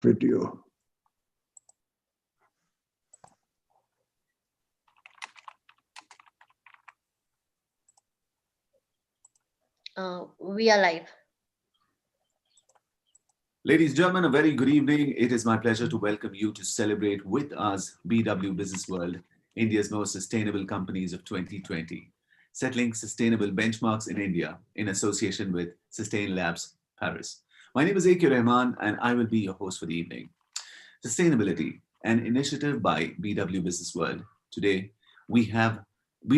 video. We are live. Ladies and gentlemen, a very good evening. It is my pleasure to welcome you to celebrate with us BW Businessworld, India's most sustainable companies of 2020, settling sustainable benchmarks in India in association with Sustain Labs Paris. My name is A.K. Rahman and I will be your host for the evening. Sustainability, an initiative by BW Businessworld. Today, we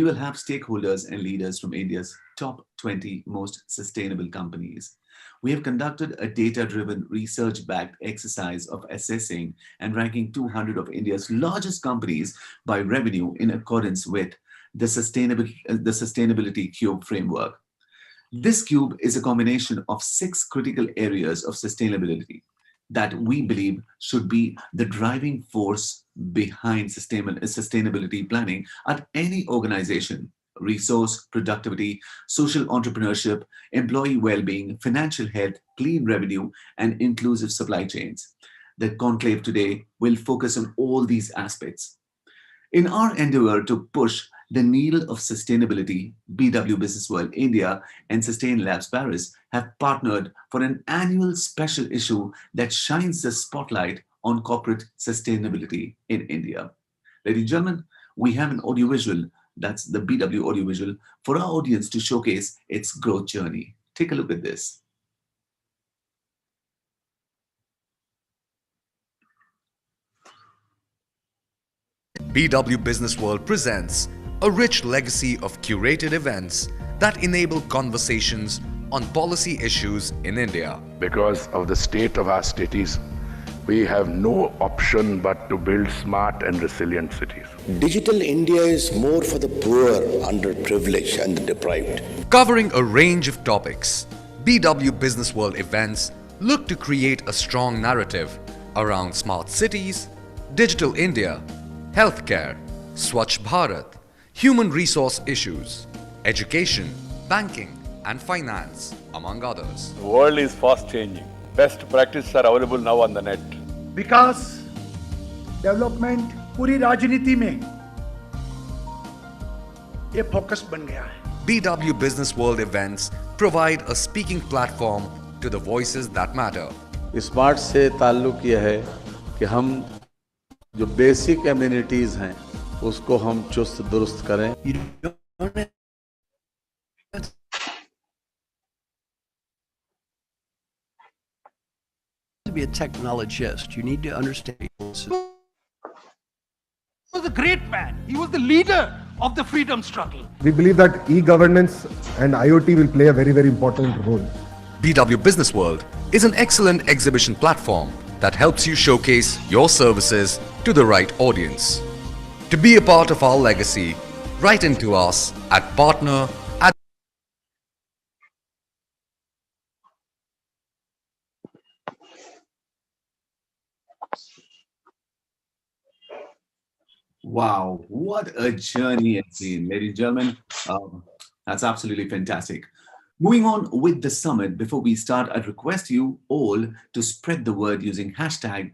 will have stakeholders and leaders from India's top 20 most sustainable companies. We have conducted a data-driven, research-backed exercise of assessing and ranking 200 of India's largest companies by revenue in accordance with the Sustainability Cube framework. This cube is a combination of 6 critical areas of sustainability that we believe should be the driving force behind sustainability planning at any organization: resource, productivity, social entrepreneurship, employee well-being, financial health, clean revenue, and inclusive supply chains. The conclave today will focus on all these aspects. In our endeavor to push the needle of sustainability, BW Businessworld India and Sustain Labs Paris have partnered for an annual special issue that shines the spotlight on corporate sustainability in India. Ladies and gentlemen, we have an audiovisual, that's the BW audiovisual, for our audience to showcase its growth journey. Take a look at this. BW Businessworld presents a rich legacy of curated events that enable conversations on policy issues in India. Because of the state of our cities, we have no option but to build smart and resilient cities. Digital India is more for the poor, underprivileged and the deprived. Covering a range of topics, BW Businessworld events look to create a strong narrative around smart cities, digital India, healthcare, Swachh Bharat, human resource issues, education, banking and finance, among others. The world is fast changing. Best practices are available now on the net. Vikas, development पूरी राजनीति में ये focus बन गया है. BW Businessworld events provide a speaking platform to the voices that matter. Smart से ताल्लुक यह है कि हम जो बेसिक एमिनिटीज हैं उसको हम चुस्त दुरुस्त करें. To be a technologist, you need to understand. He was a great man. He was the leader of the freedom struggle. We believe that e-governance and IoT will play a very, very important role. BW Businessworld is an excellent exhibition platform that helps you showcase your services to the right audience. To be a part of our legacy, write into us at partner. Wow, what a journey it's been, ladies and gentlemen. That's absolutely fantastic. Moving on with the summit, before we start, I'd request you all to spread the word using hashtag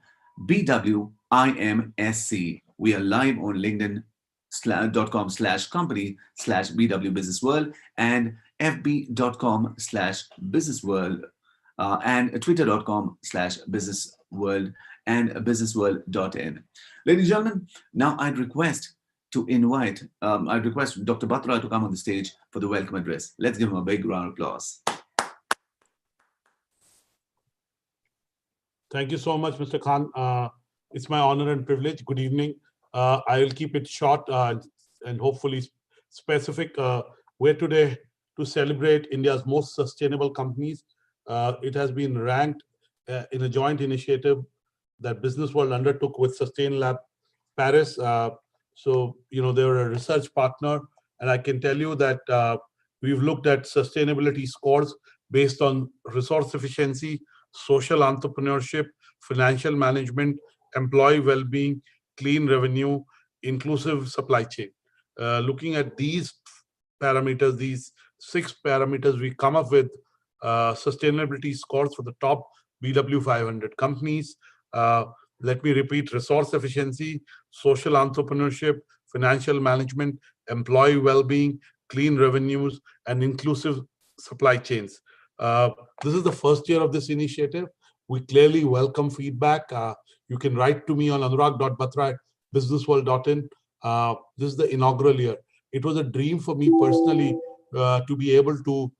BWIMSC. We are live on linkedin.com/company/BW Businessworld and fb.com/businessworld and twitter.com/businessworld and businessworld.in. Ladies and gentlemen, now I'd request Dr. Batra to come on the stage for the welcome address. Let's give him a big round of applause. Thank you so much, Mr. Khan. It's my honor and privilege. Good evening. I will keep it short and hopefully specific. We're today to celebrate India's most sustainable companies. It has been ranked in a joint initiative that Businessworld undertook with Sustain Lab Paris. So, they're a research partner, and I can tell you that we've looked at sustainability scores based on resource efficiency, social entrepreneurship, financial management, employee well-being, clean revenue, inclusive supply chain. Looking at these parameters, these 6 parameters, we come up with sustainability scores for the top BW 500 companies. Let me repeat: resource efficiency, social entrepreneurship, financial management, employee well-being, clean revenues, and inclusive supply chains. This is the first year of this initiative. We clearly welcome feedback. You can write to me on anurag.batra@businessworld.in. This is the inaugural year. It was a dream for me personally to be able to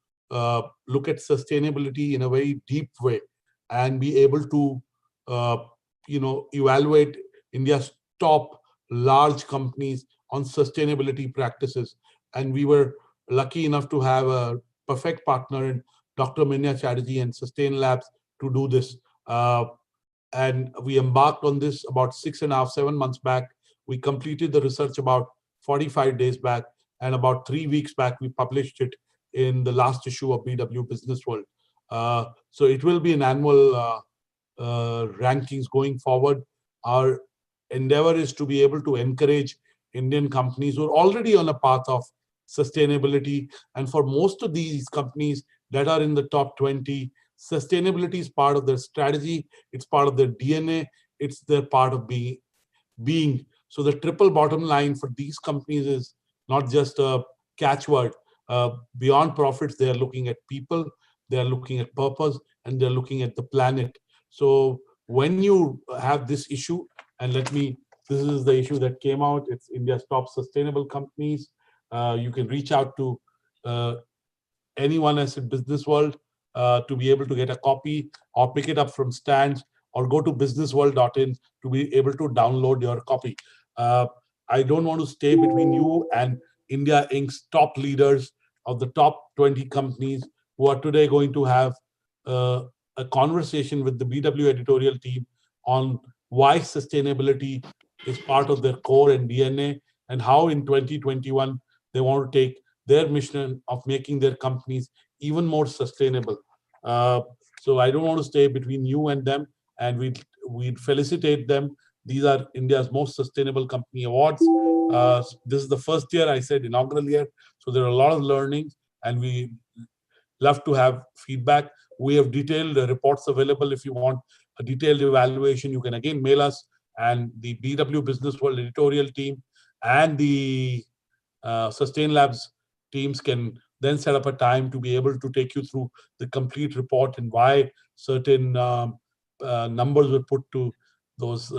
look at sustainability in a very deep way and be able to evaluate India's top large companies on sustainability practices. And we were lucky enough to have a perfect partner in Dr. Minya Chatterjee and Sustain Labs to do this. And we embarked on this about 6.5, 7 months back. We completed the research about 45 days back, and about 3 weeks back, we published it in the last issue of BW Businessworld. So it will be an annual rankings going forward. Our endeavor is to be able to encourage Indian companies who are already on a path of sustainability. And for most of these companies that are in the top 20, sustainability is part of their strategy. It's part of their DNA. It's their part of being. So the triple bottom line for these companies is not just a catchword. Beyond profits, they are looking at people, they are looking at purpose, and they're looking at the planet. So when you have this issue, and this is the issue that came out, it's India's top sustainable companies. You can reach out to anyone as in Businessworld to be able to get a copy or pick it up from stands, or go to businessworld.in to be able to download your copy. I don't want to stay between you and India Inc.'s top leaders of the top 20 companies who are today going to have a conversation with the BW editorial team on why sustainability is part of their core and DNA, and how in 2021 they want to take their mission of making their companies even more sustainable. So I don't want to stay between you and them, and we'd felicitate them. These are India's most sustainable company awards. This is the first year, I said inaugural year, so there are a lot of learnings, and we love to have feedback. We have detailed reports available. If you want a detailed evaluation, you can again mail us, and the BW Businessworld editorial team and the Sustain Labs teams can then set up a time to be able to take you through the complete report and why certain numbers were put to those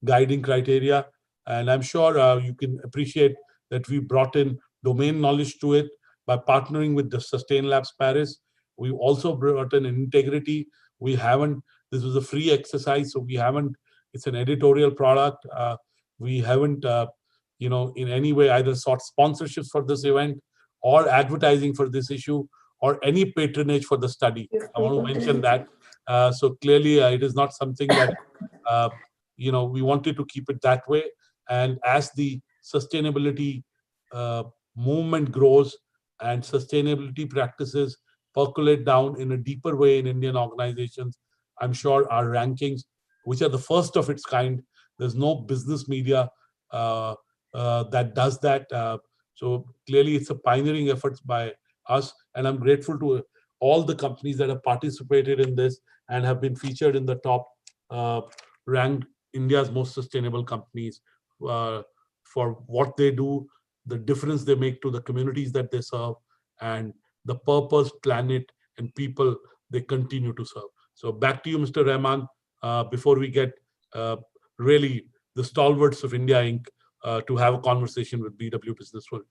guiding criteria. And I'm sure you can appreciate that we brought in domain knowledge to it by partnering with the Sustain Labs Paris. We also brought in integrity. This was a free exercise, so it's an editorial product. We haven't, in any way either sought sponsorships for this event or advertising for this issue or any patronage for the study. I want to mention that. So clearly it is not something that, we wanted to keep it that way. And as the sustainability movement grows and sustainability practices percolate down in a deeper way in Indian organizations, I'm sure our rankings, which are the first of its kind, there's no business media that does that. So clearly it's a pioneering effort by us, and I'm grateful to all the companies that have participated in this and have been featured in the top ranked India's most sustainable companies for what they do, the difference they make to the communities that they serve, and the purpose, planet, and people they continue to serve. So back to you, Mr. Rahman, before we get really the stalwarts of India Inc. To have a conversation with BW Businessworld.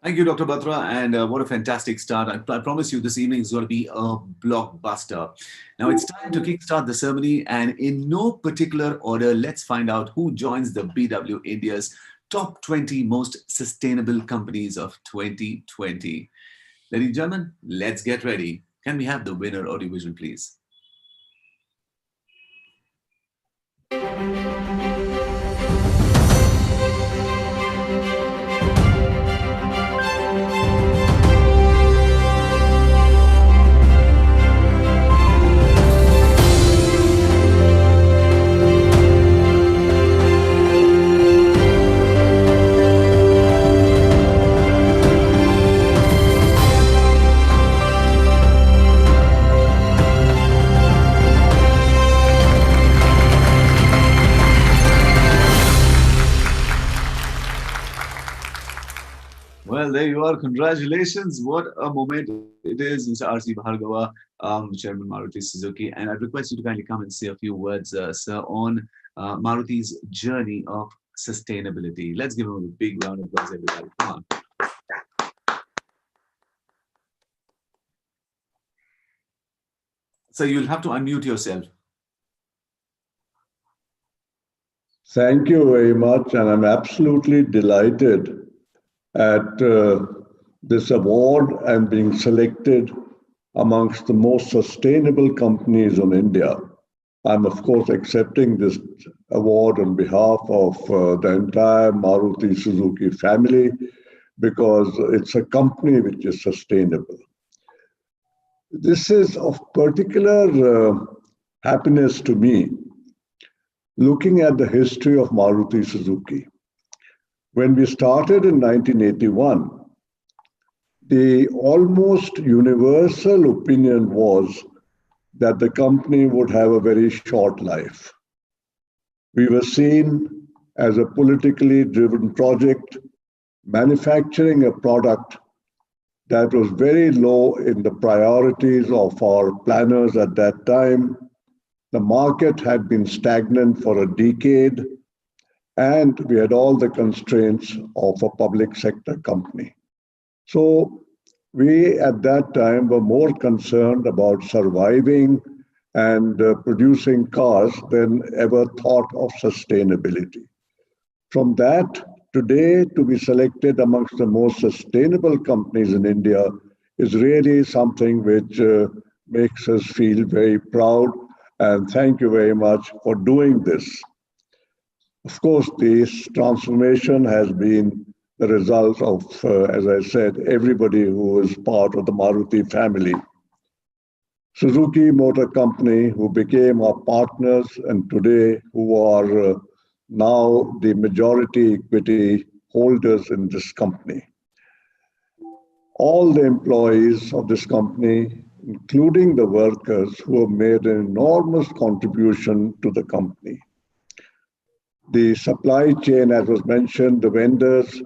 Thank you, Dr. Batra, and what a fantastic start. I promise you this evening is going to be a blockbuster. Now it's time to kickstart the ceremony, and in no particular order, let's find out who joins the BW India's top 20 most sustainable companies of 2020. Ladies and gentlemen, let's get ready. Can we have the winner audiovisual, please? Well, there you are. Congratulations. What a moment it is, Mr. R.C. Bhargava, Chairman Maruti Suzuki. And I request you to kindly come and say a few words, sir, on Maruti's journey of sustainability. Let's give him a big round of applause, everybody. Come on. So you'll have to unmute yourself. Thank you very much, and I'm absolutely delighted at this award and being selected amongst the most sustainable companies in India. I'm, of course, accepting this award on behalf of the entire Maruti Suzuki family because it's a company which is sustainable. This is of particular happiness to me, looking at the history of Maruti Suzuki. When we started in 1981, the almost universal opinion was that the company would have a very short life. We were seen as a politically driven project, manufacturing a product that was very low in the priorities of our planners at that time. The market had been stagnant for a decade, and we had all the constraints of a public sector company. So we at that time were more concerned about surviving and producing cars than ever thought of sustainability. From that, today to be selected amongst the most sustainable companies in India is really something which makes us feel very proud. And thank you very much for doing this. Of course, this transformation has been the result of, as I said, everybody who is part of the Maruti family. Suzuki Motor Company, who became our partners and today who are now the majority equity holders in this company. All the employees of this company, including the workers who have made an enormous contribution to the company. The supply chain, as was mentioned, the vendors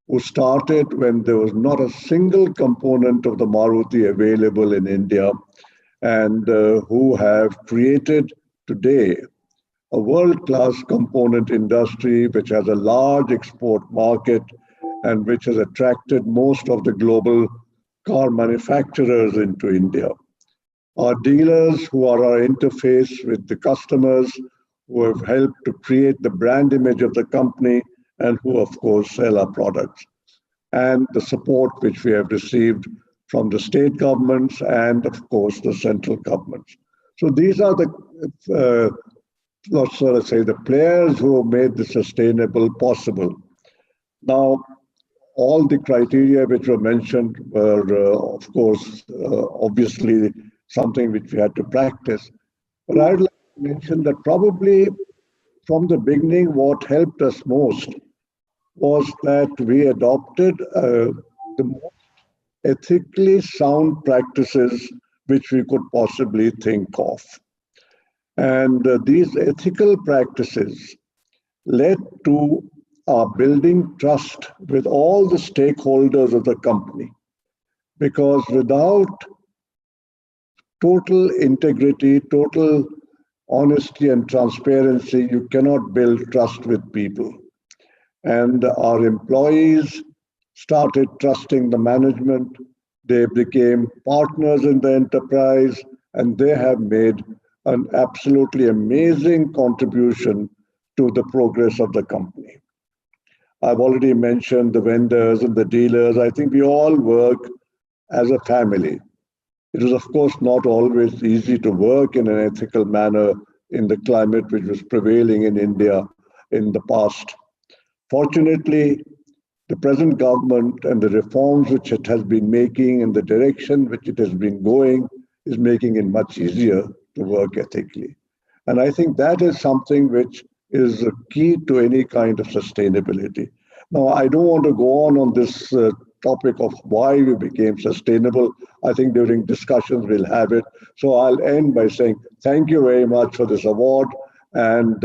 who started when there was not a single component of the Maruti available in India and who have created today a world-class component industry which has a large export market and which has attracted most of the global car manufacturers into India. Our dealers who are our interface with the customers, who have helped to create the brand image of the company and who, of course, sell our products. And the support which we have received from the state governments and, of course, the central governments. So these are the, the players who have made the sustainable possible. Now, all the criteria which were mentioned were, of course, obviously something which we had to practice. But I'd like to mention that probably from the beginning, what helped us most was that we adopted the most ethically sound practices which we could possibly think of. And these ethical practices led to building trust with all the stakeholders of the company. Because without total integrity, total honesty and transparency, you cannot build trust with people. And our employees started trusting the management. They became partners in the enterprise, and they have made an absolutely amazing contribution to the progress of the company. I've already mentioned the vendors and the dealers. I think we all work as a family. It is, of course, not always easy to work in an ethical manner in the climate which was prevailing in India in the past. Fortunately, the present government and the reforms which it has been making and the direction which it has been going is making it much easier to work ethically. And I think that is something which is a key to any kind of sustainability. Now, I don't want to go on this topic of why we became sustainable. I think during discussions we'll have it. So I'll end by saying thank you very much for this award. And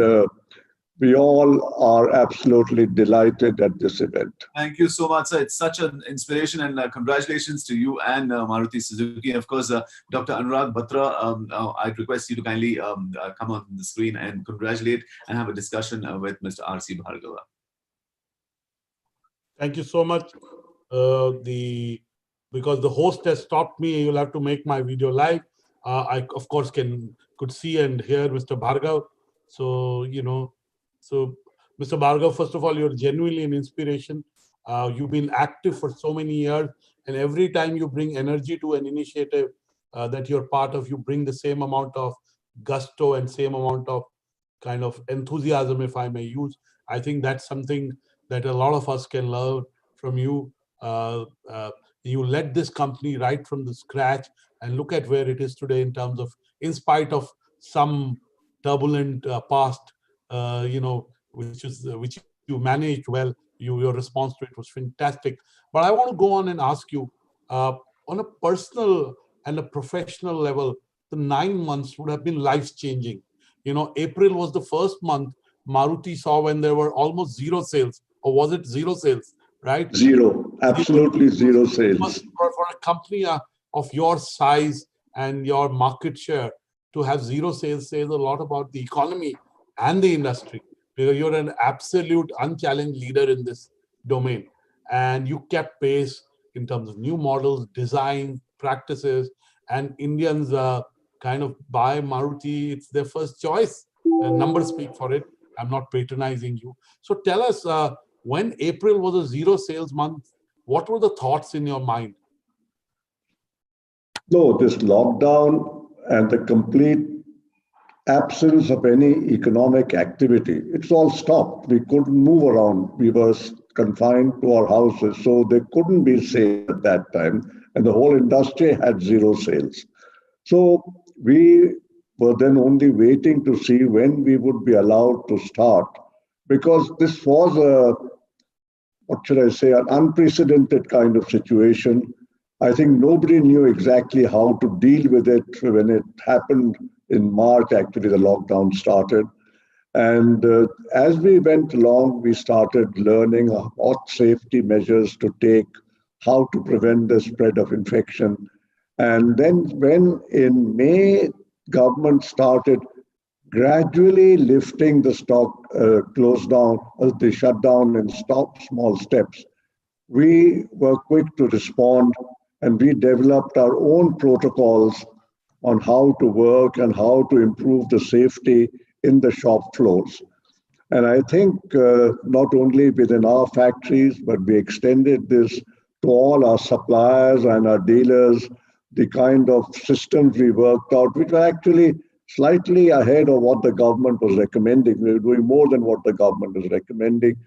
We all are absolutely delighted at this event. Thank you so much, sir. It's such an inspiration, and congratulations to you and Maruti Suzuki. And of course, Dr. Anurag Batra, I'd request you to kindly come on the screen and congratulate and have a discussion with Mr. R.C. Bhargava. Thank you so much. Because the host has stopped me, you'll have to make my video live. I, of course, could see and hear Mr. Bhargav. So, so Mr. Bhargav, first of all, you're genuinely an inspiration. You've been active for so many years, and every time you bring energy to an initiative that you're part of, you bring the same amount of gusto and same amount of kind of enthusiasm, if I may use. I think that's something that a lot of us can learn from you. You led this company right from the scratch, and look at where it is today in terms of, in spite of some turbulent past, which you managed well. Your response to it was fantastic. But I want to go on and ask you, on a personal and a professional level, the 9 months would have been life-changing. April was the first month Maruti saw when there were almost zero sales, or was it zero sales, right? Zero, absolutely zero sales. For a company of your size and your market share, to have zero sales says a lot about the economy and the industry, because you're an absolute unchallenged leader in this domain. And you kept pace in terms of new models, design, practices, and Indians kind of buy Maruti. It's their first choice. The numbers speak for it. I'm not patronizing you. So tell us, when April was a zero sales month, what were the thoughts in your mind? No, this lockdown and the complete absence of any economic activity, it's all stopped. We couldn't move around. We were confined to our houses, so there couldn't be sales at that time, and the whole industry had zero sales. So we were then only waiting to see when we would be allowed to start, because this was an unprecedented kind of situation. I think nobody knew exactly how to deal with it when it happened in March. Actually, the lockdown started. And as we went along, we started learning what safety measures to take, how to prevent the spread of infection. And then when in May, government started gradually lifting the close down, the shutdown in small steps, we were quick to respond, and we developed our own protocols on how to work and how to improve the safety in the shop floors. And I think not only within our factories, but we extended this to all our suppliers and our dealers, the kind of systems we worked out, which were actually slightly ahead of what the government was recommending. We were doing more than what the government was recommending,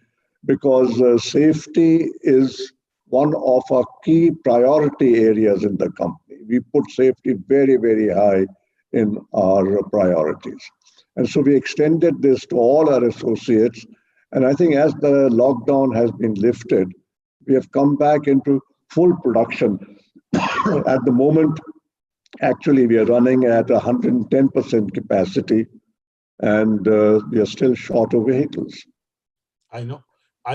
because safety is one of our key priority areas in the company. We put safety very, very high in our priorities. And so we extended this to all our associates. And I think as the lockdown has been lifted, we have come back into full production. At the moment, actually, we are running at 110% capacity, and we are still short of vehicles. I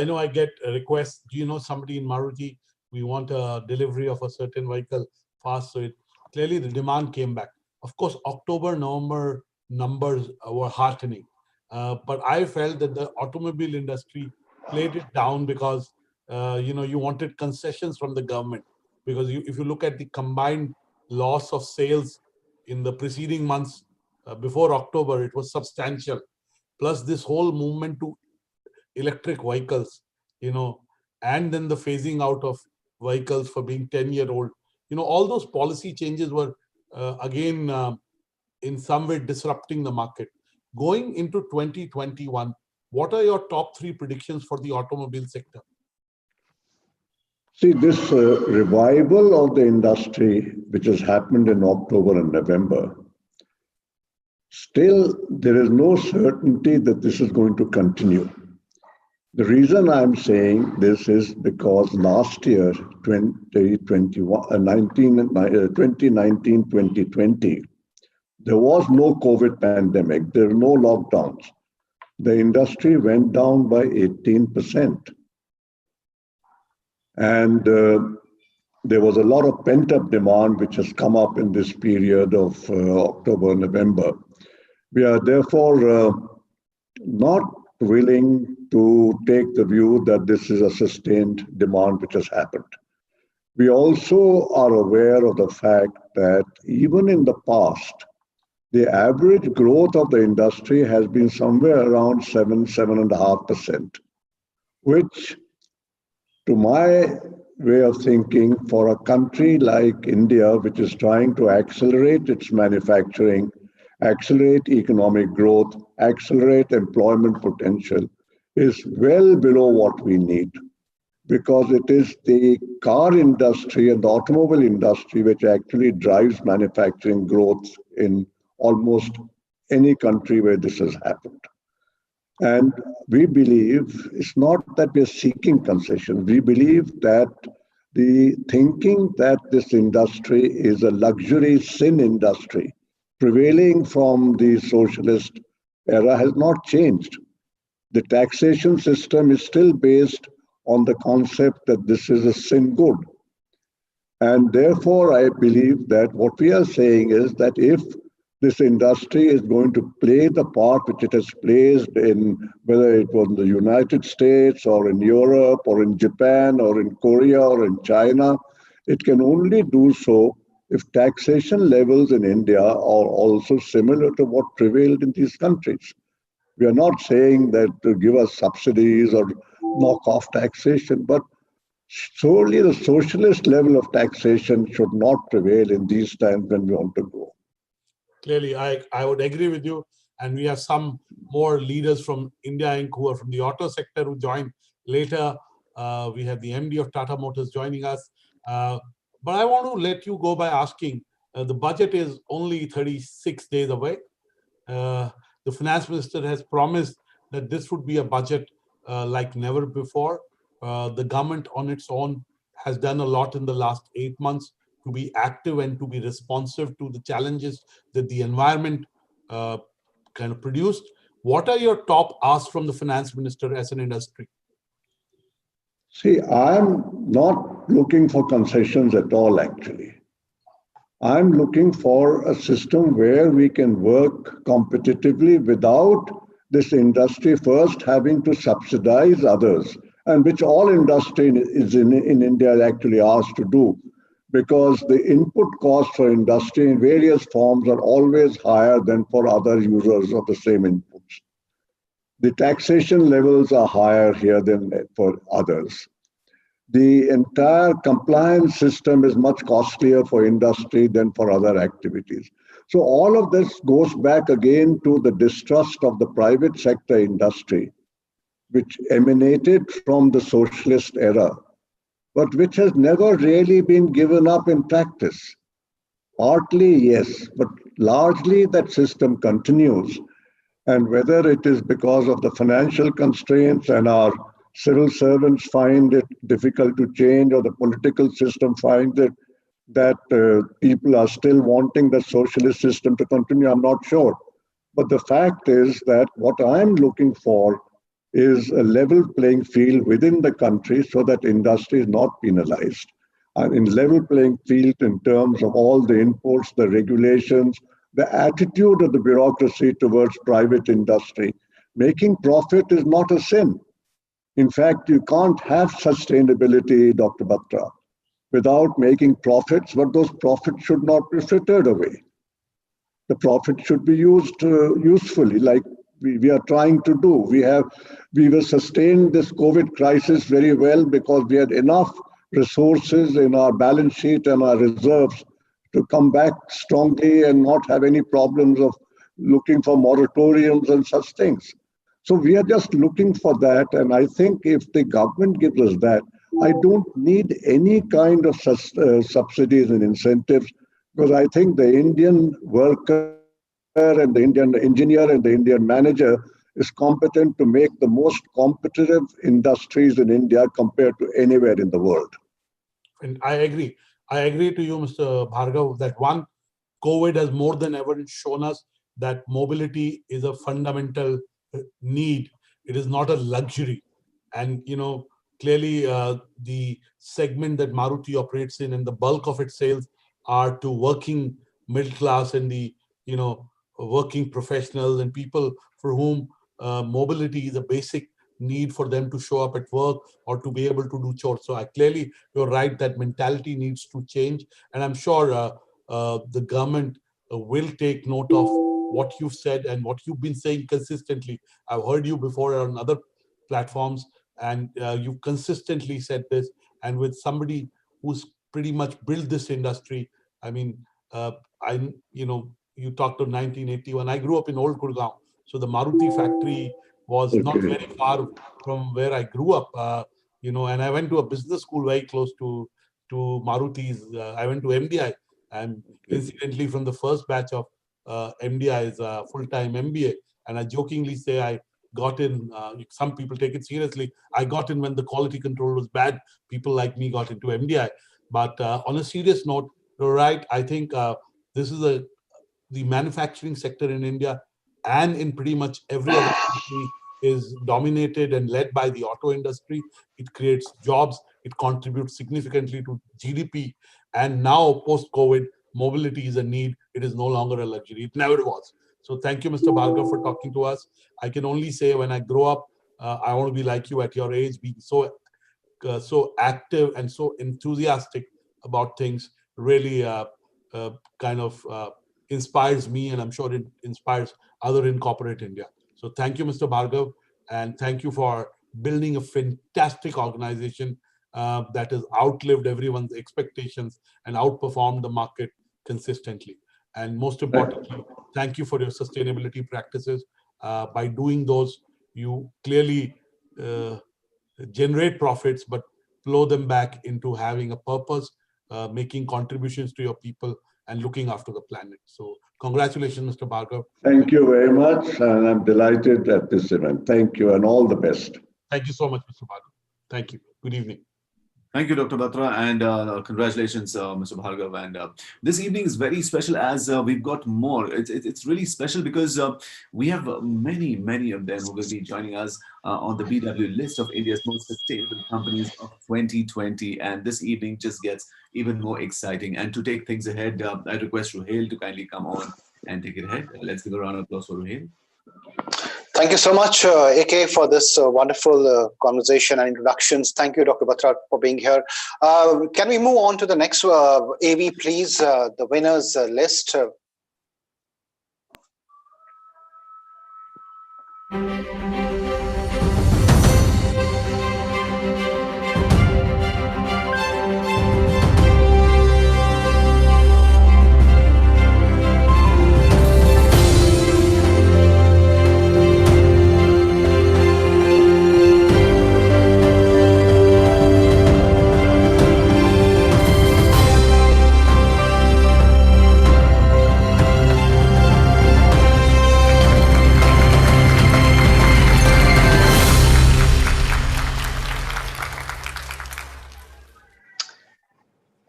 know I get a request. Do you know somebody in Maruti? We want a delivery of a certain vehicle fast. So clearly the demand came back. Of course, October, November numbers were heartening. But I felt that the automobile industry played it down because, you wanted concessions from the government. Because if you look at the combined loss of sales in the preceding months before October, it was substantial. Plus this whole movement to electric vehicles, and then the phasing out of vehicles for being 10-year-old, all those policy changes were again in some way disrupting the market. Going into 2021, what are your top 3 predictions for the automobile sector? See, this revival of the industry, which has happened in October and November, still there is no certainty that this is going to continue. The reason I'm saying this is because last year, 2019-2020, there was no COVID pandemic, there were no lockdowns. the industry went down by 18%. And there was a lot of pent-up demand which has come up in this period of October, November. We are therefore not willing to take the view that this is a sustained demand which has happened. We also are aware of the fact that even in the past, the average growth of the industry has been somewhere around 7.5%, which, to my way of thinking, for a country like India, which is trying to accelerate its manufacturing, accelerate economic growth, accelerate employment potential, is well below what we need, because it is the car industry and the automobile industry which actually drives manufacturing growth in almost any country where this has happened. And we believe it's not that we're seeking concessions. We believe that the thinking that this industry is a luxury sin industry prevailing from the socialist era has not changed. The taxation system is still based on the concept that this is a sin good. And therefore, I believe that what we are saying is that if this industry is going to play the part which it has played in, whether it was in the United States or in Europe or in Japan or in Korea or in China, it can only do so if taxation levels in India are also similar to what prevailed in these countries. We are not saying that to give us subsidies or knock off taxation, but solely the socialist level of taxation should not prevail in these times when we want to grow. Clearly, I would agree with you. And we have some more leaders from India Inc. who are from the auto sector who joined later. We have the MD of Tata Motors joining us. But I want to let you go by asking, the budget is only 36 days away. The finance minister has promised that this would be a budget like never before. The government on its own has done a lot in the last 8 months to be active and to be responsive to the challenges that the environment kind of produced. What are your top asks from the finance minister as an industry? See, I'm not looking for concessions at all, actually. I'm looking for a system where we can work competitively without this industry first having to subsidize others, and which all industry is in India actually asked to do, because the input costs for industry in various forms are always higher than for other users of the same inputs. The taxation levels are higher here than for others. The entire compliance system is much costlier for industry than for other activities. So all of this goes back again to the distrust of the private sector industry, which emanated from the socialist era, but which has never really been given up in practice. Partly, yes, but largely that system continues. And whether it is because of the financial constraints and our civil servants find it difficult to change, or the political system finds it that people are still wanting the socialist system to continue, I'm not sure. But the fact is that what I'm looking for is a level playing field within the country so that industry is not penalized. And in level playing field in terms of all the inputs, the regulations, the attitude of the bureaucracy towards private industry. Making profit is not a sin. In fact, you can't have sustainability, Dr. Batra, without making profits, but those profits should not be frittered away. The profit should be used usefully, like we are trying to do. We will sustain this COVID crisis very well because we had enough resources in our balance sheet and our reserves to come back strongly and not have any problems of looking for moratoriums and such things. So we are just looking for that. And I think if the government gives us that, I don't need any kind of subsidies and incentives, because I think the Indian worker and the Indian engineer and the Indian manager is competent to make the most competitive industries in India compared to anywhere in the world. And I agree. I agree to you, Mr. Bhargav, that one, COVID has more than ever shown us that mobility is a fundamental need. It is not a luxury. And, clearly the segment that Maruti operates in and the bulk of its sales are to working middle class and the, working professionals and people for whom mobility is a basic need for them to show up at work or to be able to do chores. So you're right, that mentality needs to change. And I'm sure the government will take note of what you've said and what you've been saying consistently. I've heard you before on other platforms, and you've consistently said this. And with somebody who's pretty much built this industry, I mean, you talked of 1981. I grew up in Old Gurgaon, so the Maruti factory was not very far from where I grew up. And I went to a business school very close to Maruti's. I went to MDI, and incidentally, from the first batch of MDI's full-time MBA. And I jokingly say I got in. Some people take it seriously. I got in when the quality control was bad. People like me got into MDI. But on a serious note, you're right. I think this is the manufacturing sector in India and in pretty much every other country is dominated and led by the auto industry. It creates jobs. It contributes significantly to GDP. And now, post-COVID, mobility is a need. It is no longer a luxury. It never was. So thank you, Mr. Bhargav, for talking to us. I can only say when I grow up, I want to be like you at your age, being so active and so enthusiastic about things. Really kind of inspires me, and I'm sure it inspires other in corporate India. So thank you, Mr. Bhargav, and thank you for building a fantastic organization that has outlived everyone's expectations and outperformed the market consistently. And most importantly, thank you for your sustainability practices. By doing those, you clearly generate profits, but flow them back into having a purpose, making contributions to your people, and looking after the planet. So congratulations, Mr. Bhargav. Thank you very much, and I'm delighted at this event. Thank you, and all the best. Thank you so much, Mr. Bhargav. Thank you. Good evening. Thank you, Dr. Batra, and congratulations, Mr. Bhargav. And this evening is very special as we've got more. It's really special because we have many of them who will be joining us on the BW list of India's most sustainable companies of 2020. And this evening just gets even more exciting. And to take things ahead, I request Ruhail to kindly come on and take it ahead. Let's give a round of applause for Ruhail. Thank you so much, AK, for this wonderful conversation and introductions. Thank you, Dr. Batra, for being here. Can we move on to the next AV, please? The winners list.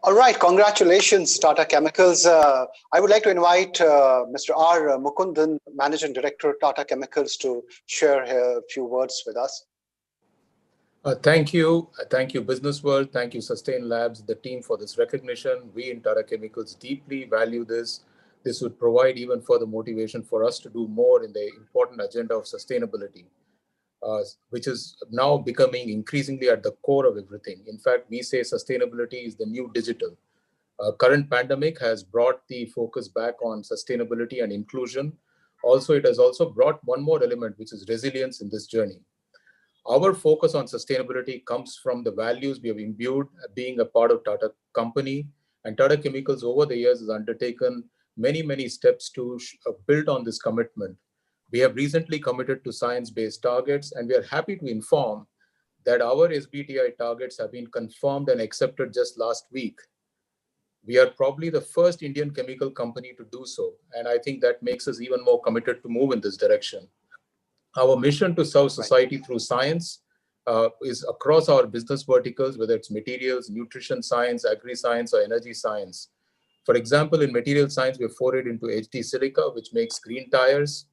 All right, congratulations, Tata Chemicals. I would like to invite Mr. R. Mukundan, Managing Director, Tata Chemicals, to share a few words with us. Thank you. Thank you, Businessworld. Thank you, Sustain Labs, the team, for this recognition. We in Tata Chemicals deeply value this. This would provide even further motivation for us to do more in the important agenda of sustainability, which is now becoming increasingly at the core of everything. In fact, we say sustainability is the new digital. Current pandemic has brought the focus back on sustainability and inclusion. Also, it has also brought one more element, which is resilience in this journey. Our focus on sustainability comes from the values we have imbued being a part of Tata Company, and Tata Chemicals over the years has undertaken many steps to build on this commitment. We have recently committed to science-based targets, and we are happy to inform that our SBTi targets have been confirmed and accepted just last week. We are probably the first Indian chemical company to do so, and I think that makes us even more committed to move in this direction. Our mission to serve society through science is across our business verticals, whether it's materials, nutrition science, agri-science, or energy science. For example, in material science, we have forayed into HD silica, which makes green tires.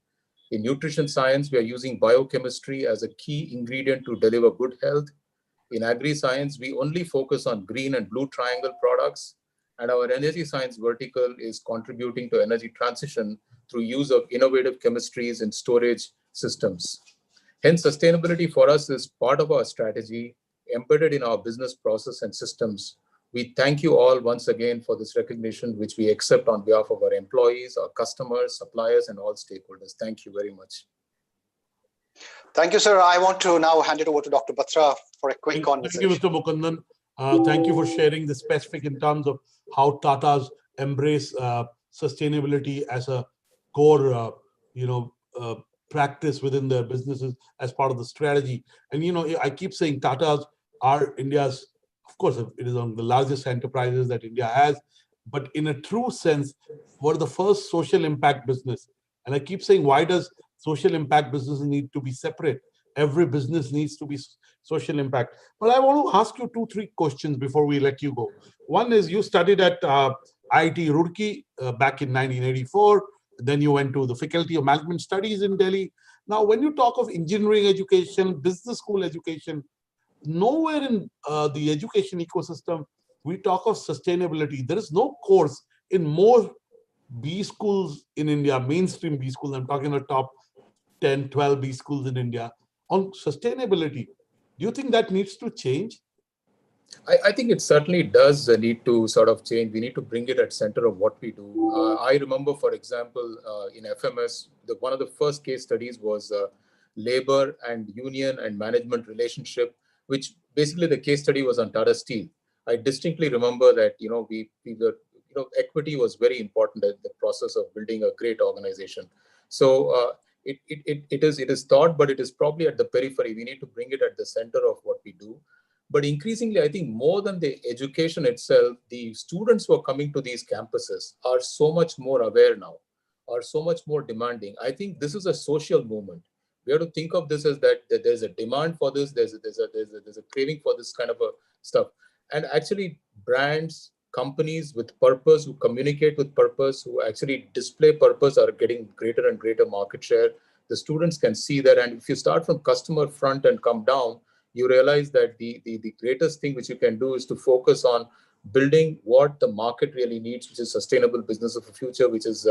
In nutrition science, we are using biochemistry as a key ingredient to deliver good health. In agri-science, we only focus on green and blue triangle products. And our energy science vertical is contributing to energy transition through use of innovative chemistries and storage systems. Hence, sustainability for us is part of our strategy, embedded in our business process and systems. We thank you all once again for this recognition, which we accept on behalf of our employees, our customers, suppliers, and all stakeholders. Thank you very much. Thank you, sir. I want to now hand it over to Dr. Batra for a quick conversation. Thank you, Mr. Mukundan. Thank you for sharing the specific in terms of how Tata's embrace sustainability as a core, practice within their businesses as part of the strategy. And, I keep saying Tata's are India's, of course, it is one of the largest enterprises that India has, but in a true sense, were the first social impact business. And I keep saying, why does social impact business need to be separate? Every business needs to be social impact. But I want to ask you 2-3 questions before we let you go. One is, you studied at IIT Roorkee back in 1984. Then you went to the Faculty of Management Studies in Delhi. Now, when you talk of engineering education, business school education, nowhere in the education ecosystem we talk of sustainability. There is no course in more B schools in India, mainstream B schools, I'm talking about top 10, 12 B schools in India, on sustainability. Do you think that needs to change? I think it certainly does need to sort of change. We need to bring it at center of what we do. I remember, for example, in FMS, one of the first case studies was labor and union and management relationship, which basically the case study was on Tata Steel. I distinctly remember that, we were, equity was very important in the process of building a great organization. So it is thought, but it is probably at the periphery. We need to bring it at the center of what we do. But increasingly, I think more than the education itself, the students who are coming to these campuses are so much more aware now, are so much more demanding. I think this is a social movement. We have to think of this as that there's a demand for this, there's a craving for this kind of a stuff. And actually, brands, companies with purpose, who communicate with purpose, who actually display purpose, are getting greater and greater market share. The students can see that. And if you start from customer front and come down, you realize that the greatest thing which you can do is to focus on building what the market really needs, which is sustainable business of the future, which is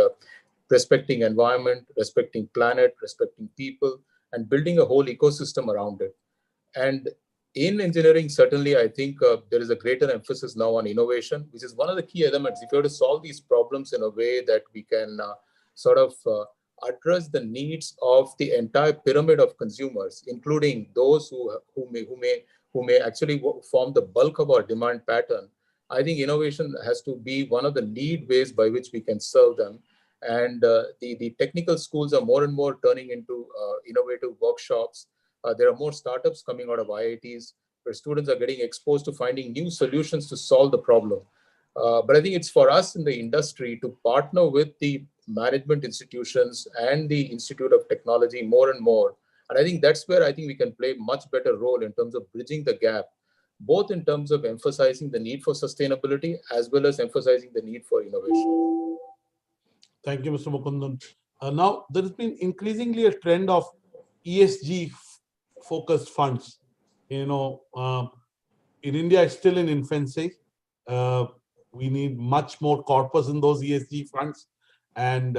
respecting environment, respecting planet, respecting people, and building a whole ecosystem around it. And in engineering, certainly, I think there is a greater emphasis now on innovation, which is one of the key elements. If you have to solve these problems in a way that we can address the needs of the entire pyramid of consumers, including those who may actually form the bulk of our demand pattern, I think innovation has to be one of the lead ways by which we can serve them. And the technical schools are more and more turning into innovative workshops. There are more startups coming out of IITs where students are getting exposed to finding new solutions to solve the problem. But I think it's for us in the industry to partner with the management institutions and the Institute of Technology more and more. And I think that's where I think we can play a much better role in terms of bridging the gap, both in terms of emphasizing the need for sustainability as well as emphasizing the need for innovation. Thank you, Mr. Mukundan. Now, there has been increasingly a trend of ESG-focused funds. In India, it's still in infancy. We need much more corpus in those ESG funds. And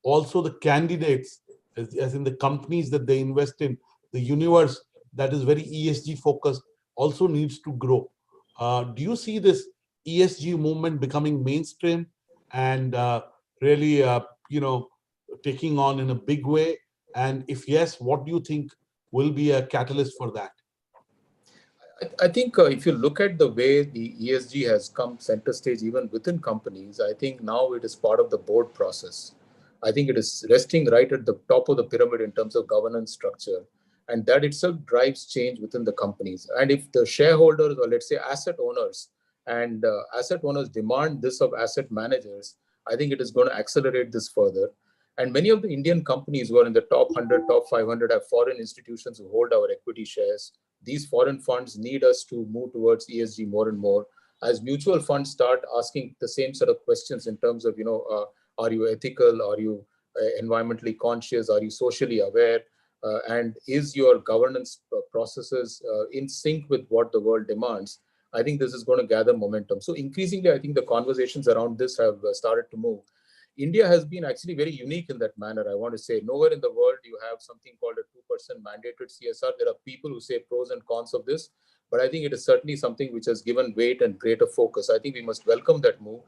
also the candidates, as in the companies that they invest in, the universe that is very ESG focused also needs to grow. Do you see this ESG movement becoming mainstream and really, taking on in a big way? And if yes, what do you think will be a catalyst for that? I think if you look at the way the ESG has come center stage even within companies, I think now it is part of the board process. I think it is resting right at the top of the pyramid in terms of governance structure. And that itself drives change within the companies. And if the shareholders, or let's say asset owners, and asset owners demand this of asset managers, I think it is going to accelerate this further. And many of the Indian companies who are in the top 100, top 500 have foreign institutions who hold our equity shares. These foreign funds need us to move towards ESG more and more. As mutual funds start asking the same set of questions in terms of, are you ethical? Are you environmentally conscious? Are you socially aware? And is your governance processes in sync with what the world demands? I think this is going to gather momentum. So increasingly, I think the conversations around this have started to move. India has been actually very unique in that manner. I want to say nowhere in the world you have something called a 2% mandated CSR. There are people who say pros and cons of this, but I think it is certainly something which has given weight and greater focus. I think we must welcome that move.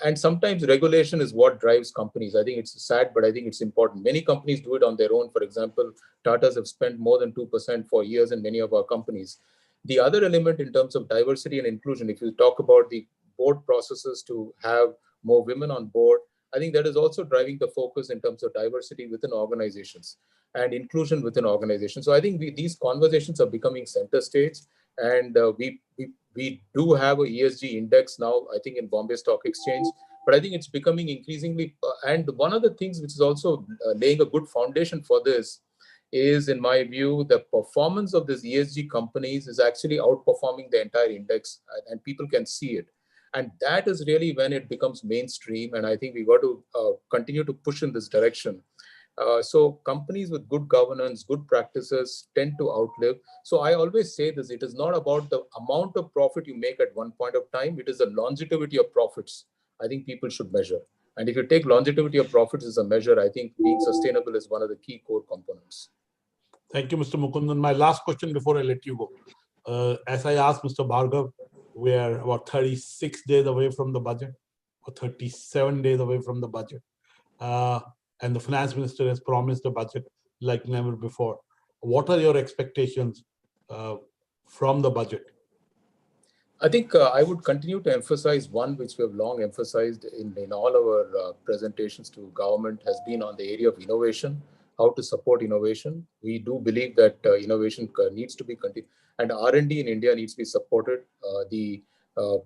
And sometimes regulation is what drives companies. I think it's sad, but I think it's important. Many companies do it on their own. For example, Tata's have spent more than 2% for years in many of our companies. The other element in terms of diversity and inclusion, if you talk about the board processes to have more women on board, I think that is also driving the focus in terms of diversity within organizations and inclusion within organizations. So I think these conversations are becoming center stage, and we do have a ESG index now, I think in Bombay Stock Exchange, but I think it's becoming increasingly, and one of the things which is also laying a good foundation for this is, in my view, the performance of these ESG companies is actually outperforming the entire index, and people can see it. And that is really when it becomes mainstream. And I think we got to continue to push in this direction. So companies with good governance, good practices tend to outlive. So I always say this, it is not about the amount of profit you make at one point of time, it is the longevity of profits I think people should measure. And if you take longevity of profits as a measure, I think being sustainable is one of the key core components. Thank you, Mr. Mukundan. My last question before I let you go. As I asked Mr. Bhargav, we are about 36 days away from the budget, or 37 days away from the budget. And the finance minister has promised a budget like never before. What are your expectations from the budget? I think I would continue to emphasize one which we have long emphasized in all our presentations to government has been on the area of innovation, how to support innovation. We do believe that innovation needs to be continued, and R&D in India needs to be supported. The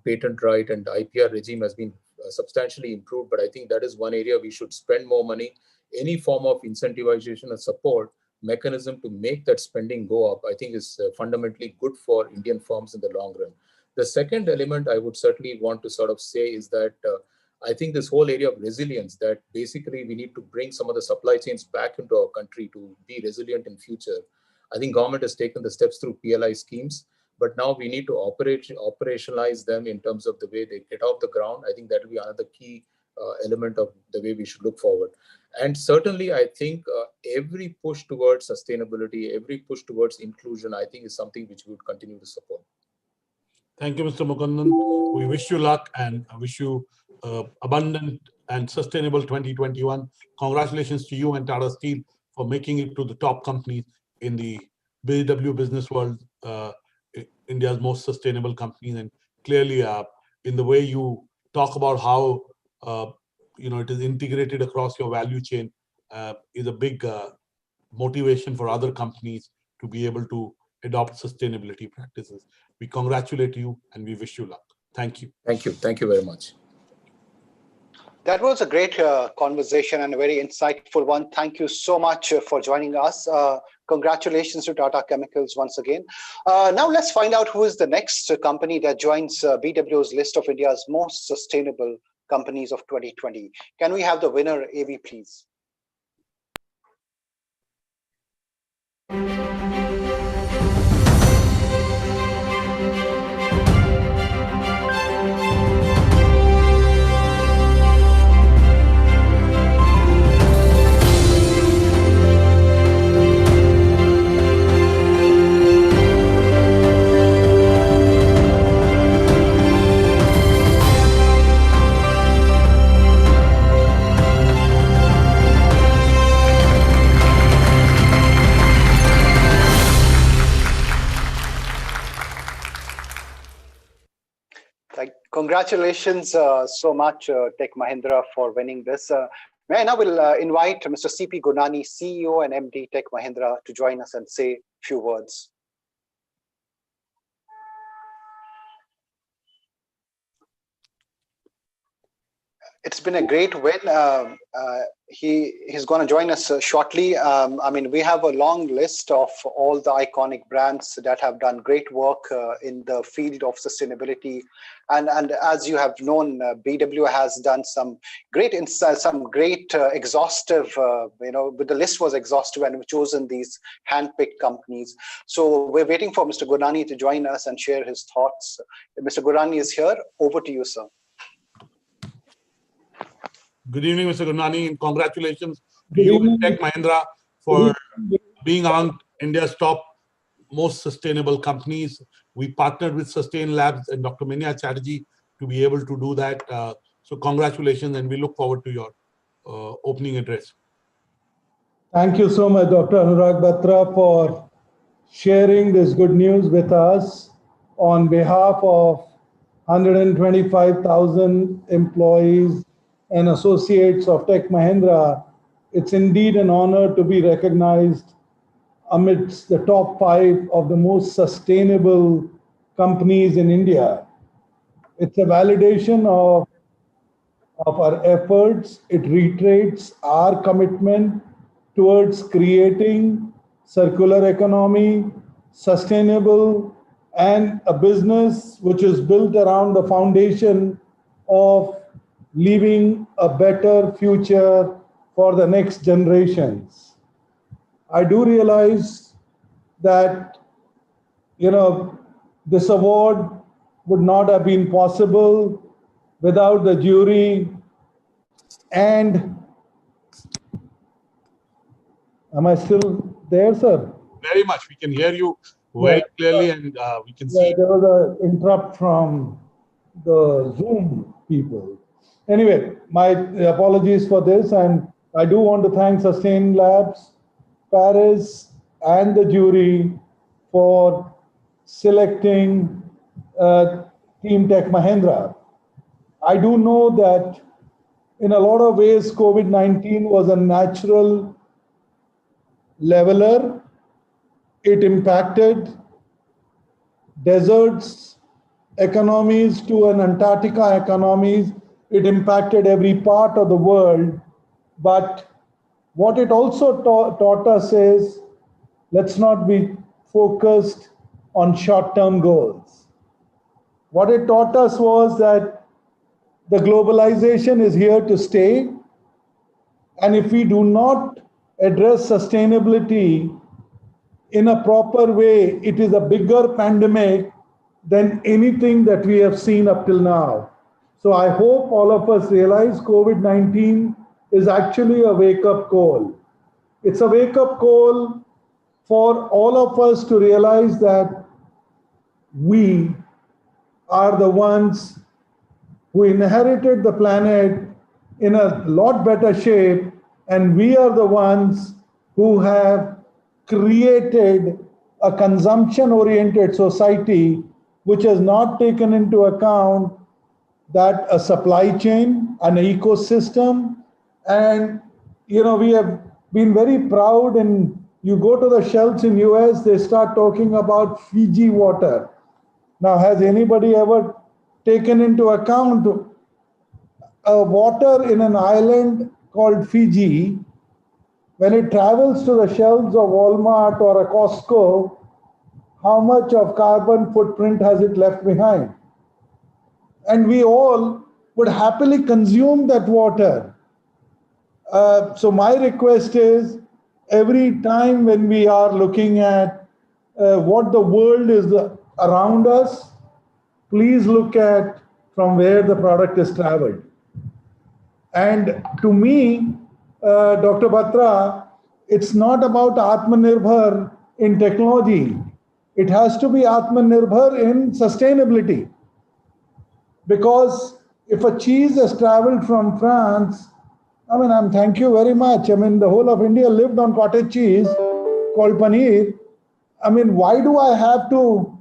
patent right and IPR regime has been substantially improved, but I think that is one area we should spend more money. Any form of incentivization and support mechanism to make that spending go up, I think is fundamentally good for Indian firms in the long run. The second element I would certainly want to sort of say is that I think this whole area of resilience, that basically we need to bring some of the supply chains back into our country to be resilient in future. I think government has taken the steps through PLI schemes, but now we need to operationalize them in terms of the way they get off the ground. I think that will be another key element of the way we should look forward. And certainly, I think every push towards sustainability, every push towards inclusion, I think is something which we would continue to support. Thank you, Mr. Mukundan. We wish you luck and wish you abundant and sustainable 2021. Congratulations to you and Tata Steel for making it to the top companies in the BW Business World, India's most sustainable companies. And clearly, in the way you talk about how it is integrated across your value chain, is a big motivation for other companies to be able to adopt sustainability practices. We congratulate you and we wish you luck. Thank you. Thank you. Thank you very much. That was a great conversation and a very insightful one. Thank you so much for joining us. Congratulations to Tata Chemicals once again. Now let's find out who is the next company that joins BW's list of India's most sustainable companies of 2020. Can we have the winner, AV, please? Congratulations so much, Tech Mahindra, for winning this. May I now will invite Mr. CP Gunani, CEO and MD Tech Mahindra, to join us and say a few words. It's been a great win. He's going to join us shortly. I mean, we have a long list of all the iconic brands that have done great work in the field of sustainability, and as you have known, BW has done some great exhaustive. But the list was exhaustive, and we've chosen these hand-picked companies. So we're waiting for Mr. Gurnani to join us and share his thoughts. Mr. Gurnani is here. Over to you, sir. Good evening, Mr. Gurnani, and congratulations to you and Tech Mahindra for being among India's top most sustainable companies. We partnered with Sustain Labs and Dr. Minya Chatterjee to be able to do that. So congratulations, and we look forward to your opening address. Thank you so much, Dr. Anurag Batra, for sharing this good news with us on behalf of 125,000 employees and associates of Tech Mahindra. It's indeed an honor to be recognized amidst the top 5 of the most sustainable companies in India. It's a validation of our efforts. It reiterates our commitment towards creating circular economy, sustainable, and a business which is built around the foundation of leaving a better future for the next generations. I do realize that, this award would not have been possible without the jury. And am I still there, sir? Very much. We can hear you very clearly, and we can see. There was an interrupt from the Zoom people. Anyway, my apologies for this, and I do want to thank Sustain Labs, Paris, and the jury for selecting Team Tech Mahindra. I do know that in a lot of ways, COVID-19 was a natural leveler. It impacted deserts economies to an Antarctica economies. It impacted every part of the world. But what it also taught us is, let's not be focused on short-term goals. What it taught us was that the globalization is here to stay. And if we do not address sustainability in a proper way, it is a bigger pandemic than anything that we have seen up till now. So I hope all of us realize COVID-19 is actually a wake-up call. It's a wake-up call for all of us to realize that we are the ones who inherited the planet in a lot better shape, and we are the ones who have created a consumption-oriented society which has not taken into account that a supply chain, an ecosystem, and we have been very proud. And you go to the shelves in US, they start talking about Fiji water. Now, has anybody ever taken into account water in an island called Fiji? When it travels to the shelves of Walmart or a Costco, how much of carbon footprint has it left behind? And we all would happily consume that water. So my request is, every time when we are looking at what the world is around us, please look at from where the product is traveled. And to me, Dr. Batra, it's not about Atmanirbhar in technology. It has to be Atmanirbhar in sustainability. Because if a cheese has traveled from France, thank you very much. The whole of India lived on cottage cheese called paneer. Why do I have to,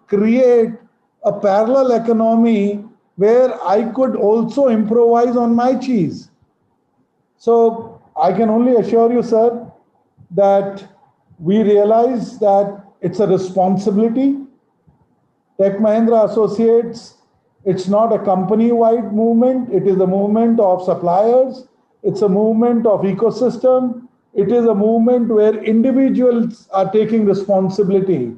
create a parallel economy where I could also improvise on my cheese? So I can only assure you, sir, that we realize that it's a responsibility. Tech Mahindra Associates It's not a company-wide movement. It is a movement of suppliers. It's a movement of ecosystem. It is a movement where individuals are taking responsibility.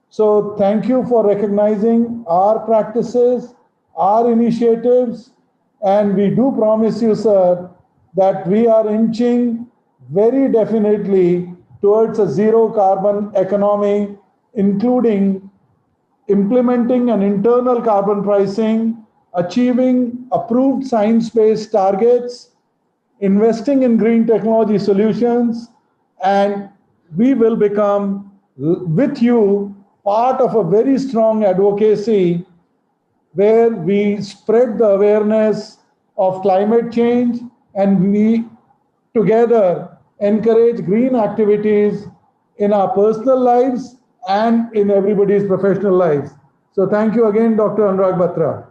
So thank you for recognizing our practices, our initiatives, and we do promise you, sir, that we are inching very definitely towards a zero carbon economy, including implementing an internal carbon pricing, achieving approved science-based targets, investing in green technology solutions, and we will become, with you, part of a very strong advocacy where we spread the awareness of climate change and we together encourage green activities in our personal lives and in everybody's professional lives. So thank you again, Dr. Anurag Batra.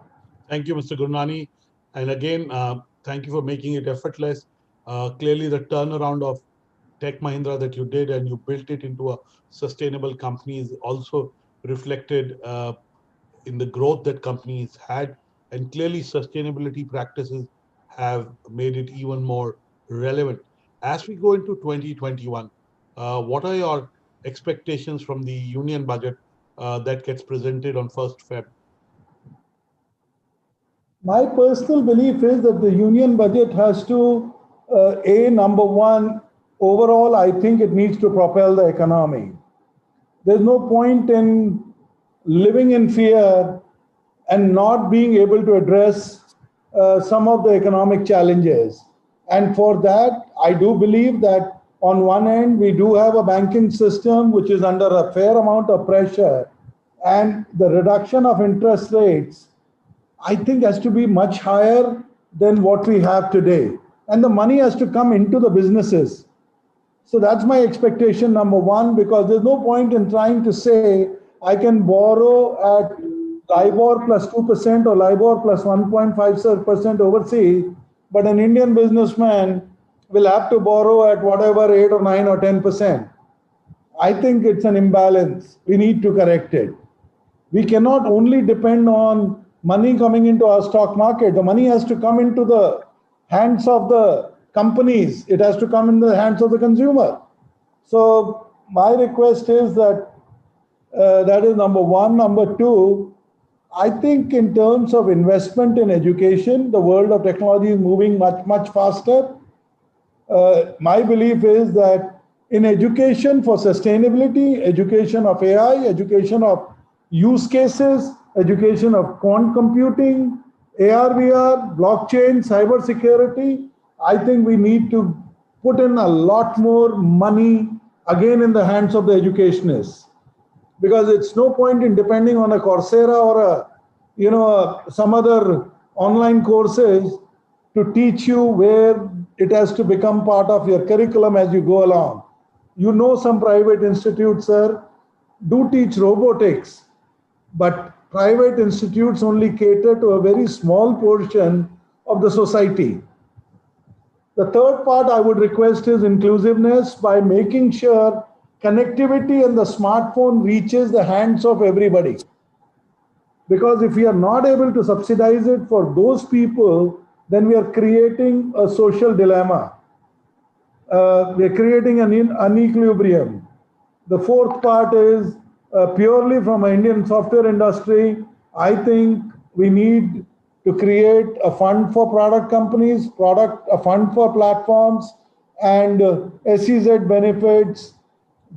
Thank you, Mr. Gurnani. And again, thank you for making it effortless. Clearly, the turnaround of Tech Mahindra that you did and you built it into a sustainable company is also reflected in the growth that companies had. And clearly, sustainability practices have made it even more relevant. As we go into 2021, what are your expectations from the union budget that gets presented on 1st Feb? My personal belief is that the union budget has to, number one, overall, I think it needs to propel the economy. There's no point in living in fear and not being able to address some of the economic challenges. And for that, I do believe that on one end, we do have a banking system which is under a fair amount of pressure, and the reduction of interest rates, I think, has to be much higher than what we have today. And the money has to come into the businesses. So that's my expectation, number one, because there's no point in trying to say, I can borrow at LIBOR plus 2% or LIBOR plus 1.5% overseas, but an Indian businessman will have to borrow at whatever 8 or 9 or 10%. I think it's an imbalance. We need to correct it. We cannot only depend on money coming into our stock market. The money has to come into the hands of the companies. It has to come in the hands of the consumer. So my request is that that is number one. Number two, I think in terms of investment in education, the world of technology is moving much, much faster. My belief is that in education for sustainability, education of AI, education of use cases, education of quantum computing, AR, VR, blockchain, cyber security, I think we need to put in a lot more money again in the hands of the educationists. Because it's no point in depending on a Coursera or some other online courses to teach you where it has to become part of your curriculum as you go along. You know, some private institutes, sir, do teach robotics, but private institutes only cater to a very small portion of the society. The third part I would request is inclusiveness by making sure connectivity and the smartphone reaches the hands of everybody. Because if we are not able to subsidize it for those people, then we are creating a social dilemma. We are creating an unequilibrium. The fourth part is purely from an Indian software industry. I think we need to create a fund for product companies, a fund for platforms, and SEZ benefits,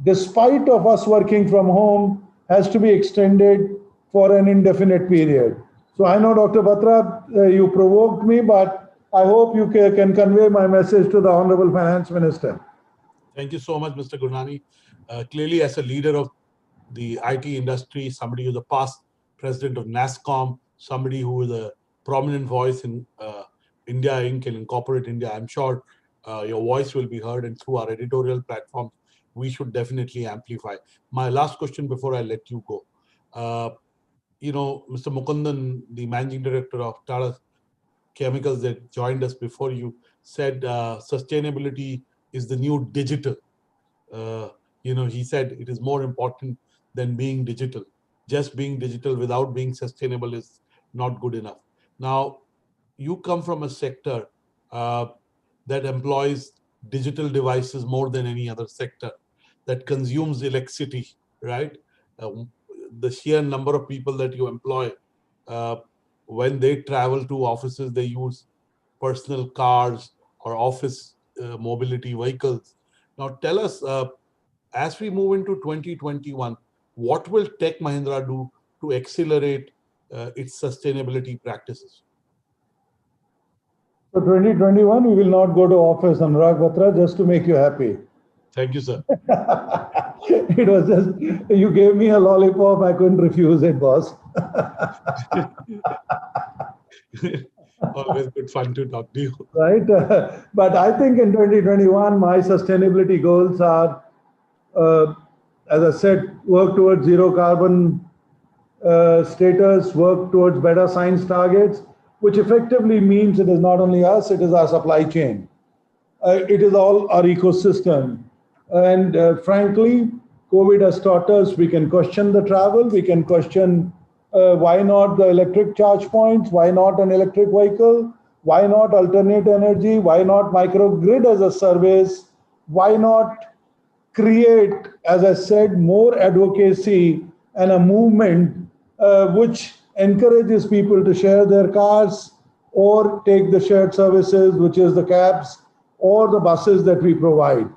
despite of us working from home, has to be extended for an indefinite period. So I know, Dr. Batra, you provoked me, but I hope you can convey my message to the Honorable Finance Minister. Thank you so much, Mr. Gurnani. Clearly, as a leader of the IT industry, somebody who's a past president of NASSCOM, somebody who is a prominent voice in India Inc. and in corporate India, I'm sure your voice will be heard, and through our editorial platforms, we should definitely amplify. My last question before I let you go. Mr. Mukundan, the managing director of Tata Chemicals that joined us before you, said sustainability is the new digital. He said it is more important than being digital. Just being digital without being sustainable is not good enough. Now, you come from a sector that employs digital devices more than any other sector, that consumes electricity, right? The sheer number of people that you employ, when they travel to offices, they use personal cars or office mobility vehicles. Now, tell us, as we move into 2021, what will Tech Mahindra do to accelerate its sustainability practices? So 2021, we will not go to office, Anurag Batra, just to make you happy. Thank you, sir. It was just, you gave me a lollipop, I couldn't refuse it, boss. Always good fun to talk to you. Right? But I think in 2021, my sustainability goals are, as I said, work towards zero carbon status, work towards better science targets, which effectively means it is not only us, it is our supply chain. It is all our ecosystem. And frankly, COVID has taught us we can question the travel, we can question why not the electric charge points, why not an electric vehicle, why not alternate energy, why not microgrid as a service, why not create, as I said, more advocacy and a movement which encourages people to share their cars or take the shared services, which is the cabs or the buses that we provide.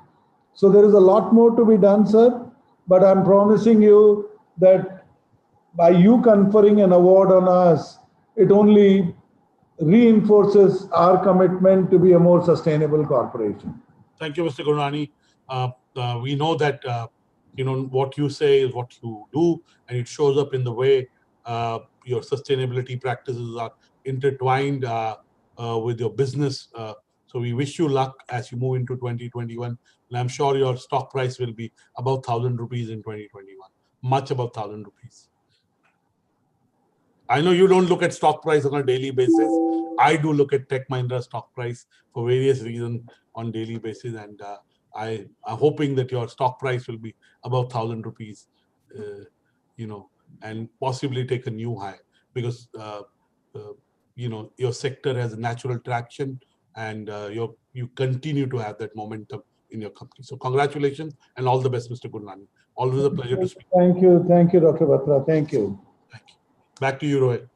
So there is a lot more to be done, sir, but I'm promising you that by you conferring an award on us, it only reinforces our commitment to be a more sustainable corporation. Thank you, Mr. Gurnani. We know that what you say is what you do, and it shows up in the way your sustainability practices are intertwined with your business. So we wish you luck as you move into 2021, and I'm sure your stock price will be above 1,000 rupees in 2021, much above 1,000 rupees. I know you don't look at stock price on a daily basis. I do look at Tech Mahindra stock price for various reasons on daily basis, and I'm hoping that your stock price will be above 1,000 rupees, and possibly take a new high, because your sector has natural traction, and you continue to have that momentum in your company. So congratulations and all the best, Mr. Gurnani. Always a pleasure to speak. Thank you, Dr. Batra. Thank you. Thank you. Back to you, Rohit.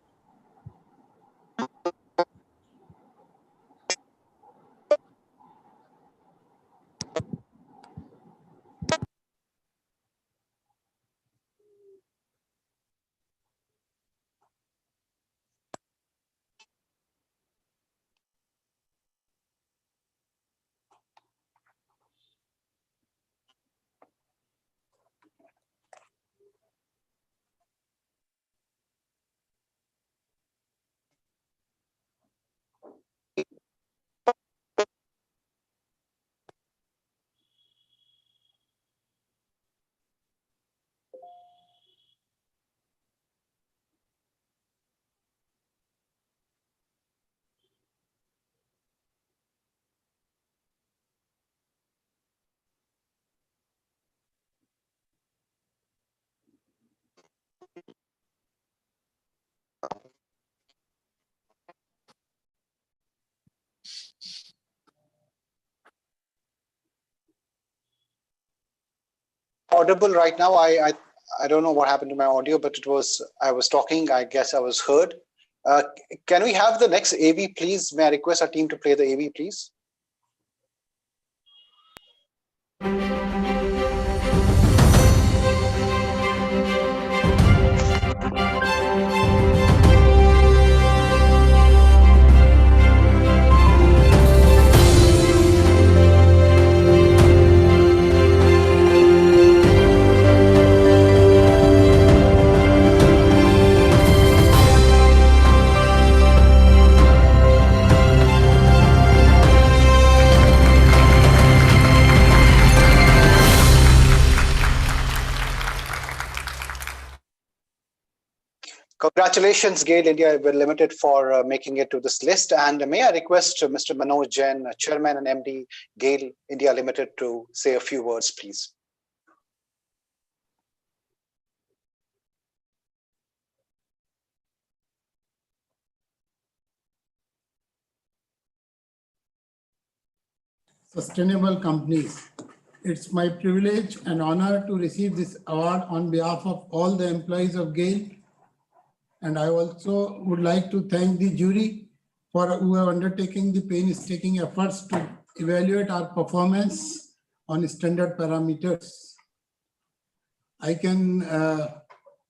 Audible right now. I don't know what happened to my audio, but I was talking. I guess I was heard. Can we have the next AV, please? May I request our team to play the AV, please? Congratulations, GAIL India Limited, for making it to this list. And may I request Mr. Manoj Jain, Chairman and MD, GAIL India Limited, to say a few words, please. sustainable companies. It's my privilege and honor to receive this award on behalf of all the employees of GAIL. And I also would like to thank the jury for who have undertaken the painstaking efforts to evaluate our performance on standard parameters. I can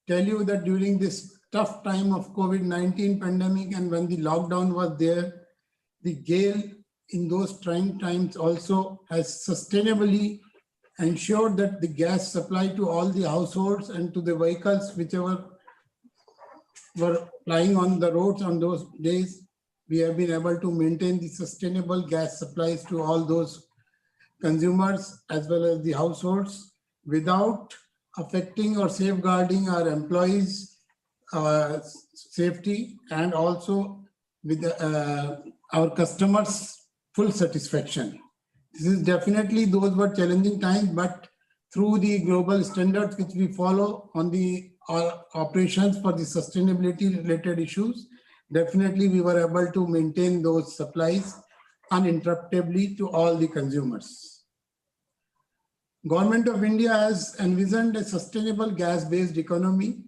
tell you that during this tough time of COVID-19 pandemic and when the lockdown was there, the GAIL in those trying times also has sustainably ensured that the gas supply to all the households and to the vehicles whichever were plying on the roads on those days, we have been able to maintain the sustainable gas supplies to all those consumers as well as the households without affecting or safeguarding our employees' safety and also with our customers' full satisfaction. This is definitely, those were challenging times, but through the global standards which we follow on the operations for the sustainability related issues, definitely we were able to maintain those supplies uninterruptedly to all the consumers. Government of India has envisioned a sustainable gas-based economy,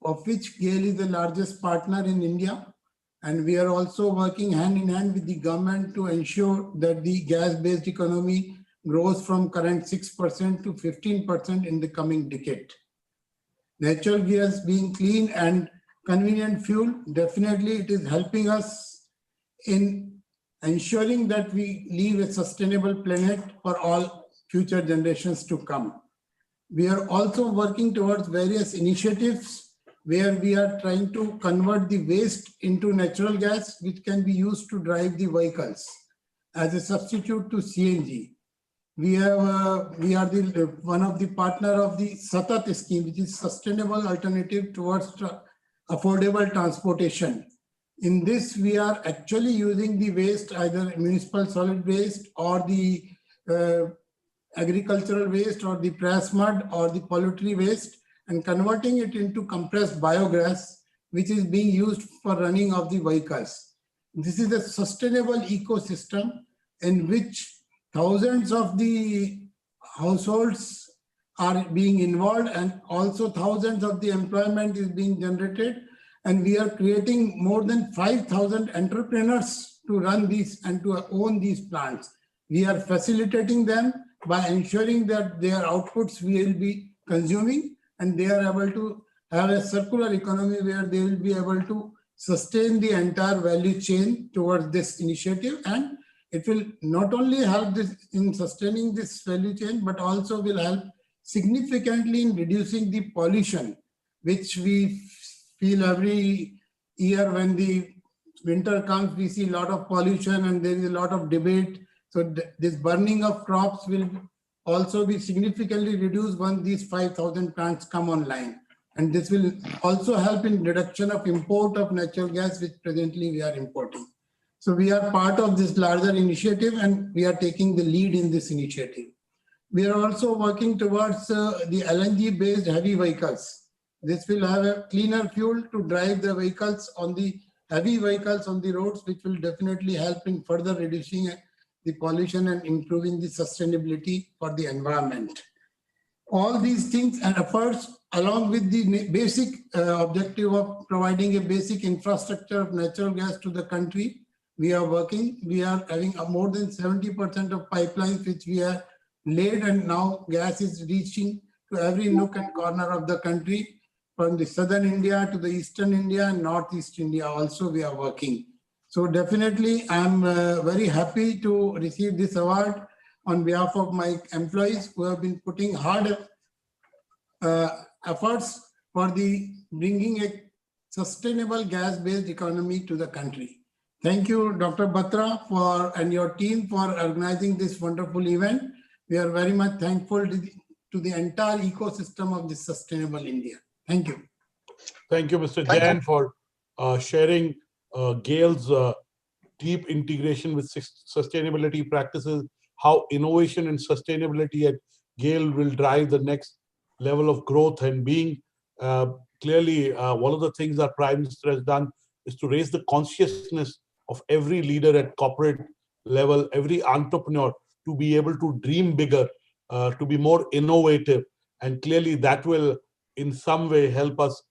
of which GAIL is the largest partner in India. And we are also working hand in hand with the government to ensure that the gas-based economy grows from current 6% to 15% in the coming decade. Natural gas being clean and convenient fuel, definitely it is helping us in ensuring that we leave a sustainable planet for all future generations to come. We are also working towards various initiatives where we are trying to convert the waste into natural gas, which can be used to drive the vehicles as a substitute to CNG. We are one of the partner of the SATAT scheme, which is Sustainable Alternative Towards Affordable Transportation. In this, we are actually using the waste, either municipal solid waste or the agricultural waste or the press mud or the poultry waste, and converting it into compressed biogas, which is being used for running of the vehicles. This is a sustainable ecosystem in which thousands of the households are being involved and also thousands of the employment is being generated. And we are creating more than 5,000 entrepreneurs to run these and to own these plants. We are facilitating them by ensuring that their outputs we will be consuming, and they are able to have a circular economy where they will be able to sustain the entire value chain towards this initiative. And it will not only help this in sustaining this value chain, but also will help significantly in reducing the pollution, which we feel every year when the winter comes, we see a lot of pollution and there is a lot of debate. So this burning of crops will also be significantly reduced once these 5,000 plants come online. And this will also help in reduction of import of natural gas, which presently we are importing. So we are part of this larger initiative and we are taking the lead in this initiative. We are also working towards the LNG-based heavy vehicles. This will have a cleaner fuel to drive the vehicles on the heavy vehicles on the roads, which will definitely help in further reducing the pollution and improving the sustainability for the environment. All these things and efforts, along with the basic objective of providing a basic infrastructure of natural gas to the country, we are working. We are having more than 70% of pipelines which we have laid, and now gas is reaching to every nook and corner of the country, from the southern India to the eastern India and northeast India also we are working. So definitely I'm very happy to receive this award on behalf of my employees who have been putting hard efforts for the bringing a sustainable gas-based economy to the country. Thank you, Dr. Batra, and your team for organizing this wonderful event. We are very much thankful to the entire ecosystem of this sustainable India. Thank you. Thank you, Mr. Jain, for sharing GAIL's deep integration with sustainability practices, how innovation and sustainability at GAIL will drive the next level of growth, and being clearly one of the things our Prime Minister has done is to raise the consciousness of every leader at corporate level, every entrepreneur, to be able to dream bigger, to be more innovative. And clearly that will in some way help us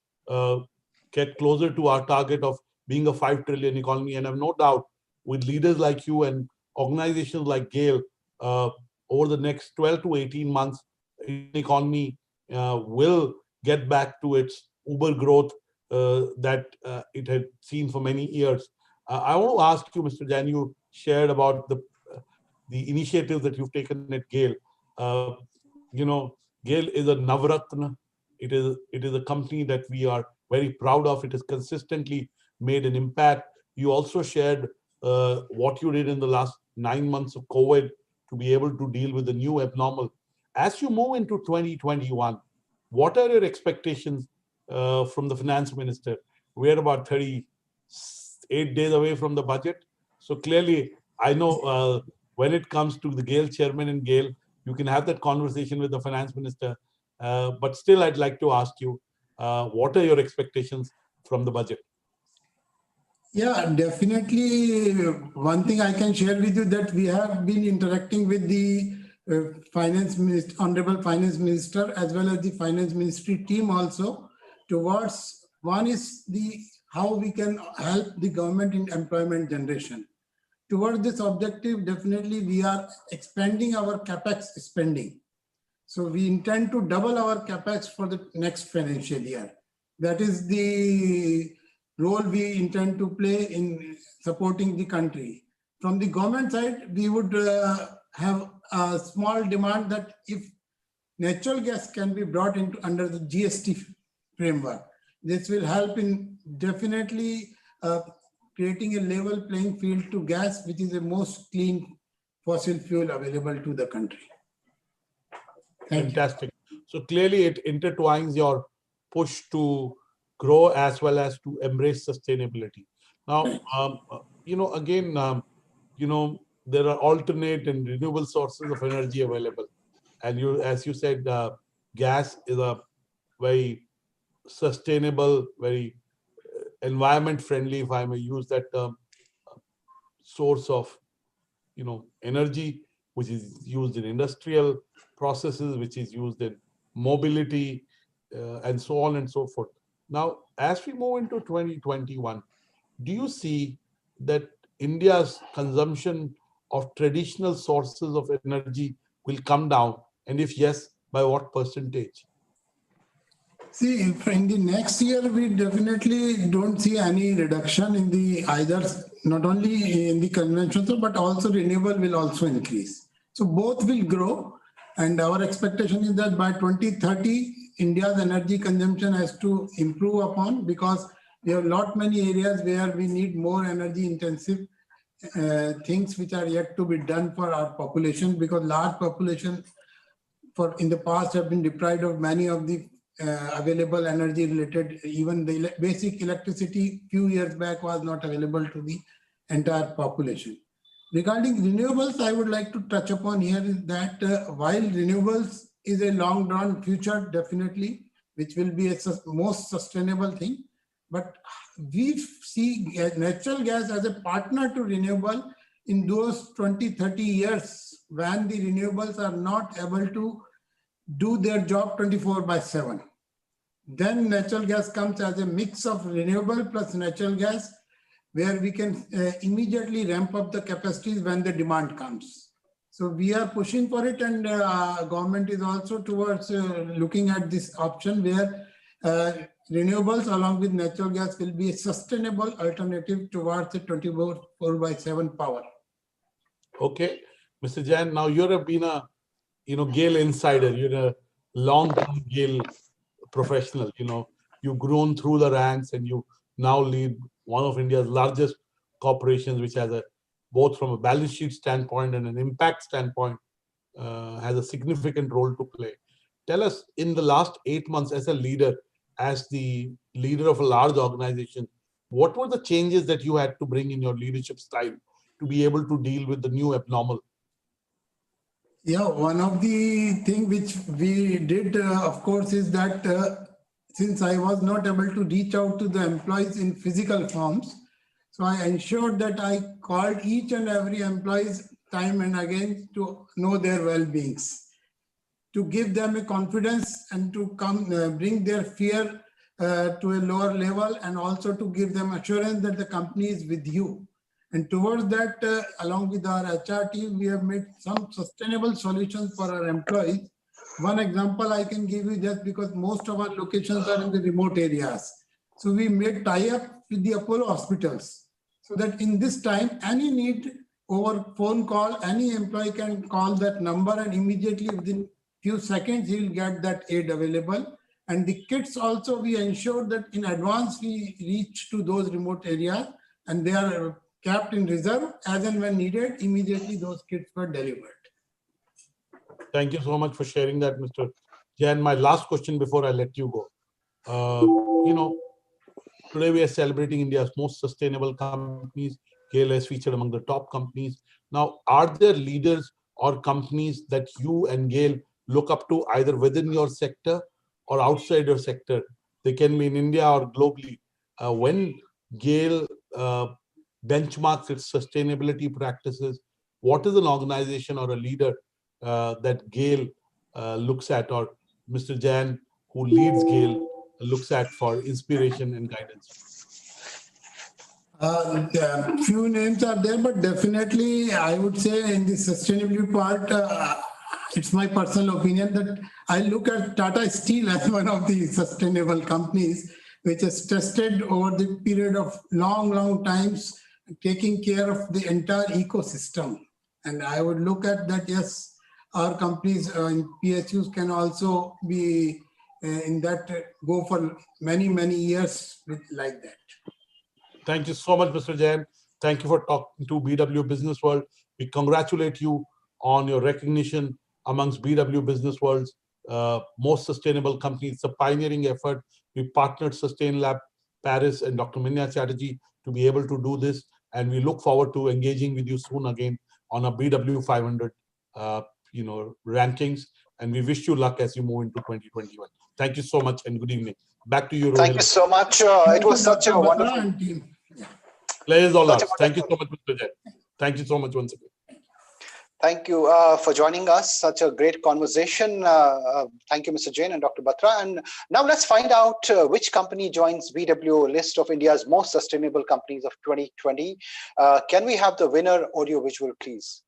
get closer to our target of being a 5 trillion economy. And I have no doubt with leaders like you and organizations like GAIL, over the next 12 to 18 months, Indian economy will get back to its uber growth that it had seen for many years. I want to ask you, Mr. Jain, you shared about the initiatives that you've taken at GAIL. GAIL is a Navratna. It is a company that we are very proud of. It has consistently made an impact. You also shared what you did in the last 9 months of COVID to be able to deal with the new abnormal. As you move into 2021, what are your expectations from the finance minister? We're about 38 days away from the budget. So clearly, I know when it comes to the GAIL chairman and GAIL, you can have that conversation with the finance minister. But still, I'd like to ask you, what are your expectations from the budget? Yeah, definitely. One thing I can share with you that we have been interacting with the finance minister, honorable finance minister, as well as the finance ministry team also towards one is how we can help the government in employment generation. Towards this objective, definitely we are expanding our capex spending. So we intend to double our capex for the next financial year. That is the role we intend to play in supporting the country. From the government side, we would have a small demand that if natural gas can be brought into under the GST framework, this will help in definitely creating a level playing field to gas, which is the most clean fossil fuel available to the country. Fantastic. So clearly it intertwines your push to grow as well as to embrace sustainability. Now, again, there are alternate and renewable sources of energy available. And as you said, gas is a very sustainable, very environment friendly, if I may use that term, source of, energy, which is used in industrial processes, which is used in mobility, and so on and so forth. Now, as we move into 2021, do you see that India's consumption of traditional sources of energy will come down? And if yes, by what percentage? See, in the next year, we definitely don't see any reduction in the either, not only in the conventional, but also renewable will also increase. So both will grow. And our expectation is that by 2030, India's energy consumption has to improve upon, because we have many areas where we need more energy intensive things which are yet to be done for our population, because large population in the past have been deprived of many of the available energy related, even the basic electricity few years back was not available to the entire population. Regarding renewables, I would like to touch upon here is that while renewables is a long drawn future, definitely, which will be a most sustainable thing, but we see natural gas as a partner to renewable in those 20-30 years when the renewables are not able to do their job 24/7. Then natural gas comes as a mix of renewable plus natural gas, where we can immediately ramp up the capacities when the demand comes. So we are pushing for it, and government is also towards looking at this option where renewables along with natural gas will be a sustainable alternative towards the 24/7 power. Okay, Mr. Jain, now you've been a GAIL insider. You're a long-term GAIL professional. You've grown through the ranks, and you now lead one of India's largest corporations, which has both from a balance sheet standpoint and an impact standpoint, has a significant role to play. Tell us, in the last 8 months as a leader, as the leader of a large organization, what were the changes that you had to bring in your leadership style to be able to deal with the new abnormal? Yeah, one of the things which we did, of course, is that since I was not able to reach out to the employees in physical forms, so I ensured that I called each and every employees time and again to know their well-beings, to give them a confidence and to bring their fear to a lower level, and also to give them assurance that the company is with you. And towards that, along with our HR team, we have made some sustainable solutions for our employees. One example I can give you, just because most of our locations are in the remote areas. So we made tie-up with the Apollo hospitals, so that in this time, any need over phone call, any employee can call that number, and immediately within few seconds, he will get that aid available. And the kits also, we ensure that in advance we reach to those remote areas, and they are kept in reserve. As and when needed, immediately those kits were delivered. Thank you so much for sharing that, Mr. Jain. My last question before I let you go. Today we are celebrating India's most sustainable companies. GAIL is featured among the top companies. Now, are there leaders or companies that you and GAIL look up to, either within your sector or outside your sector? They can be in India or globally. When GAIL benchmarks its sustainability practices, what is an organization or a leader that GAIL looks at, or Mr. Jain, who leads GAIL, looks at for inspiration and guidance? Few names are there, but definitely I would say in the sustainability part, it's my personal opinion that I look at Tata Steel as one of the sustainable companies, which has tested over the period of long times, taking care of the entire ecosystem. And I would look at that, yes, our companies in PSUs can also be in that, go for many years like that. Thank you so much, Mr. Jain. Thank you for talking to BW Businessworld. We congratulate you on your recognition amongst BW Businessworld's most sustainable companies. It's a pioneering effort. We partnered Sustain Lab Paris and Dr. Minya Chatterjee to be able to do this. And we look forward to engaging with you soon again on a BW 500 rankings. And we wish you luck as you move into 2021. Thank you so much and good evening. Back to you, Rohil. Thank you so much. It was such a wonderful... Pleasure all ours. Thank you so much, Mr. Jain. Thank you so much once again. Thank you for joining us. Such a great conversation. Thank you, Mr. Jain and Dr. Batra. And now let's find out which company joins BW list of India's most sustainable companies of 2020. Can we have the winner audio visual, please?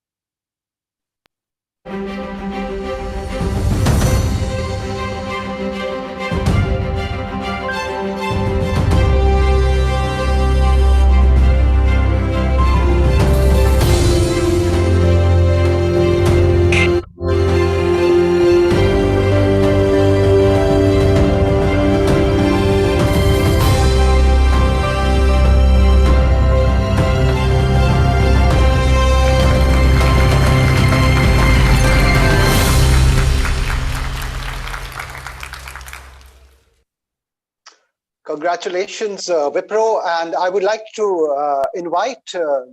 Congratulations, Wipro. And I would like to invite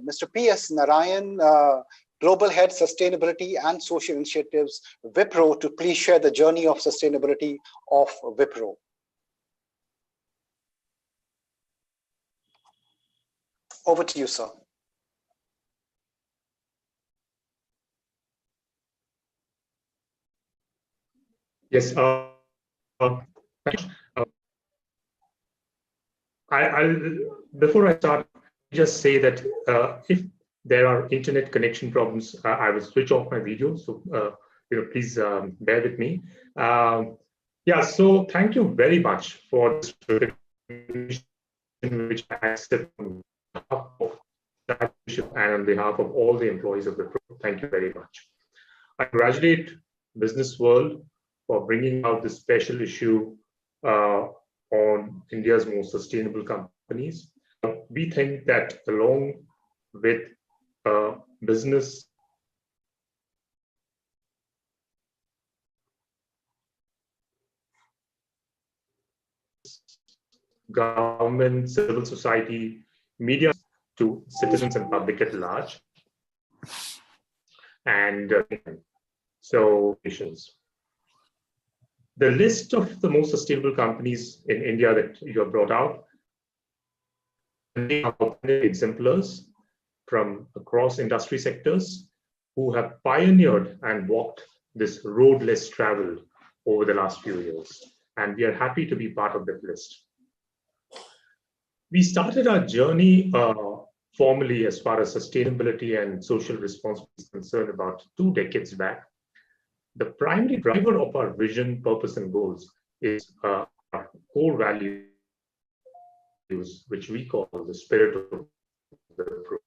Mr. P.S. Narayan, Global Head Sustainability and Social Initiatives, Wipro, to please share the journey of sustainability of Wipro. Over to you, sir. Yes. Before I start, just say that if there are internet connection problems, I will switch off my video. So please bear with me. So thank you very much for this recognition, which I accept on behalf of the leadership and on behalf of all the employees of the group. Thank you very much. I congratulate Businessworld for bringing out this special issue on India's most sustainable companies. We think that along with business, government, civil society, media, to citizens and public at large, and the list of the most sustainable companies in India that you have brought out, exemplars from across industry sectors, who have pioneered and walked this road less traveled over the last few years. And we are happy to be part of that list. We started our journey formally as far as sustainability and social responsibility is concerned about 2 decades back. The primary driver of our vision, purpose, and goals is our core values, which we call the spirit of the group.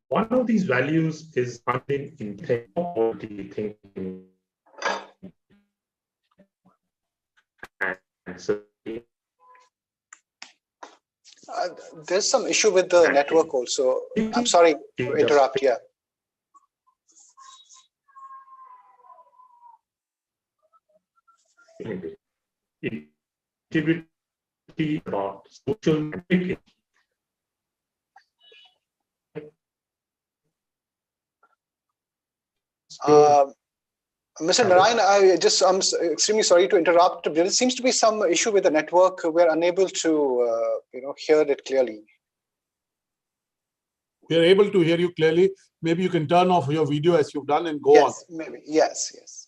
One of these values is in quality thinking and so there's some issue with the network also. I'm sorry to interrupt here. Integrity about social thinking. Mr. Narayan, I'm extremely sorry to interrupt. There seems to be some issue with the network. We're unable to, hear it clearly. We are able to hear you clearly. Maybe you can turn off your video as you've done and go on. Yes, maybe. Yes.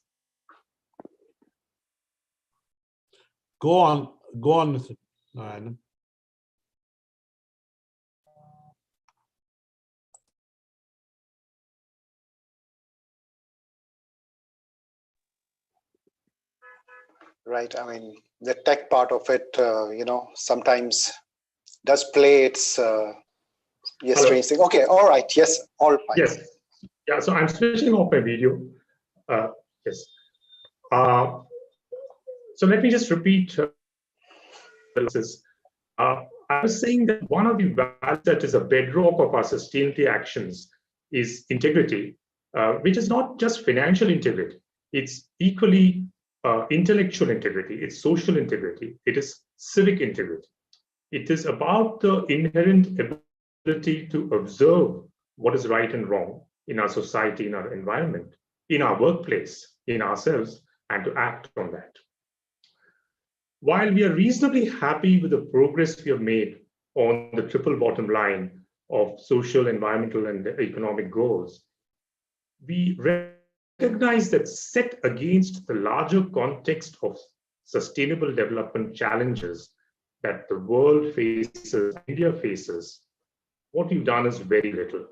Go on, Mr. Narayan. Right. I mean, the tech part of it, sometimes does play its strange thing. Okay. All right. Yes. All fine. Yes. Yeah. So I'm switching off my video. Yes. So let me just repeat. I was saying that one of the values that is a bedrock of our sustainability actions is integrity, which is not just financial integrity. It's equally intellectual integrity, it's social integrity, it is civic integrity. It is about the inherent ability to observe what is right and wrong in our society, in our environment, in our workplace, in ourselves, and to act on that. While we are reasonably happy with the progress we have made on the triple bottom line of social, environmental, and economic goals, we recognize that set against the larger context of sustainable development challenges that the world faces, India faces, what we've done is very little.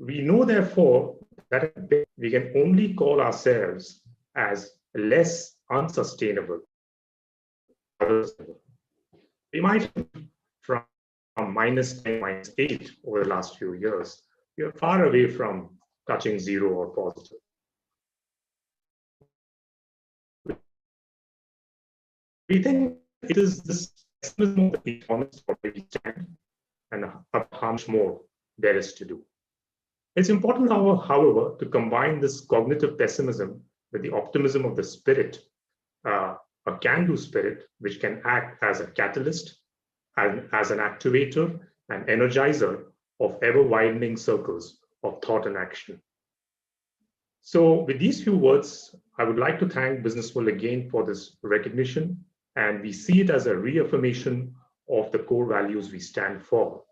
We know, therefore, that we can only call ourselves as less unsustainable. We might from -10, -8 over the last few years. We are far away from touching zero or positive. We think it is this pessimism that we honest where we stand and how much more there is to do. It's important, however, to combine this cognitive pessimism with the optimism of the spirit, a can-do spirit, which can act as a catalyst, as an activator and energizer of ever-widening circles of thought and action. So with these few words, I would like to thank Businessworld again for this recognition, and we see it as a reaffirmation of the core values we stand for.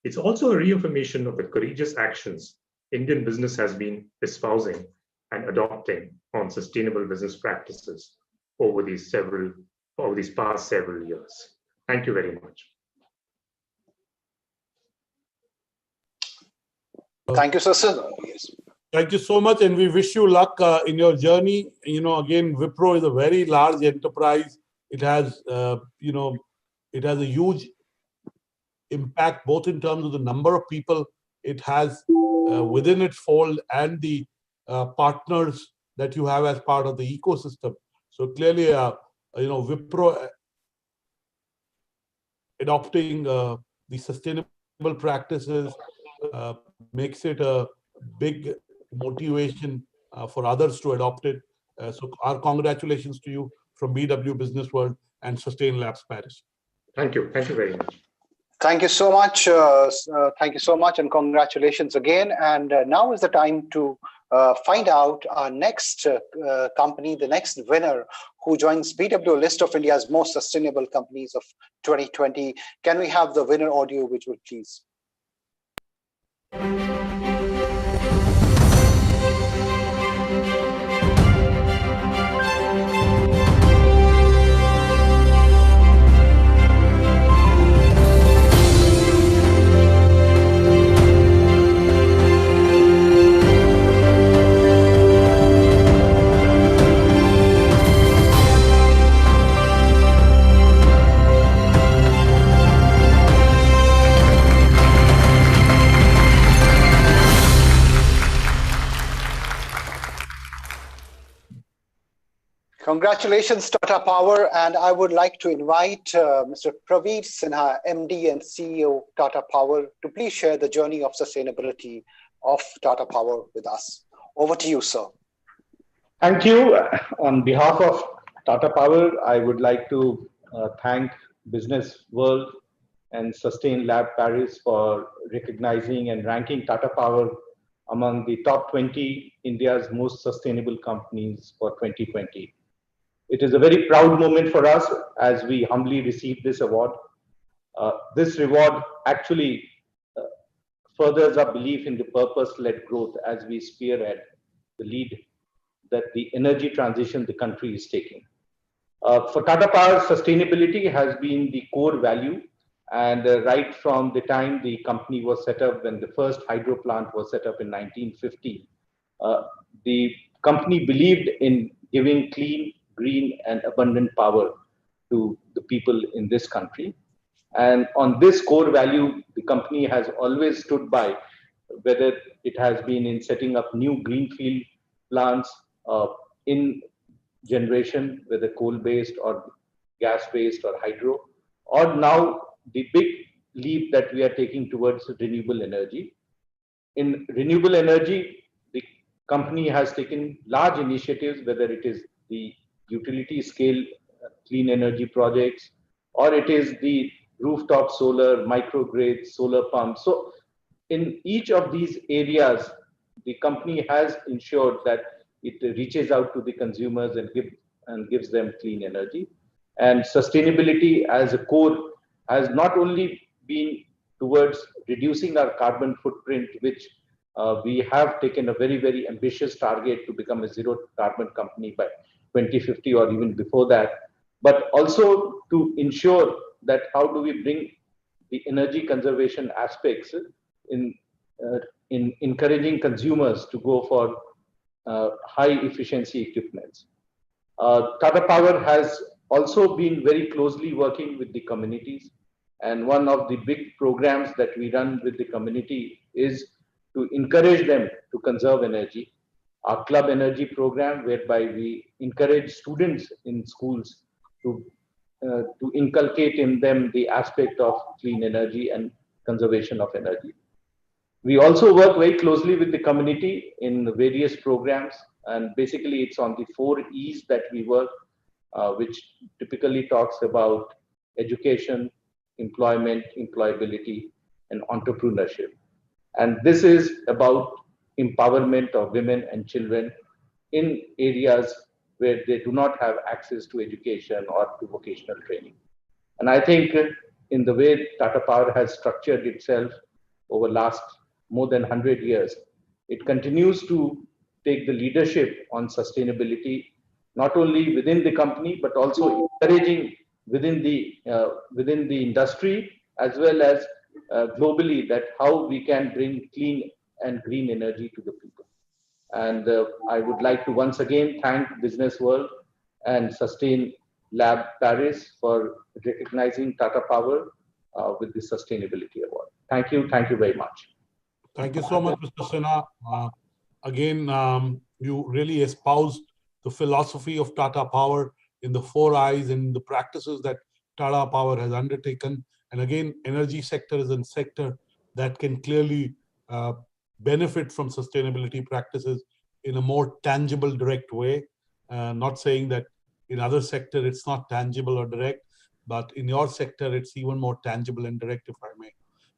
It's also a reaffirmation of the courageous actions Indian business has been espousing and adopting on sustainable business practices over these past several years. Thank you very much. Thank you, sir. Yes. Thank you so much, and we wish you luck in your journey. Again, Wipro is a very large enterprise. It has, it has a huge impact both in terms of the number of people it has within its fold and the partners that you have as part of the ecosystem. So clearly, Wipro adopting the sustainable practices makes it a big motivation for others to adopt it. So our congratulations to you from BW Businessworld and Sustain Labs Paris. Thank you. Thank you very much. Thank you so much. Thank you so much, and congratulations again. And now is the time to find out our next company, the next winner, who joins BW list of India's most sustainable companies of 2020. Can we have the winner audio visual, please? Congratulations, Tata Power. And I would like to invite Mr. Praveer Sinha, MD and CEO, Tata Power, to please share the journey of sustainability of Tata Power with us. Over to you, sir. Thank you. On behalf of Tata Power, I would like to thank Business World and Sustain Lab Paris for recognizing and ranking Tata Power among the top 20 India's most sustainable companies for 2020. It is a very proud moment for us as we humbly receive this award. This reward actually furthers our belief in the purpose-led growth as we spearhead the lead that the energy transition the country is taking. For Tata Power, sustainability has been the core value, and right from the time the company was set up, when the first hydro plant was set up in 1950, the company believed in giving clean, green, and abundant power to the people in this country. And on this core value, the company has always stood by, whether it has been in setting up new greenfield plants in generation, whether coal-based or gas-based or hydro, or now the big leap that we are taking towards renewable energy. In renewable energy, the company has taken large initiatives, whether it is the utility scale clean energy projects, or it is the rooftop solar, microgrid, solar pumps. So in each of these areas, the company has ensured that it reaches out to the consumers and gives them clean energy. And sustainability as a core has not only been towards reducing our carbon footprint, which we have taken a very, very ambitious target to become a zero carbon company by 2050 or even before that, but also to ensure that how do we bring the energy conservation aspects in encouraging consumers to go for high efficiency equipments. Tata Power has also been very closely working with the communities, and one of the big programs that we run with the community is to encourage them to conserve energy. Our club energy program, whereby we encourage students in schools to inculcate in them the aspect of clean energy and conservation of energy. We also work very closely with the community in various programs, and basically it's on the 4 E's that we work, which typically talks about education, employment, employability, and entrepreneurship. And this is about empowerment of women and children in areas where they do not have access to education or to vocational training. And I think in the way Tata Power has structured itself over last more than 100 years, it continues to take the leadership on sustainability, not only within the company, but also encouraging within the industry, as well as globally, that how we can bring clean and green energy to the people. And I would like to once again thank Business World and Sustain Lab Paris for recognizing Tata Power with the Sustainability Award. Thank you very much. Thank you so much, Mr. Sinha. Again, you really espoused the philosophy of Tata Power in the 4 I's and the practices that Tata Power has undertaken. And again, energy sector is a sector that can clearly benefit from sustainability practices in a more tangible, direct way. Not saying that in other sector it's not tangible or direct, but in your sector it's even more tangible and direct, if I may.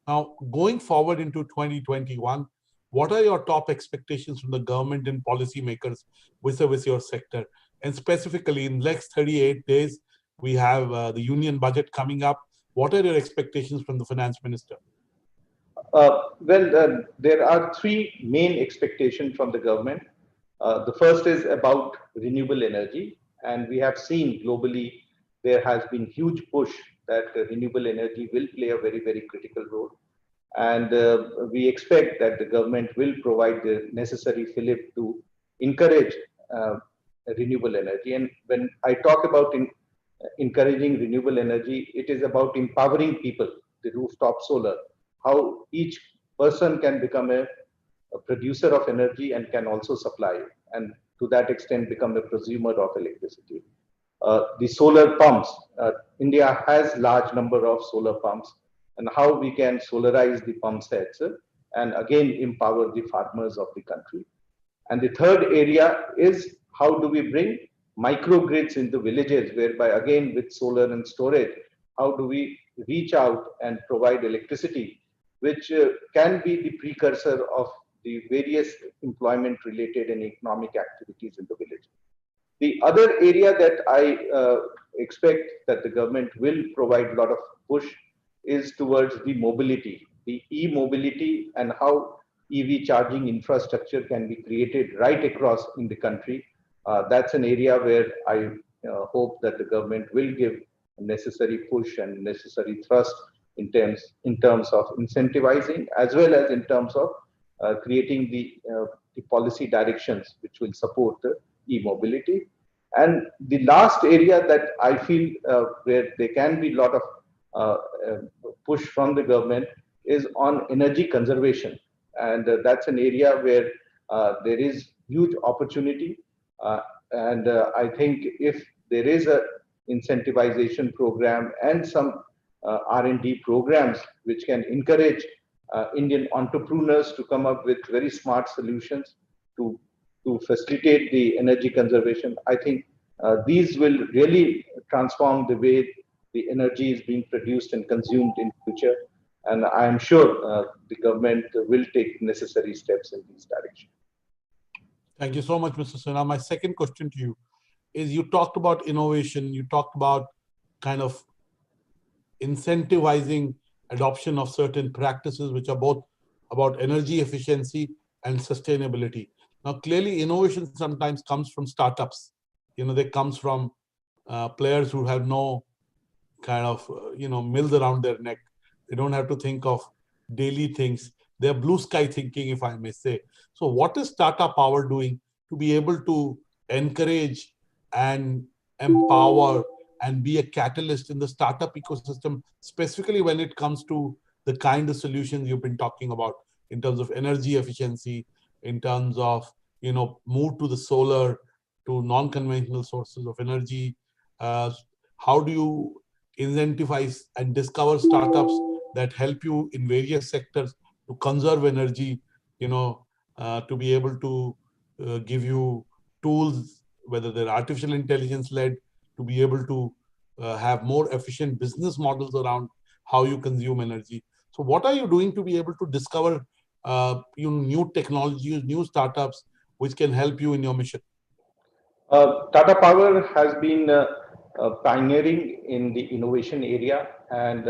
Now, going forward into 2021, what are your top expectations from the government and policymakers vis-a-vis your sector? And specifically, in the next 38 days, we have the union budget coming up. What are your expectations from the finance minister? There are three main expectations from the government. The first is about renewable energy, and we have seen globally there has been huge push that renewable energy will play a very, very critical role. And we expect that the government will provide the necessary fillip to encourage renewable energy. And when I talk about encouraging renewable energy, it is about empowering people, the rooftop solar, how each person can become a producer of energy and can also supply it, and to that extent become a consumer of electricity. The solar pumps, India has large number of solar pumps, and how we can solarize the pump sets and again empower the farmers of the country. And the third area is how do we bring microgrids into villages, whereby again with solar and storage, how do we reach out and provide electricity, which can be the precursor of the various employment related and economic activities in the village. The other area that I expect that the government will provide a lot of push is towards the mobility, the e-mobility, and how EV charging infrastructure can be created right across in the country. That's an area where I hope that the government will give necessary push and necessary thrust in terms of incentivizing, as well as in terms of creating the policy directions which will support the e-mobility. And the last area that I feel where there can be a lot of push from the government is on energy conservation. And that's an area where there is huge opportunity. And I think if there is a incentivization program and some R&D programs which can encourage Indian entrepreneurs to come up with very smart solutions to facilitate the energy conservation, I think these will really transform the way the energy is being produced and consumed in future. And I am sure the government will take necessary steps in this direction. Thank you so much, Mr. Sinha. My second question to you is, you talked about innovation, you talked about kind of incentivizing adoption of certain practices which are both about energy efficiency and sustainability. Now, clearly, innovation sometimes comes from startups. They comes from players who have no kind of, mills around their neck. They don't have to think of daily things. They're blue sky thinking, if I may say. So what is Tata Power doing to be able to encourage and empower and be a catalyst in the startup ecosystem, specifically when it comes to the kind of solutions you've been talking about in terms of energy efficiency, in terms of, move to the solar, to non-conventional sources of energy? How do you incentivize and discover startups that help you in various sectors to conserve energy, to be able to give you tools, whether they're artificial intelligence led, to be able to have more efficient business models around how you consume energy? So what are you doing to be able to discover new technologies, new startups, which can help you in your mission? Tata Power has been pioneering in the innovation area, and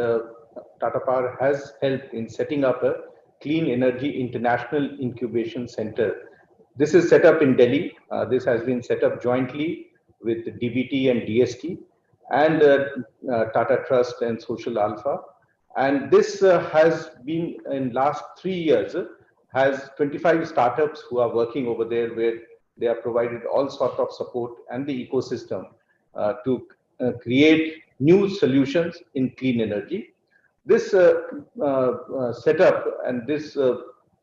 Tata Power has helped in setting up a Clean Energy International Incubation Center. This is set up in Delhi. This has been set up jointly with DBT and DST and Tata Trust and Social Alpha. And this has been, in last 3 years, has 25 startups who are working over there, where they are provided all sorts of support and the ecosystem to create new solutions in clean energy. This setup and this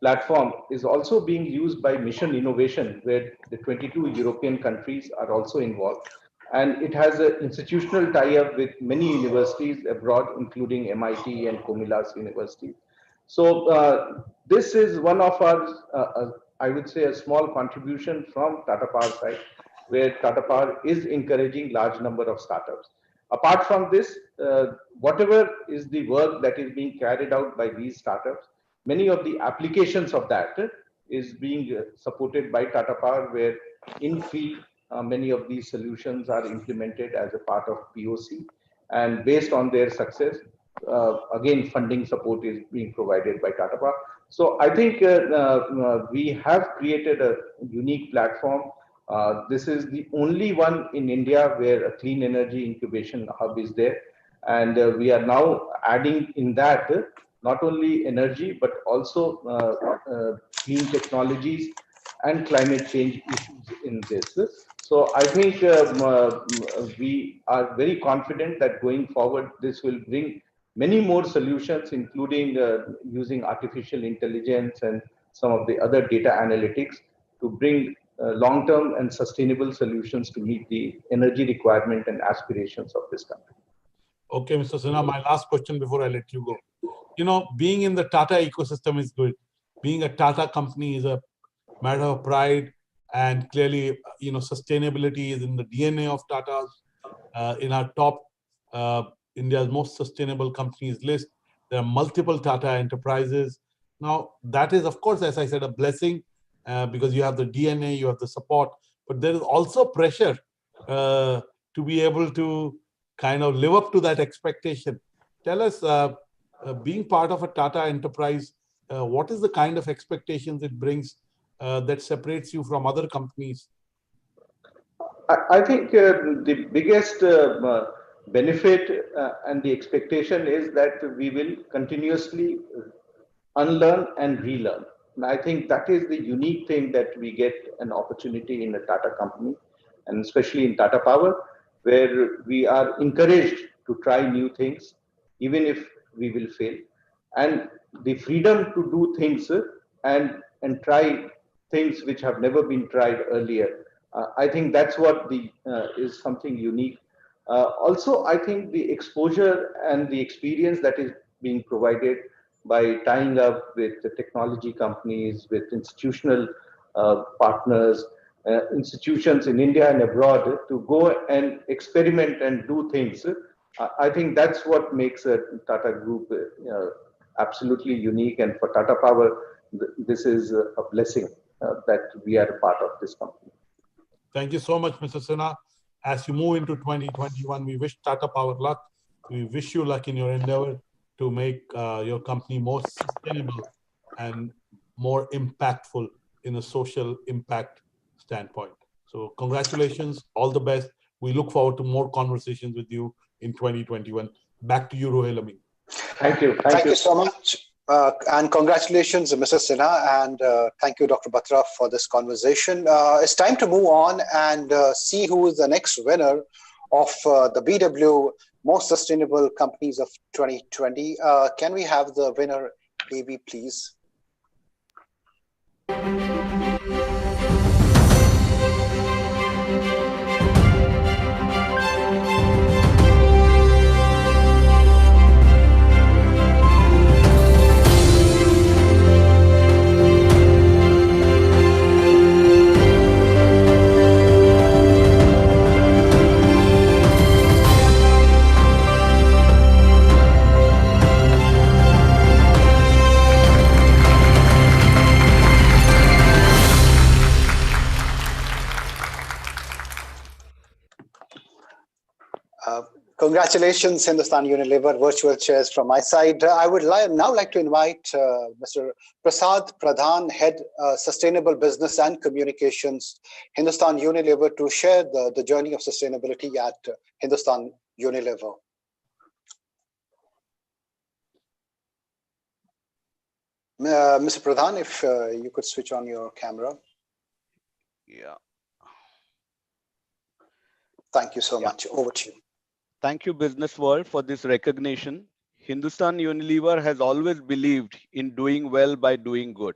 platform is also being used by Mission Innovation, where the 22 European countries are also involved. And it has an institutional tie-up with many universities abroad, including MIT and Comillas University. So this is one of our, I would say, a small contribution from Tata Power side, where Tata Power is encouraging large number of startups. Apart from this, whatever is the work that is being carried out by these startups, many of the applications of that is being supported by Tata Power, where in field many of these solutions are implemented as a part of POC, and based on their success, again funding support is being provided by Tata Power. So I think we have created a unique platform. This is the only one in India where a clean energy incubation hub is there. And we are now adding in that not only energy, but also clean technologies and climate change issues in this. So I think we are very confident that going forward, this will bring many more solutions, including using artificial intelligence and some of the other data analytics to bring long-term and sustainable solutions to meet the energy requirement and aspirations of this country. Okay, Mr. Sinha, my last question before I let you go. You know, being in the Tata ecosystem is good. Being a Tata company is a matter of pride, and clearly, you know, sustainability is in the DNA of Tata's. In our top India's most sustainable companies list, there are multiple Tata enterprises. Now, that is, of course, as I said, a blessing because you have the DNA, you have the support, but there is also pressure to be able to kind of live up to that expectation. Tell us, being part of a Tata enterprise, what is the kind of expectations it brings that separates you from other companies? I think the biggest benefit and the expectation is that we will continuously unlearn and relearn. And I think that is the unique thing that we get an opportunity in a Tata company, and especially in Tata Power, where we are encouraged to try new things, even if we will fail. And the freedom to do things and try things which have never been tried earlier. I think that's what is something unique. Also, I think the exposure and the experience that is being provided by tying up with the technology companies, with institutional partners, institutions in India and abroad to go and experiment and do things. I think that's what makes a Tata Group absolutely unique. And for Tata Power, this is a blessing that we are a part of this company. Thank you so much, Mr. Sinha. As you move into 2021, we wish Tata Power luck. We wish you luck in your endeavor to make your company more sustainable and more impactful in a social impact standpoint. So congratulations, all the best. We look forward to more conversations with you in 2021. Back to you, Ruhail Amin. Thank you. Thank you so much. And congratulations, Mr. Sinha, and thank you, Dr. Batra, for this conversation. It's time to move on and see who is the next winner of the BW Most Sustainable Companies of 2020. Can we have the winner, AB, please? Congratulations, Hindustan Unilever. Virtual chairs from my side. I would now like to invite Mr. Prasad Pradhan, Head Sustainable Business and Communications, Hindustan Unilever, to share the journey of sustainability at Hindustan Unilever. Mr. Pradhan, if you could switch on your camera. Yeah. Thank you so much. Over to you. Thank you, Businessworld, for this recognition. Hindustan Unilever has always believed in doing well by doing good.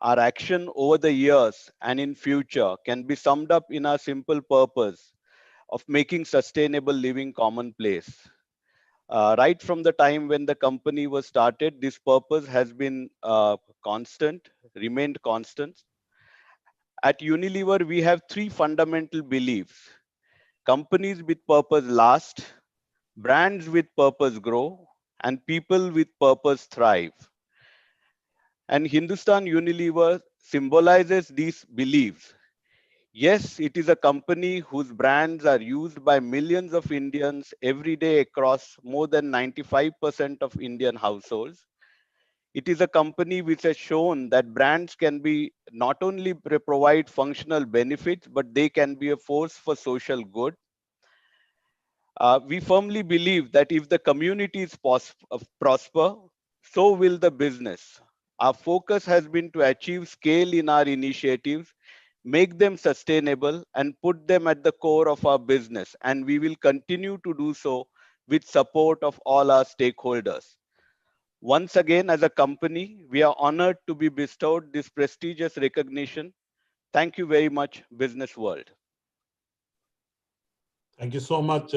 Our action over the years and in future can be summed up in our simple purpose of making sustainable living commonplace. Right from the time when the company was started, this purpose has been constant, remained constant. At Unilever, we have three fundamental beliefs. Companies with purpose last, brands with purpose grow, and people with purpose thrive. And Hindustan Unilever symbolizes these beliefs. Yes, it is a company whose brands are used by millions of Indians every day across more than 95% of Indian households. It is a company which has shown that brands can be not only provide functional benefits, but they can be a force for social good. We firmly believe that if the communities prosper, so will the business. Our focus has been to achieve scale in our initiatives, make them sustainable, and put them at the core of our business. And we will continue to do so with support of all our stakeholders. Once again, as a company, we are honored to be bestowed this prestigious recognition. Thank you very much, Business World. Thank you so much,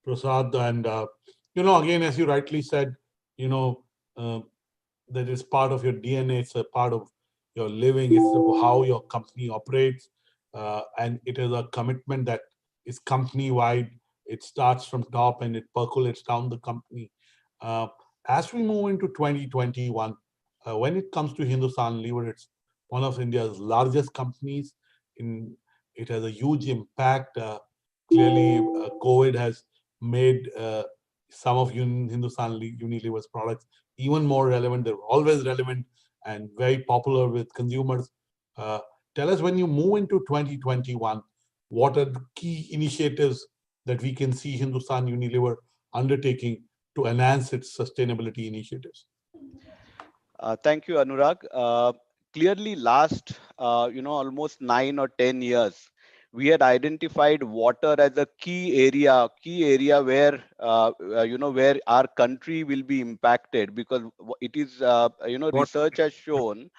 Prasad. And, again, as you rightly said, uh, that is part of your DNA. It's a part of your living. It's how your company operates. And it is a commitment that is company-wide. It starts from top and it percolates down the company. As we move into 2021, when it comes to Hindustan Lever, it's one of India's largest companies. It has a huge impact. Clearly, COVID has made some of Hindustan Unilever's products even more relevant. They're always relevant and very popular with consumers. Tell us, when you move into 2021, what are the key initiatives that we can see Hindustan Unilever undertaking to enhance its sustainability initiatives? Thank you, Anurag. Clearly, last almost 9 or 10 years, we had identified water as a key area where where our country will be impacted, because it is research has shown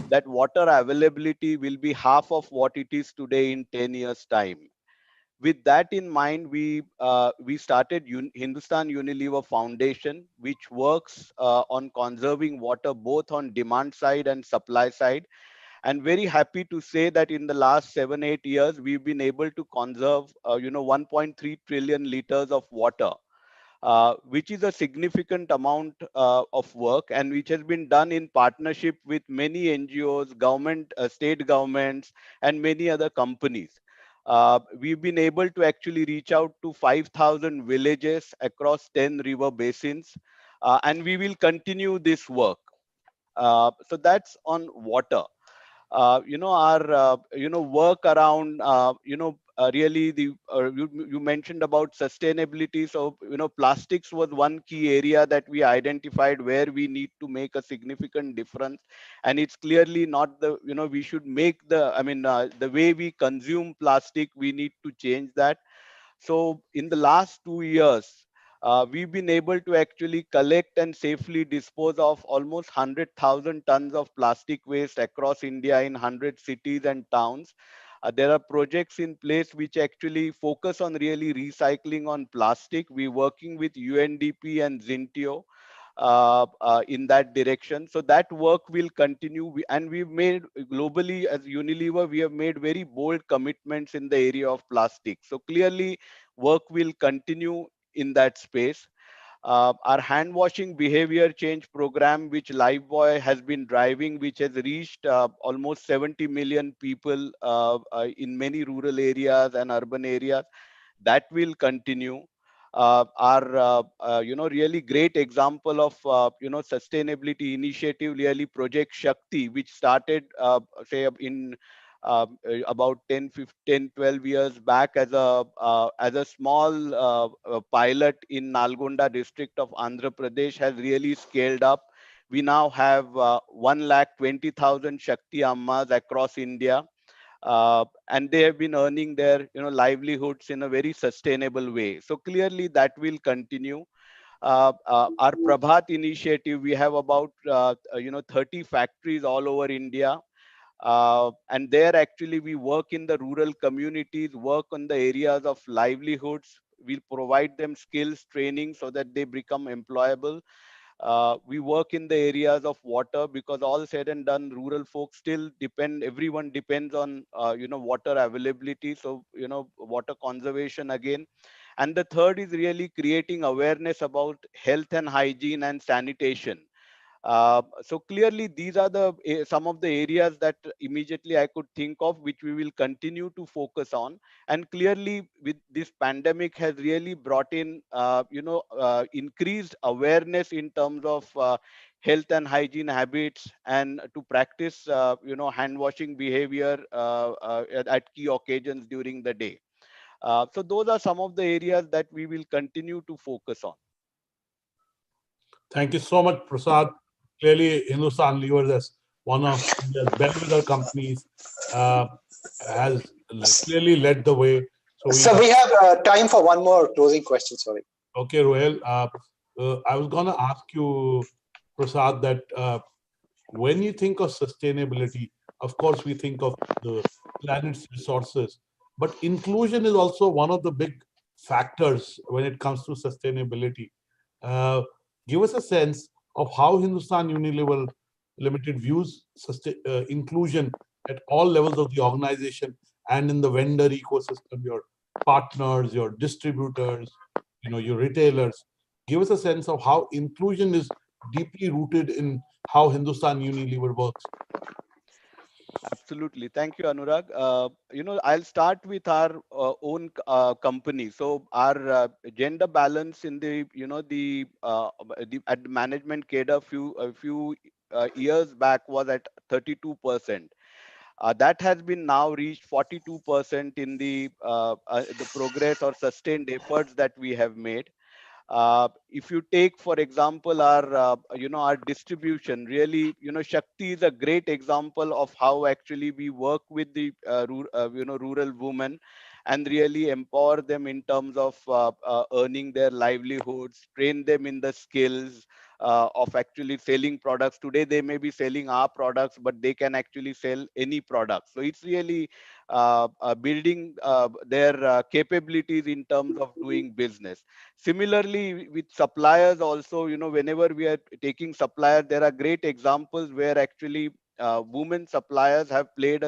that water availability will be half of what it is today in 10 years time. With that in mind, we started Hindustan Unilever Foundation, which works on conserving water both on demand side and supply side. And very happy to say that in the last 7-8 years, we've been able to conserve 1.3 trillion liters of water, which is a significant amount of work, and which has been done in partnership with many NGOs, government, state governments, and many other companies. We've been able to actually reach out to 5,000 villages across 10 river basins, and we will continue this work. So that's on water. Our work around really you mentioned about sustainability. So plastics was one key area that we identified where we need to make a significant difference, and it's clearly not the we should make the way we consume plastic, we need to change that. So in the last 2 years, we've been able to actually collect and safely dispose of almost 100,000 tons of plastic waste across India in 100 cities and towns. There are projects in place which actually focus on really recycling on plastic. We're working with UNDP and Zintio in that direction. So that work will continue. And we've made globally as Unilever, we have made very bold commitments in the area of plastic. So clearly work will continue in that space. Our hand washing behavior change program, which Lifebuoy has been driving, which has reached almost 70 million people in many rural areas and urban areas, that will continue. Our really great example of sustainability initiative, really Project Shakti, which started say in about 10 15 12 years back as a small pilot in Nalgonda district of Andhra Pradesh, has really scaled up. We now have 1,20,000 Shakti Ammas across India, and they have been earning their livelihoods in a very sustainable way. So clearly that will continue. Our Prabhat initiative, we have about 30 factories all over India, and there actually we work in the rural communities, work on the areas of livelihoods. We'll provide them skills training so that they become employable. We work in the areas of water, because all said and done, rural folks still depend, everyone depends on water availability. So water conservation again. And the third is really creating awareness about health and hygiene and sanitation. So clearly, these are the some of the areas that immediately I could think of, which we will continue to focus on. And clearly, with this pandemic, has really brought in, increased awareness in terms of health and hygiene habits, and to practice, hand washing behavior at key occasions during the day. So those are some of the areas that we will continue to focus on. Thank you so much, Prasad. Clearly, Hindustan Lever, as one of India's bellwether companies, has clearly led the way. So we have time for one more closing question. Sorry. Okay, Rohel. I was going to ask you, Prasad, that when you think of sustainability, of course, we think of the planet's resources, but inclusion is also one of the big factors when it comes to sustainability. Give us a sense of how Hindustan Unilever Limited views inclusion at all levels of the organization and in the vendor ecosystem, your partners, your distributors, your retailers. Give us a sense of how inclusion is deeply rooted in how Hindustan Unilever works. Absolutely. Thank you, Anurag. I'll start with our own company. So our gender balance in the, at the management cadre a few years back was at 32%. That has been now reached 42% in the progress or sustained efforts that we have made. If you take, for example, our distribution, really, Shakti is a great example of how actually we work with the rural women and really empower them in terms of earning their livelihoods, train them in the skills of actually selling products. Today they may be selling our products, but they can actually sell any product. So it's really building their capabilities in terms of doing business. Similarly, with suppliers also, whenever we are taking suppliers, there are great examples where actually women suppliers have made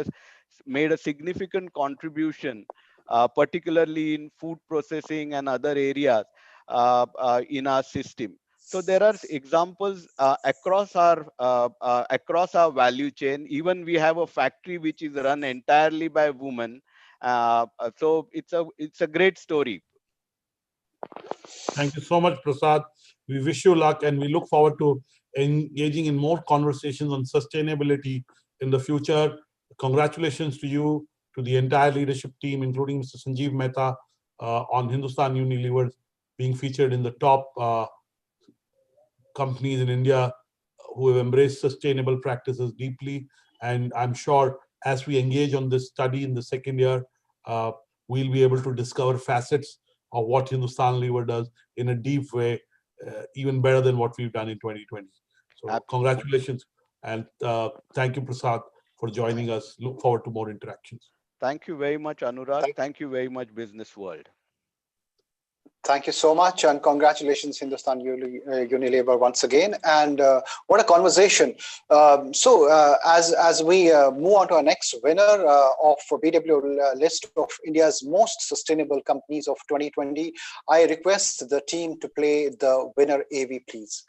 a significant contribution, particularly in food processing and other areas in our system. So there are examples across our value chain. Even we have a factory which is run entirely by women. So it's a great story. Thank you so much, Prasad. We wish you luck, and we look forward to engaging in more conversations on sustainability in the future. Congratulations to you, to the entire leadership team, including Mr. Sanjeev Mehta, on Hindustan Unilever being featured in the top companies in India who have embraced sustainable practices deeply. And I'm sure as we engage on this study in the second year, we'll be able to discover facets of what Hindustan Unilever does in a deep way, even better than what we've done in 2020. So absolutely. Congratulations, and thank you, Prasad, for joining us. Look forward to more interactions. Thank you very much, Anurag. Thank you very much, Businessworld. Thank you so much, and congratulations, Hindustan Unilever, once again. And what a conversation! As we move on to our next winner of BW list of India's most sustainable companies of 2020, I request the team to play the winner AV, please.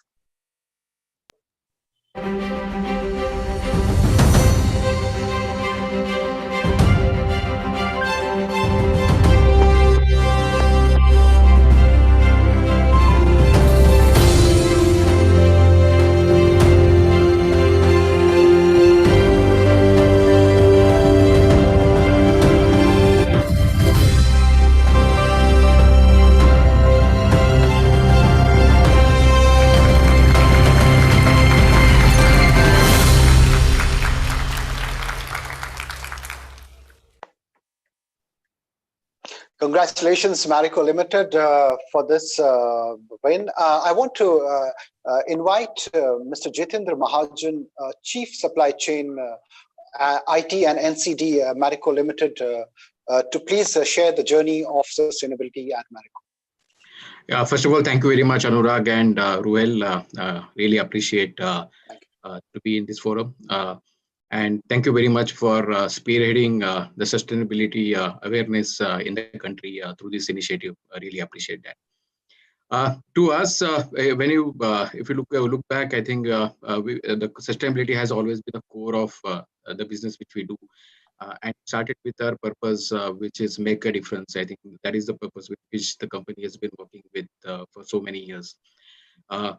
Congratulations, Marico Limited, for this win. I want to invite Mr. Jitendra Mahajan, Chief Supply Chain IT and NCD Marico Limited, to please share the journey of sustainability at Marico. Yeah, first of all, thank you very much, Anurag and Ruel. Really appreciate to be in this forum. And thank you very much for spearheading the sustainability awareness in the country through this initiative. I really appreciate that. To us, if you look back, I think the sustainability has always been the core of the business which we do, and started with our purpose, which is make a difference. I think that is the purpose with which the company has been working with for so many years.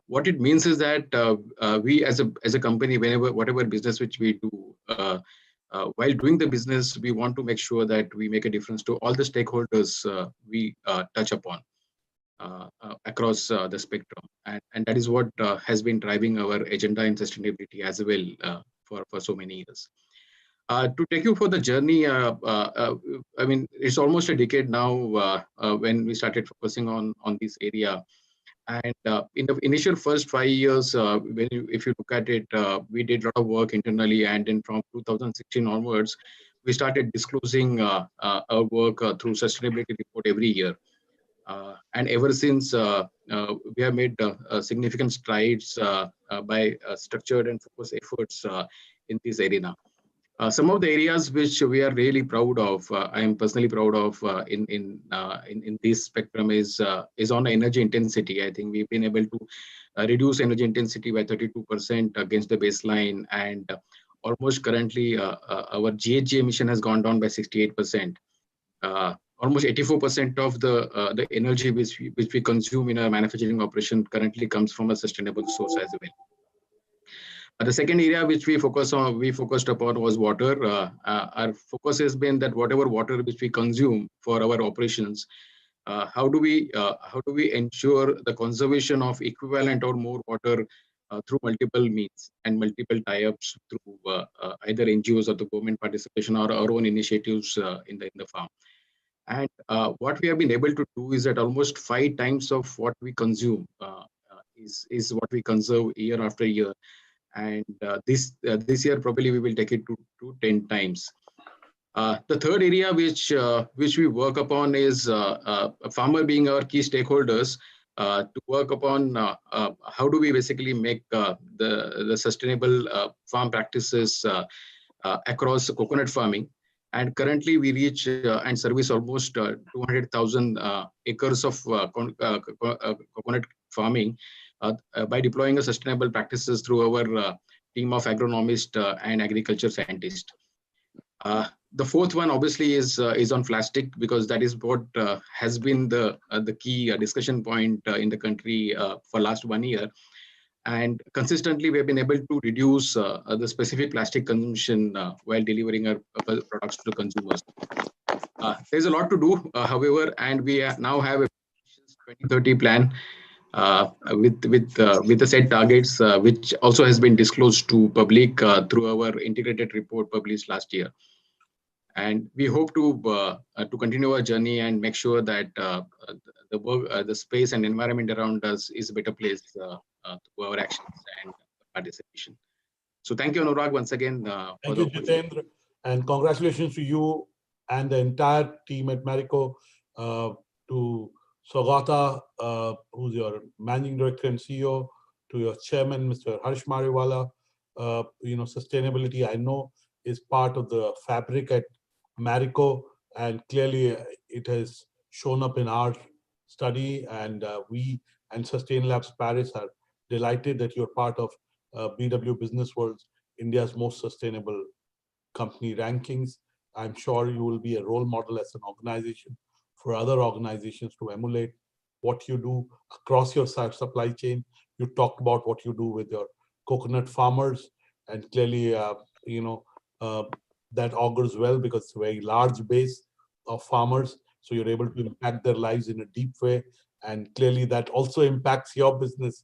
What it means is that we as a company, whatever business which we do, while doing the business, we want to make sure that we make a difference to all the stakeholders we touch upon across the spectrum, and that is what has been driving our agenda in sustainability as well for so many years. To take you for the journey, I mean, it's almost a decade now when we started focusing on this area. And in the initial first 5 years, if you look at it, we did a lot of work internally, and then from 2016 onwards, we started disclosing our work through sustainability report every year. And ever since, we have made significant strides by structured and focused efforts in this arena. Some of the areas which we are really proud of, I am personally proud of in this spectrum is on energy intensity. I think we've been able to reduce energy intensity by 32% against the baseline, and almost currently our GHG emission has gone down by 68%. Almost 84% of the energy which we consume in our manufacturing operation currently comes from a sustainable source as well. The second area which we focused upon was water. Our focus has been that whatever water which we consume for our operations, how do we ensure the conservation of equivalent or more water through multiple means and multiple tie-ups through either NGOs or the government participation or our own initiatives in the farm. And what we have been able to do is that almost 5 times of what we consume is what we conserve year after year. And this year probably we will take it to 10 times. The third area which we work upon is a farmer being our key stakeholders to work upon how do we basically make the sustainable farm practices across coconut farming. And currently we reach and service almost 200,000 acres of coconut farming by deploying a sustainable practices through our team of agronomists and agriculture scientists. The fourth one obviously is on plastic, because that is what has been the key discussion point in the country for last 1 year. And consistently, we have been able to reduce the specific plastic consumption while delivering our products to consumers. There's a lot to do, however, and we now have a 2030 plan with the set targets, which also has been disclosed to public through our integrated report published last year. And we hope to continue our journey and make sure that the space and environment around us is a better place through our actions and participation. So thank you, Anurag, once again. Thank you, Jitendra, and congratulations to you and the entire team at Marico, to Saugata, who's your managing director and CEO, to your chairman, Mr. Harsh Mariwala. Sustainability, I know, is part of the fabric at Marico, and clearly it has shown up in our study, and we and Sustain Labs Paris are delighted that you're part of BW Businessworld's India's most sustainable company rankings. I'm sure you will be a role model as an organization for other organizations to emulate what you do across your supply chain. You talked about what you do with your coconut farmers, and clearly, that augurs well, because it's a very large base of farmers. So you're able to impact their lives in a deep way. And clearly that also impacts your business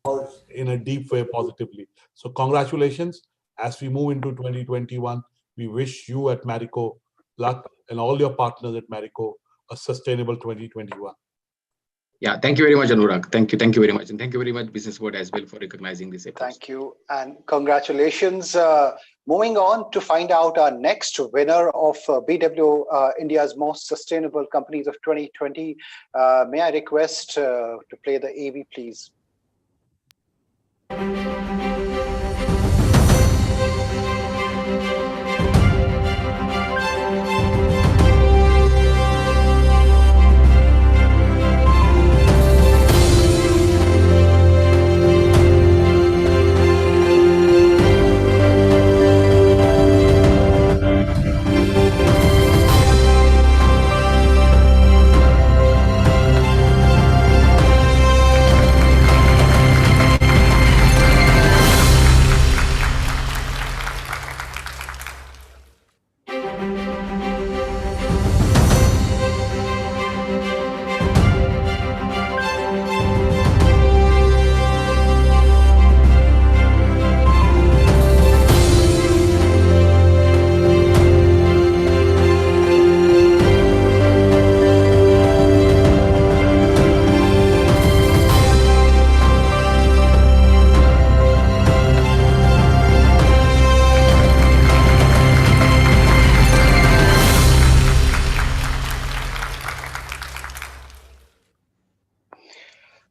in a deep way positively. So congratulations. As we move into 2021, we wish you at Marico luck, and all your partners at Marico a sustainable 2021. Yeah, thank you very much, Anurag. Thank you very much. And thank you very much, Businessworld, as well, for recognizing this efforts. Thank you and congratulations. Moving on to find out our next winner of BW India's Most Sustainable Companies of 2020. May I request to play the AV, please?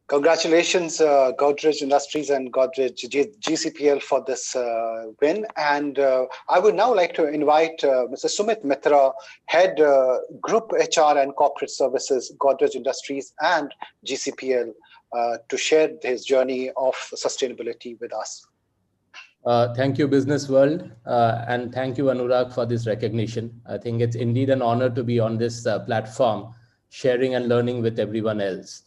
Congratulations, Godrej Industries and Godrej GCPL for this win. And I would now like to invite Mr. Sumit Mitra, Head Group HR and Corporate Services, Godrej Industries and GCPL, to share his journey of sustainability with us. Thank you, Businessworld, and thank you, Anurag, for this recognition. I think it's indeed an honor to be on this platform, sharing and learning with everyone else.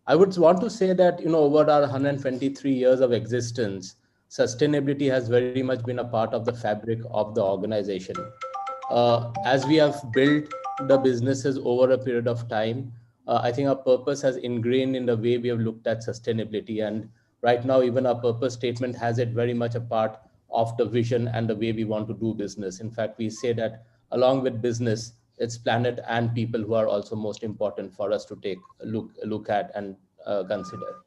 I would want to say that, over our 123 years of existence, sustainability has very much been a part of the fabric of the organization. As we have built the businesses over a period of time, I think our purpose has ingrained in the way we have looked at sustainability. And right now, even our purpose statement has it very much a part of the vision and the way we want to do business. In fact, we say that along with business, it's planet and people who are also most important for us to take a look at and consider.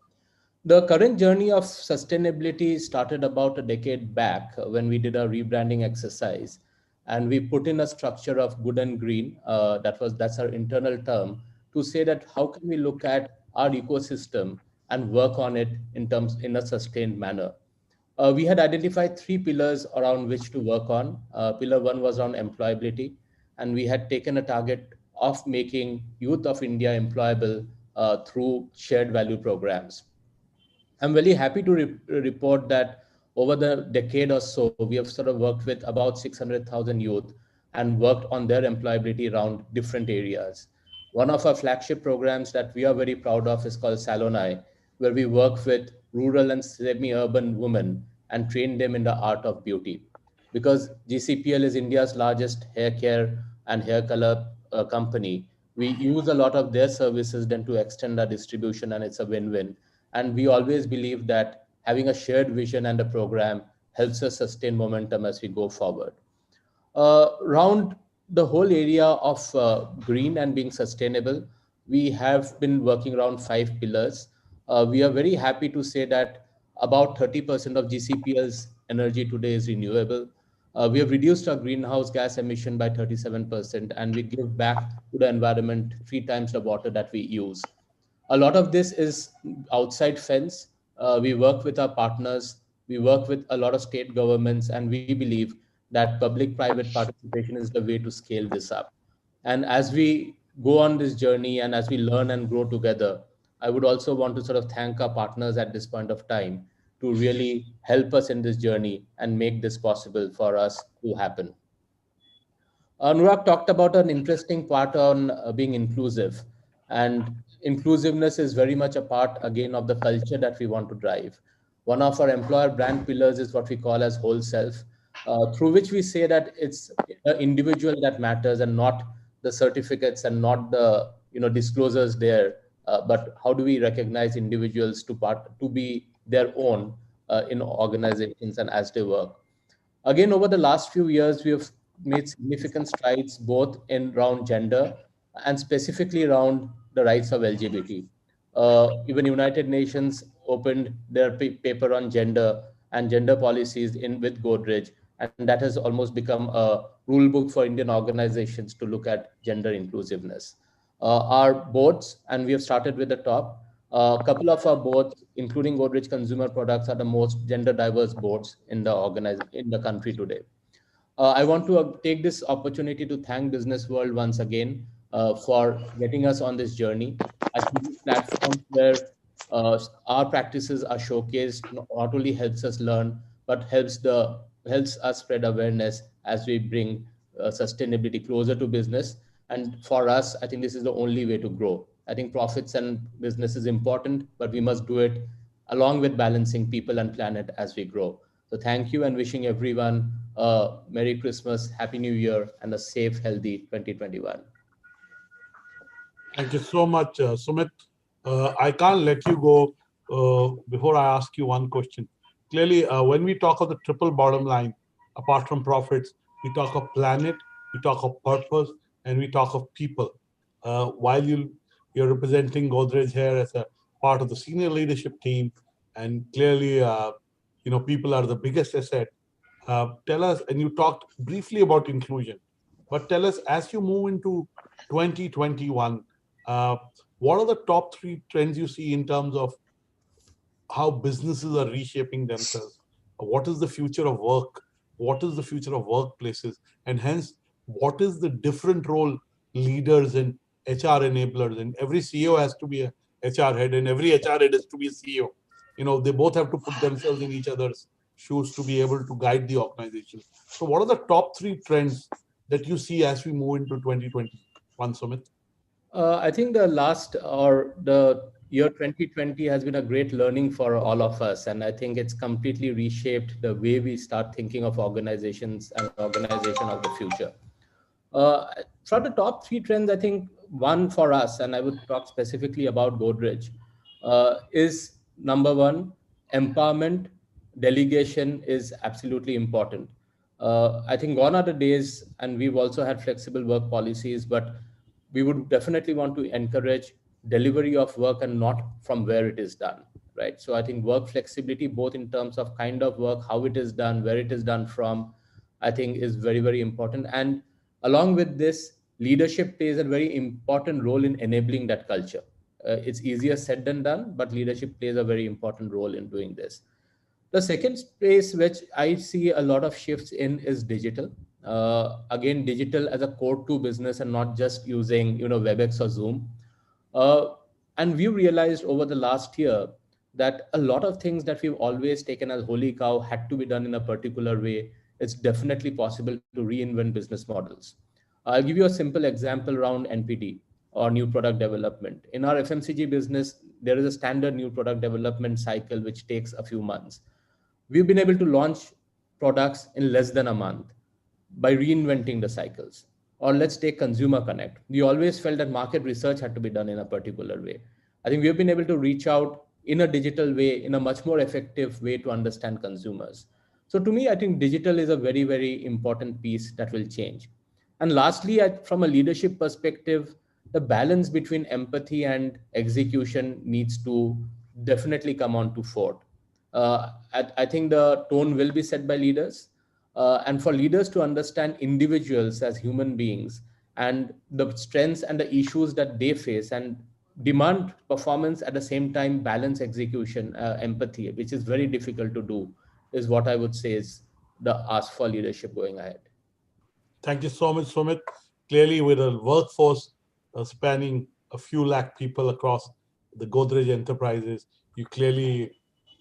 The current journey of sustainability started about a decade back when we did a rebranding exercise, and we put in a structure of good and green. That's our internal term, to say that how can we look at our ecosystem and work on it in a sustained manner. We had identified 3 pillars around which to work on. Pillar 1 was around employability, and we had taken a target of making youth of India employable through shared value programs. I'm very happy to report that over the decade or so, we have sort of worked with about 600,000 youth and worked on their employability around different areas. One of our flagship programs that we are very proud of is called Salonai, where we work with rural and semi-urban women and train them in the art of beauty. Because GCPL is India's largest hair care and hair color company, we use a lot of their services then to extend our distribution, and it's a win-win. And we always believe that having a shared vision and a program helps us sustain momentum as we go forward. Around the whole area of green and being sustainable, we have been working around 5 pillars. We are very happy to say that about 30% of GCPL's energy today is renewable. We have reduced our greenhouse gas emission by 37%, and we give back to the environment 3 times the water that we use. A lot of this is outside fence. We work with our partners. We work with a lot of state governments, and we believe that public-private participation is the way to scale this up. And as we go on this journey and as we learn and grow together, I would also want to sort of thank our partners at this point of time to really help us in this journey and make this possible for us to happen. Anurag talked about an interesting part on being inclusive, and inclusiveness is very much a part again of the culture that we want to drive. One of our employer brand pillars is what we call as whole self, through which we say that it's the individual that matters and not the certificates and not the disclosures there, but how do we recognize individuals to be their own in organizations and as they work. Again, over the last few years, we have made significant strides both in around gender and specifically around the rights of LGBT. Even United Nations opened their paper on gender and gender policies in with Godrej, and that has almost become a rule book for Indian organizations to look at gender inclusiveness. Our boards, and we have started with the top. A couple of our boards, including Godrej Consumer Products, are the most gender diverse boards in the country today. I want to take this opportunity to thank Businessworld once again for getting us on this journey. I think this platform where our practices are showcased not only helps us learn, but helps us spread awareness as we bring sustainability closer to business. And for us, I think this is the only way to grow. I think profits and business is important, but we must do it along with balancing people and planet as we grow. So thank you, and wishing everyone a Merry Christmas, Happy New Year, and a safe, healthy 2021. Thank you so much, Sumit. I can't let you go before I ask you one question. Clearly, when we talk of the triple bottom line, apart from profits, we talk of planet, we talk of purpose, and we talk of people. While you're representing Godrej here as a part of the senior leadership team, and clearly, people are the biggest asset. Tell us, and you talked briefly about inclusion, but tell us, as you move into 2021, what are the top 3 trends you see in terms of how businesses are reshaping themselves? What is the future of work? What is the future of workplaces? And hence, what is the different role leaders and HR enablers? And every CEO has to be a HR head, and every HR head has to be a CEO. They both have to put themselves in each other's shoes to be able to guide the organization. So, what are the top 3 trends that you see as we move into 2021, Sumit? I think the year 2020 has been a great learning for all of us. And I think it's completely reshaped the way we start thinking of organizations and organization of the future. For the top 3 trends, I think one for us, and I would talk specifically about Godrej, is number 1, empowerment, delegation is absolutely important. I think gone are the days, and we've also had flexible work policies, but we would definitely want to encourage delivery of work and not from where it is done, right? So I think work flexibility, both in terms of kind of work, how it is done, where it is done from, I think is very, very important. And along with this, leadership plays a very important role in enabling that culture. It's easier said than done, but leadership plays a very important role in doing this. The second space which I see a lot of shifts in is digital. Again, digital as a core to business and not just using, WebEx or Zoom. And we realized over the last year that a lot of things that we've always taken as holy cow had to be done in a particular way. It's definitely possible to reinvent business models. I'll give you a simple example around NPD or new product development. In our FMCG business, there is a standard new product development cycle which takes a few months. We've been able to launch products in less than a month by reinventing the cycles. Or let's take consumer connect. We always felt that market research had to be done in a particular way. I think we have been able to reach out in a digital way, in a much more effective way to understand consumers. So to me, I think digital is a very, very important piece that will change. And lastly, from a leadership perspective, the balance between empathy and execution needs to definitely come on to fore. I think the tone will be set by leaders, and for leaders to understand individuals as human beings and the strengths and the issues that they face and demand performance at the same time, balance execution, empathy, which is very difficult to do, is what I would say is the ask for leadership going ahead. Thank you so much, Sumit. Clearly, with a workforce spanning a few lakh people across the Godrej enterprises, you clearly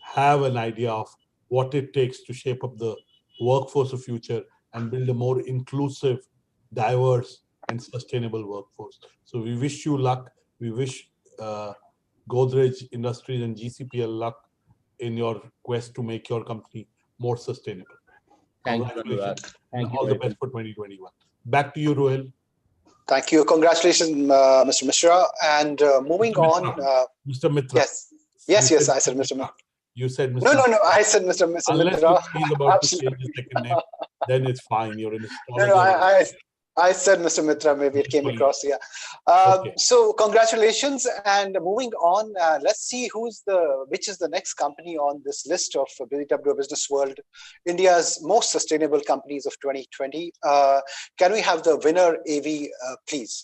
have an idea of what it takes to shape up the workforce of future and build a more inclusive, diverse, and sustainable workforce. So we wish you luck. We wish Godrej Industries and GCPL luck in your quest to make your company more sustainable. Thank you, Congratulations. Thank you. All the best for 2021. Back to you, Rohil. Thank you. Congratulations, Mr. Mishra. And moving on. Mr. Mitra. Yes, I said Mr. Mitra. You said Mr. No, I said Mr. Unless Mitra. he's about to change his second name, then it's fine. You're an astrologer. No, I said Mr. Mitra, maybe it came across here. Okay. So congratulations. And moving on, let's see which is the next company on this list of BW Businessworld, India's most sustainable companies of 2020. Can we have the winner AV, please?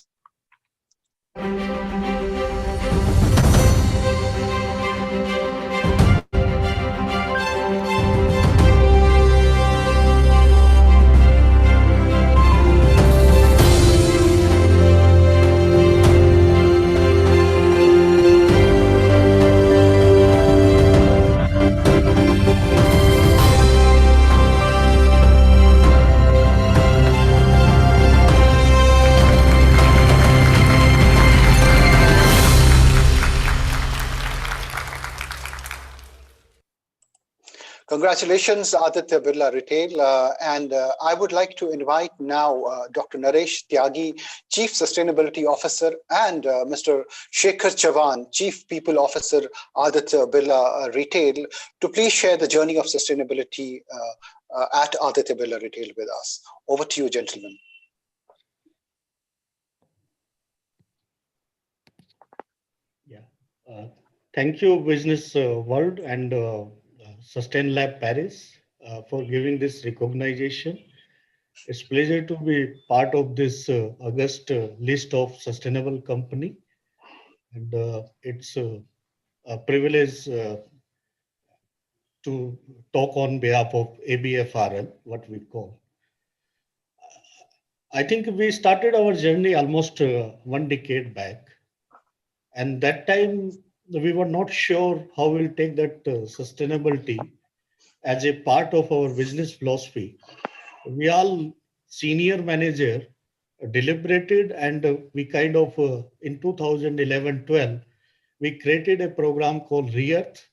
Congratulations, Aditya Birla Retail. And I would like to invite now Dr. Naresh Tyagi, Chief Sustainability Officer, and Mr. Shekhar Chavan, Chief People Officer, Aditya Birla Retail, to please share the journey of sustainability at Aditya Birla Retail with us. Over to you, gentlemen. Thank you, Businessworld and Sustain Lab Paris for giving this recognition. It's a pleasure to be part of this August list of sustainable company. And it's a privilege to talk on behalf of ABFRL, what we call. I think we started our journey almost 1 decade back. And that time, we were not sure how we'll take that sustainability as a part of our business philosophy. We all senior manager deliberated and we kind of, in 2011-12, we created a program called Re-Earth.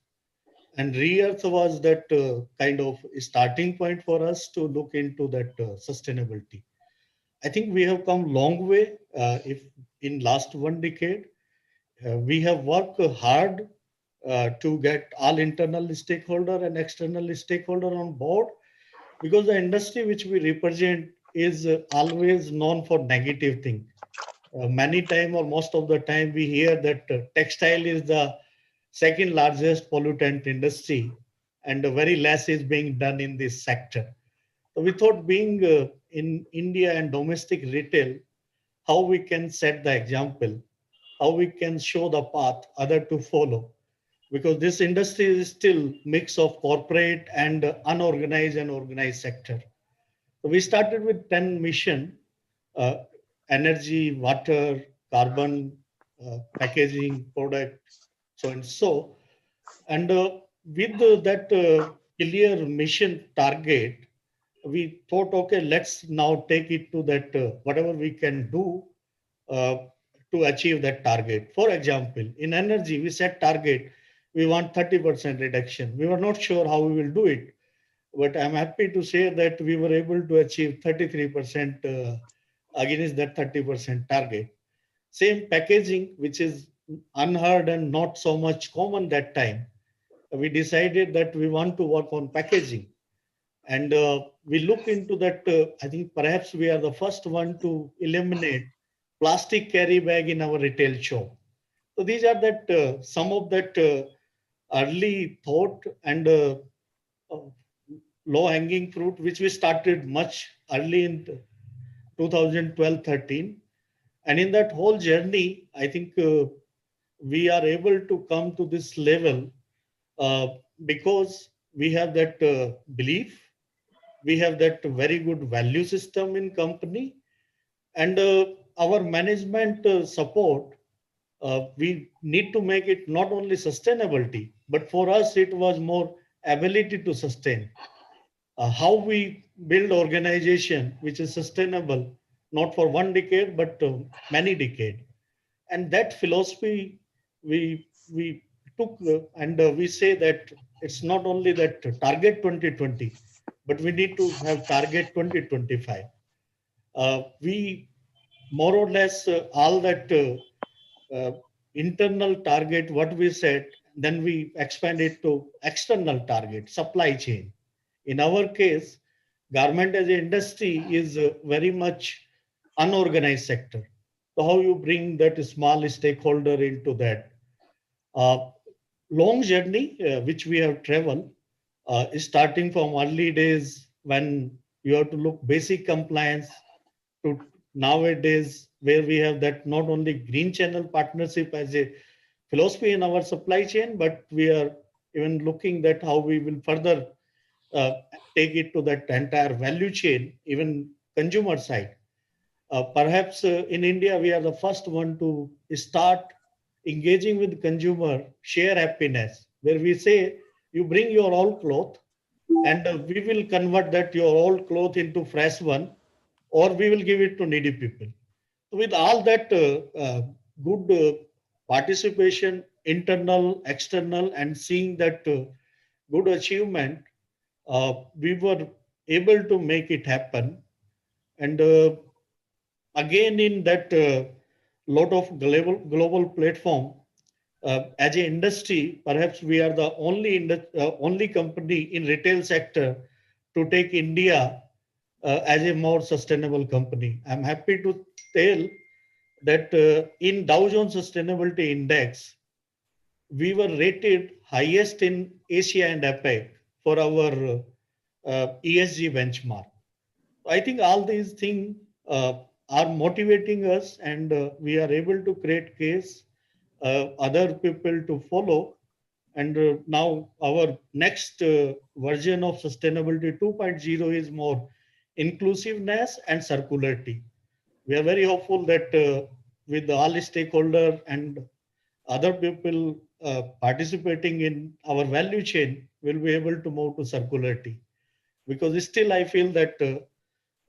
And Re-Earth was that kind of starting point for us to look into that sustainability. I think we have come long way. If in last 1 decade, we have worked hard to get all internal stakeholder and external stakeholder on board, because the industry which we represent is always known for negative thing. Many time or most of the time we hear that textile is the second largest pollutant industry and very less is being done in this sector. So we thought, being in India and domestic retail, how we can set the example, how we can show the path other to follow, because this industry is still mix of corporate and unorganized and organized sector. So we started with 10 mission, uh, energy, water, carbon, packaging, product, so and so. And with that clear mission target, we thought, okay, let's now take it to that whatever we can do uh, to achieve that target. For example, in energy, we set target, we want 30% reduction. We were not sure how we will do it, but I'm happy to say that we were able to achieve 33% against that 30% target. Same packaging, which is unheard and not so much common that time. We decided that we want to work on packaging. And we look into that. I think perhaps we are the first one to eliminate plastic carry bag in our retail shop. So these are that some of that early thought and uh, low hanging fruit, which we started much early in 2012-13. And in that whole journey, I think we are able to come to this level uh, because we have that belief, we have that very good value system in company, and our management support. We need to make it not only sustainability, but for us it was more ability to sustain. How we build organization which is sustainable, not for 1 decade but many decades. And that philosophy we took, and we say that it's not only that target 2020, but we need to have target 2025. We more or less all that internal target what we set, then we expand it to external target, supply chain. In our case, garment as an industry is very much unorganized sector. So how you bring that small stakeholder into that? Long journey which we have traveled, starting from early days when you have to look basic compliance to nowadays where we have that not only green channel partnership as a philosophy in our supply chain, but we are even looking that how we will further uh, take it to that entire value chain, even consumer side. Perhaps in India, we are the first one to start engaging with consumer, share happiness, where we say, you bring your old cloth and we will convert that your old cloth into fresh one, or we will give it to needy people. So with all that good participation, internal, external, and seeing that good achievement, we were able to make it happen. And again, in that lot of global platform, as an industry, perhaps we are the only company in retail sector to take India as a more sustainable company. I'm happy to tell that in Dow Jones Sustainability Index, we were rated highest in Asia and APEC for our ESG benchmark. I think all these things are motivating us, and we are able to create case other people to follow. And now our next version of sustainability 2.0 is more inclusiveness and circularity. We are very hopeful that with all the stakeholders and other people participating in our value chain, we'll be able to move to circularity. Because still I feel that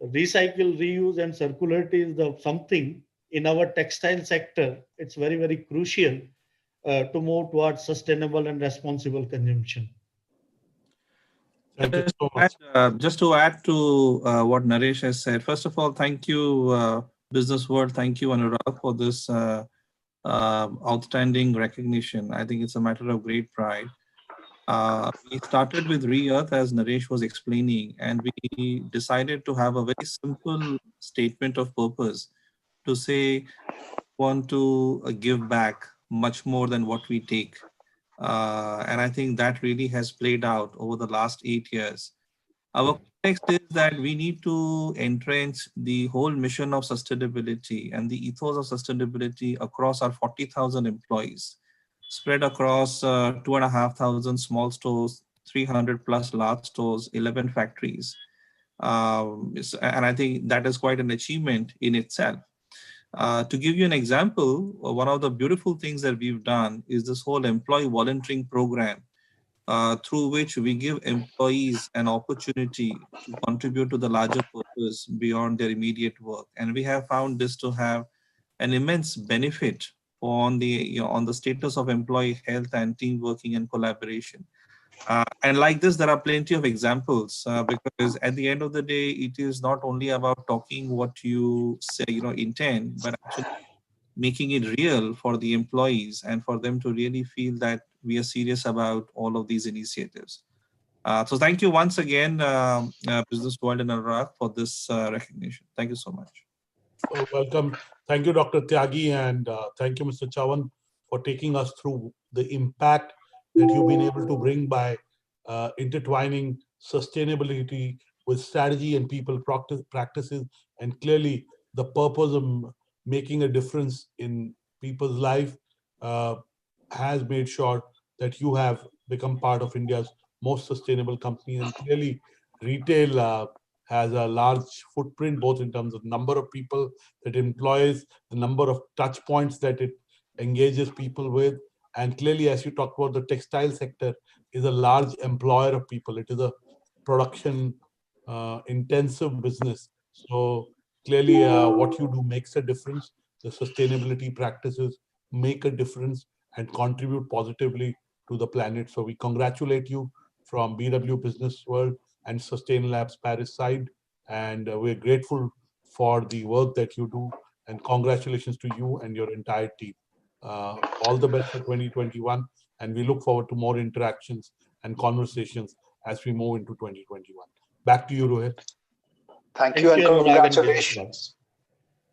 recycle, reuse and circularity is the something in our textile sector. It's very, very crucial to move towards sustainable and responsible consumption. Thank you so much. Just to add to what Naresh has said, first of all, thank you, Business World. Thank you, Anurag, for this outstanding recognition. I think it's a matter of great pride. We started with Re-Earth, as Naresh was explaining, and we decided to have a very simple statement of purpose to say, we want to give back much more than what we take. And I think that really has played out over the last 8 years. Our context is that we need to entrench the whole mission of sustainability and the ethos of sustainability across our 40,000 employees, spread across 2,500 small stores, 300 plus large stores, 11 factories. And I think that is quite an achievement in itself. To give you an example, one of the beautiful things that we've done is this whole employee volunteering program, through which we give employees an opportunity to contribute to the larger purpose beyond their immediate work. And we have found this to have an immense benefit on the, on the status of employee health and team working and collaboration. And like this, there are plenty of examples, because at the end of the day, it is not only about talking what you say, intend, but actually making it real for the employees and for them to really feel that we are serious about all of these initiatives. So thank you once again, Business World and Anurag, for this recognition. Thank you so much. Welcome. Thank you, Dr. Tyagi, and thank you, Mr. Chavan, for taking us through the impact that you've been able to bring by intertwining sustainability with strategy and people practices, and clearly the purpose of making a difference in people's life has made sure that you have become part of India's most sustainable company. And clearly retail has a large footprint, both in terms of number of people that it employs, the number of touch points that it engages people with. And clearly, as you talked about, the textile sector is a large employer of people. It is a production intensive business. So clearly what you do makes a difference. The sustainability practices make a difference and contribute positively to the planet. So we congratulate you from BW Business World and Sustain Labs Paris side. And we're grateful for the work that you do. And congratulations to you and your entire team. All the best for 2021. And we look forward to more interactions and conversations as we move into 2021. Back to you, Rohit. Thank you and congratulations.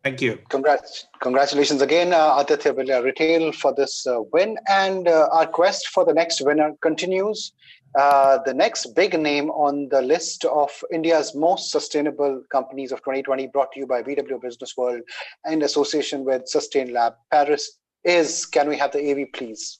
Thank you. Congratulations again, Aditya Birla Retail, for this win. And our quest for the next winner continues. The next big name on the list of India's most sustainable companies of 2020, brought to you by BW Business World in association with Sustain Lab Paris, is, can we have the AV, please?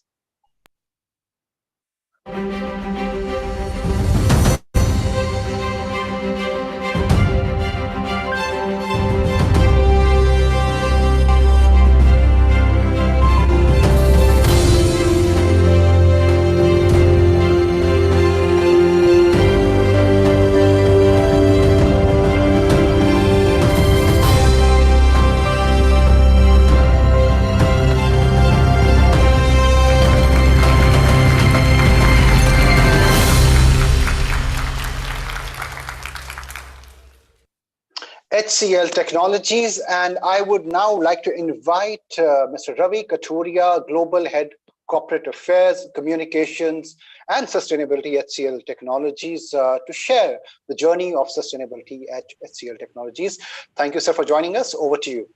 HCL Technologies, and I would now like to invite Mr. Ravi Kathuria, Global Head Corporate Affairs, Communications and Sustainability at HCL Technologies, to share the journey of sustainability at HCL Technologies. Thank you, sir, for joining us. Over to you.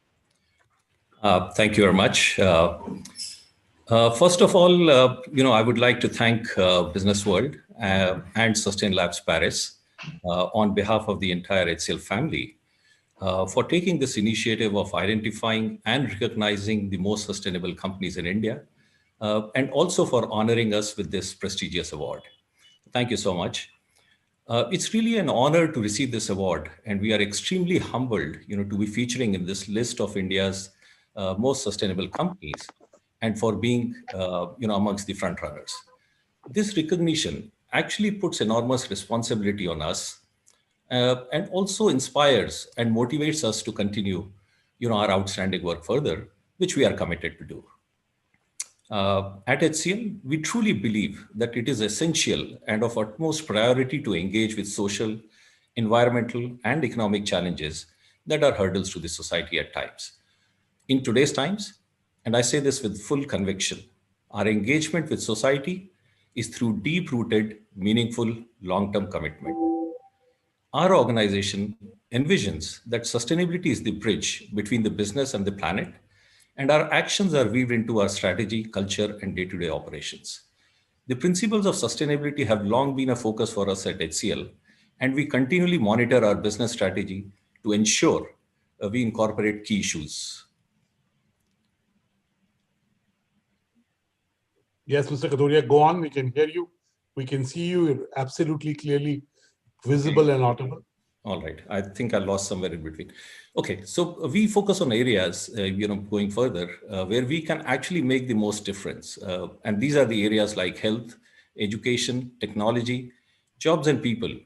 Thank you very much. First of all, I would like to thank Business World and Sustain Labs Paris on behalf of the entire HCL family for taking this initiative of identifying and recognizing the most sustainable companies in India and also for honoring us with this prestigious award. Thank you so much. It's really an honor to receive this award, and we are extremely humbled, to be featuring in this list of India's most sustainable companies, and for being, amongst the front runners. This recognition actually puts enormous responsibility on us, and also inspires and motivates us to continue, our outstanding work further, which we are committed to do. At HCL, we truly believe that it is essential and of utmost priority to engage with social, environmental, and economic challenges that are hurdles to the society at times. In today's times, and I say this with full conviction, our engagement with society is through deep-rooted, meaningful, long-term commitment. Our organization envisions that sustainability is the bridge between the business and the planet, and our actions are weaved into our strategy, culture, and day-to-day operations. The principles of sustainability have long been a focus for us at HCL, and we continually monitor our business strategy to ensure we incorporate key issues. Yes, Mr. Kathuria, go on. We can hear you. We can see you. You're absolutely clearly visible and audible. All right. I think I lost somewhere in between. Okay. So we focus on areas, going further, where we can actually make the most difference. And these are the areas like health, education, technology, jobs and people,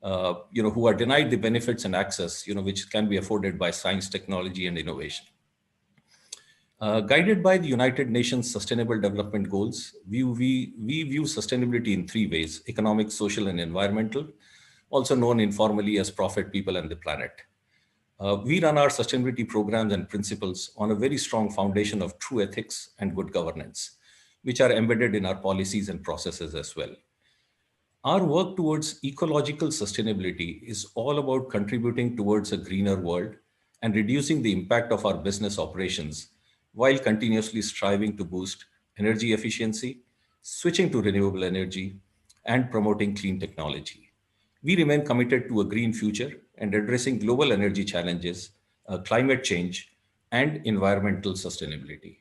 who are denied the benefits and access, which can be afforded by science, technology, and innovation. Guided by the United Nations Sustainable Development Goals, we view sustainability in three ways: economic, social, and environmental, also known informally as profit, people, and the planet. We run our sustainability programs and principles on a very strong foundation of true ethics and good governance, which are embedded in our policies and processes as well. Our work towards ecological sustainability is all about contributing towards a greener world and reducing the impact of our business operations while continuously striving to boost energy efficiency, switching to renewable energy, and promoting clean technology. We remain committed to a green future and addressing global energy challenges, climate change, and environmental sustainability.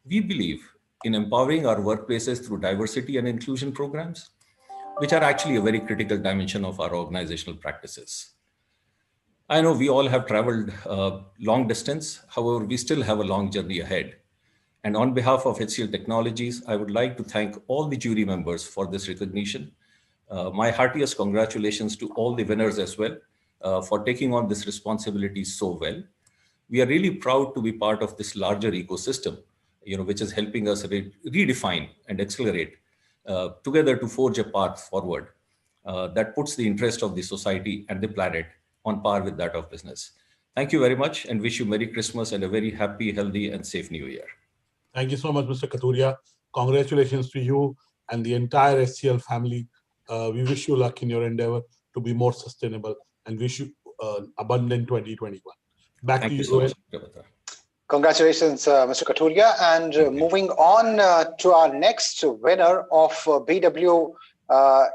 We believe in empowering our workplaces through diversity and inclusion programs, which are actually a very critical dimension of our organizational practices. I know we all have traveled long distance. However, we still have a long journey ahead. And on behalf of HCL Technologies, I would like to thank all the jury members for this recognition. My heartiest congratulations to all the winners as well for taking on this responsibility so well. We are really proud to be part of this larger ecosystem, which is helping us redefine and accelerate together to forge a path forward that puts the interest of the society and the planet on par with that of business. Thank you very much and wish you Merry Christmas and a very happy, healthy, and safe New Year. Thank you so much, Mr. Kathuria. Congratulations to you and the entire SCL family. We wish you luck in your endeavor to be more sustainable and wish you abundant 2021. Back to you, so much. Congratulations, Mr. Kathuria. And moving on to our next winner of BW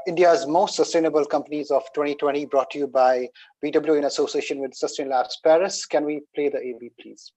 India's Most Sustainable Companies of 2020, brought to you by BW in association with Sustain Labs Paris. Can we play the AV, please?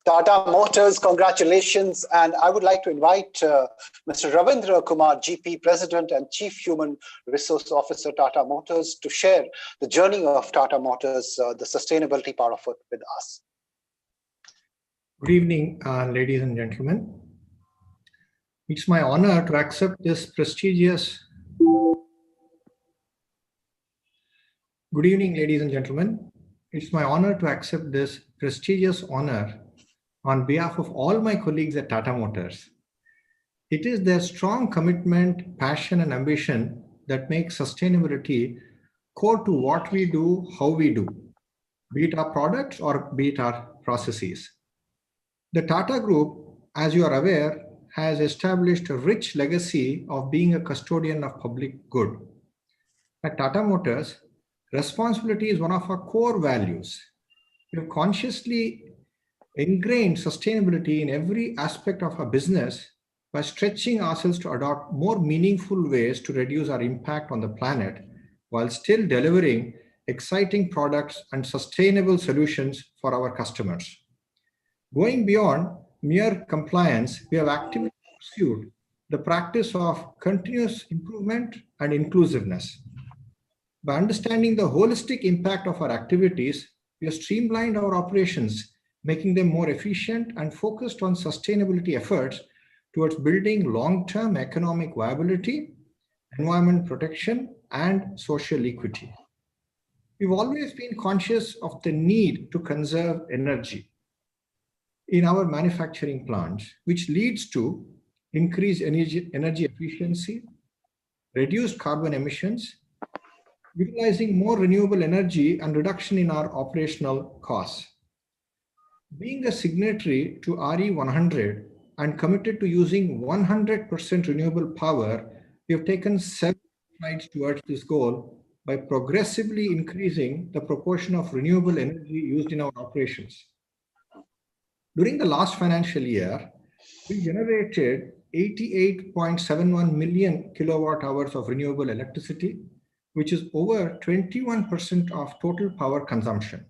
Tata Motors, congratulations. And I would like to invite Mr. Ravindra Kumar, GP, President and Chief Human Resource Officer, Tata Motors, to share the journey of Tata Motors, the sustainability part of it with us. Good evening, ladies and gentlemen. It's my honor to accept this prestigious... Good evening, ladies and gentlemen. It's my honor to accept this prestigious honor on behalf of all my colleagues at Tata Motors. It is their strong commitment, passion, and ambition that makes sustainability core to what we do, how we do. be it our products or be it our processes. The Tata Group, as you are aware, has established a rich legacy of being a custodian of public good. At Tata Motors, responsibility is one of our core values. We have consciously ingrained sustainability in every aspect of our business by stretching ourselves to adopt more meaningful ways to reduce our impact on the planet while still delivering exciting products and sustainable solutions for our customers. Going beyond mere compliance, we have actively pursued the practice of continuous improvement and inclusiveness. By understanding the holistic impact of our activities, we have streamlined our operations, making them more efficient and focused on sustainability efforts towards building long-term economic viability, environment protection, and social equity. We've always been conscious of the need to conserve energy in our manufacturing plants, which leads to increased energy efficiency, reduced carbon emissions, utilizing more renewable energy, and reduction in our operational costs. Being a signatory to RE100 and committed to using 100% renewable power, we have taken several strides towards this goal by progressively increasing the proportion of renewable energy used in our operations. During the last financial year, we generated 88.71 million kilowatt hours of renewable electricity, which is over 21% of total power consumption.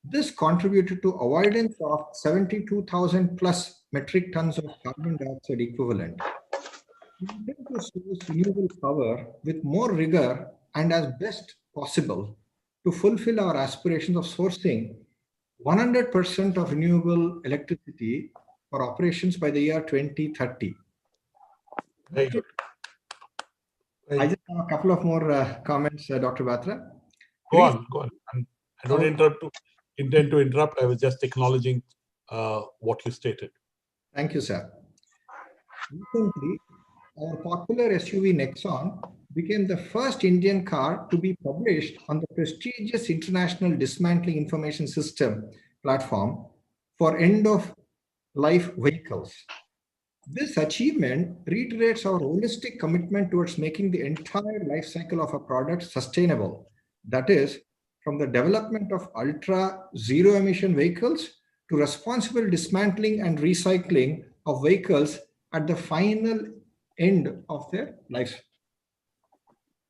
This contributed to avoidance of 72,000 plus metric tons of carbon dioxide equivalent. We intend to source renewable power with more rigor and as best possible to fulfill our aspirations of sourcing 100% of renewable electricity for operations by the year 2030. Very good. I just have a couple of more comments, Dr. Batra. Go on. I don't intend to interrupt. I was just acknowledging what you stated. Thank you, sir. Recently, our popular SUV Nexon became the first Indian car to be published on the prestigious International Dismantling Information System platform for end-of-life vehicles. This achievement reiterates our holistic commitment towards making the entire life cycle of a product sustainable. That is, from the development of ultra-zero emission vehicles to responsible dismantling and recycling of vehicles at the final end of their life.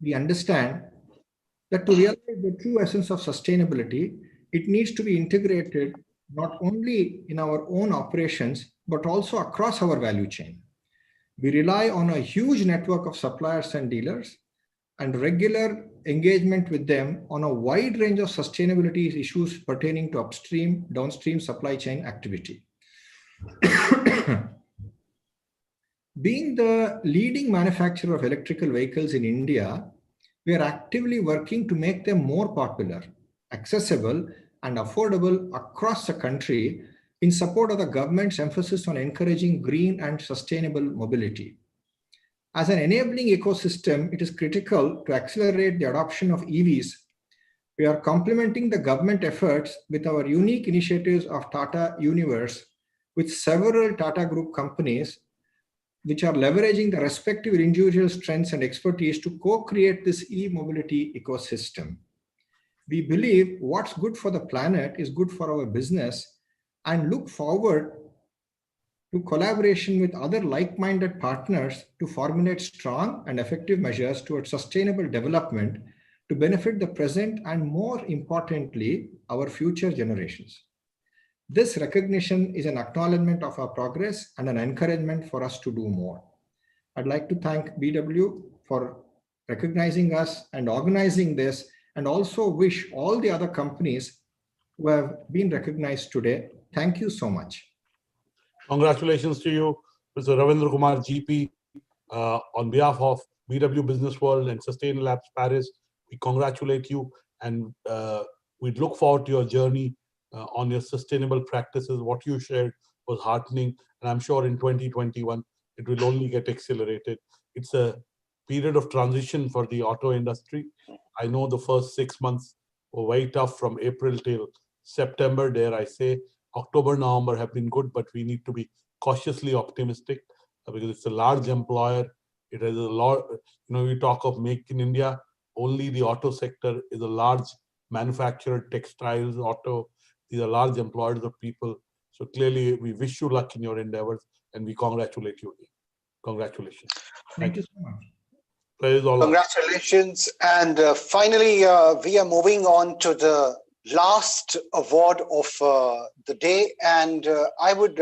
We understand that to realize the true essence of sustainability, it needs to be integrated not only in our own operations, but also across our value chain. We rely on a huge network of suppliers and dealers and regular engagement with them on a wide range of sustainability issues pertaining to upstream, downstream supply chain activity. Being the leading manufacturer of electrical vehicles in India, we are actively working to make them more popular, accessible, and affordable across the country in support of the government's emphasis on encouraging green and sustainable mobility. As an enabling ecosystem, it is critical to accelerate the adoption of EVs. We are complementing the government efforts with our unique initiatives of Tata Universe with several Tata Group companies which are leveraging the respective individual strengths and expertise to co-create this e-mobility ecosystem. We believe what's good for the planet is good for our business and look forward to collaboration with other like-minded partners to formulate strong and effective measures towards sustainable development to benefit the present and, more importantly, our future generations. This recognition is an acknowledgement of our progress and an encouragement for us to do more. I'd like to thank BW for recognizing us and organizing this, and also wish all the other companies who have been recognized today, thank you so much. Congratulations to you, Mr. Ravindra Kumar GP, on behalf of BW Businessworld and Sustain Labs Paris. We congratulate you, and we look forward to your journey on your sustainable practices. What you shared was heartening, and I'm sure in 2021 it will only get accelerated. It's a period of transition for the auto industry. I know the first 6 months were very tough from April till September, dare I say. October, November have been good, but we need to be cautiously optimistic because it's a large employer. It has a lot, we talk of Make in India, only the auto sector is a large manufacturer, textiles, auto. These are large employers of people. So clearly, we wish you luck in your endeavors and we congratulate you. Congratulations. Thank you so much. Praise all. Congratulations. And finally, we are moving on to the last award of the day. And I would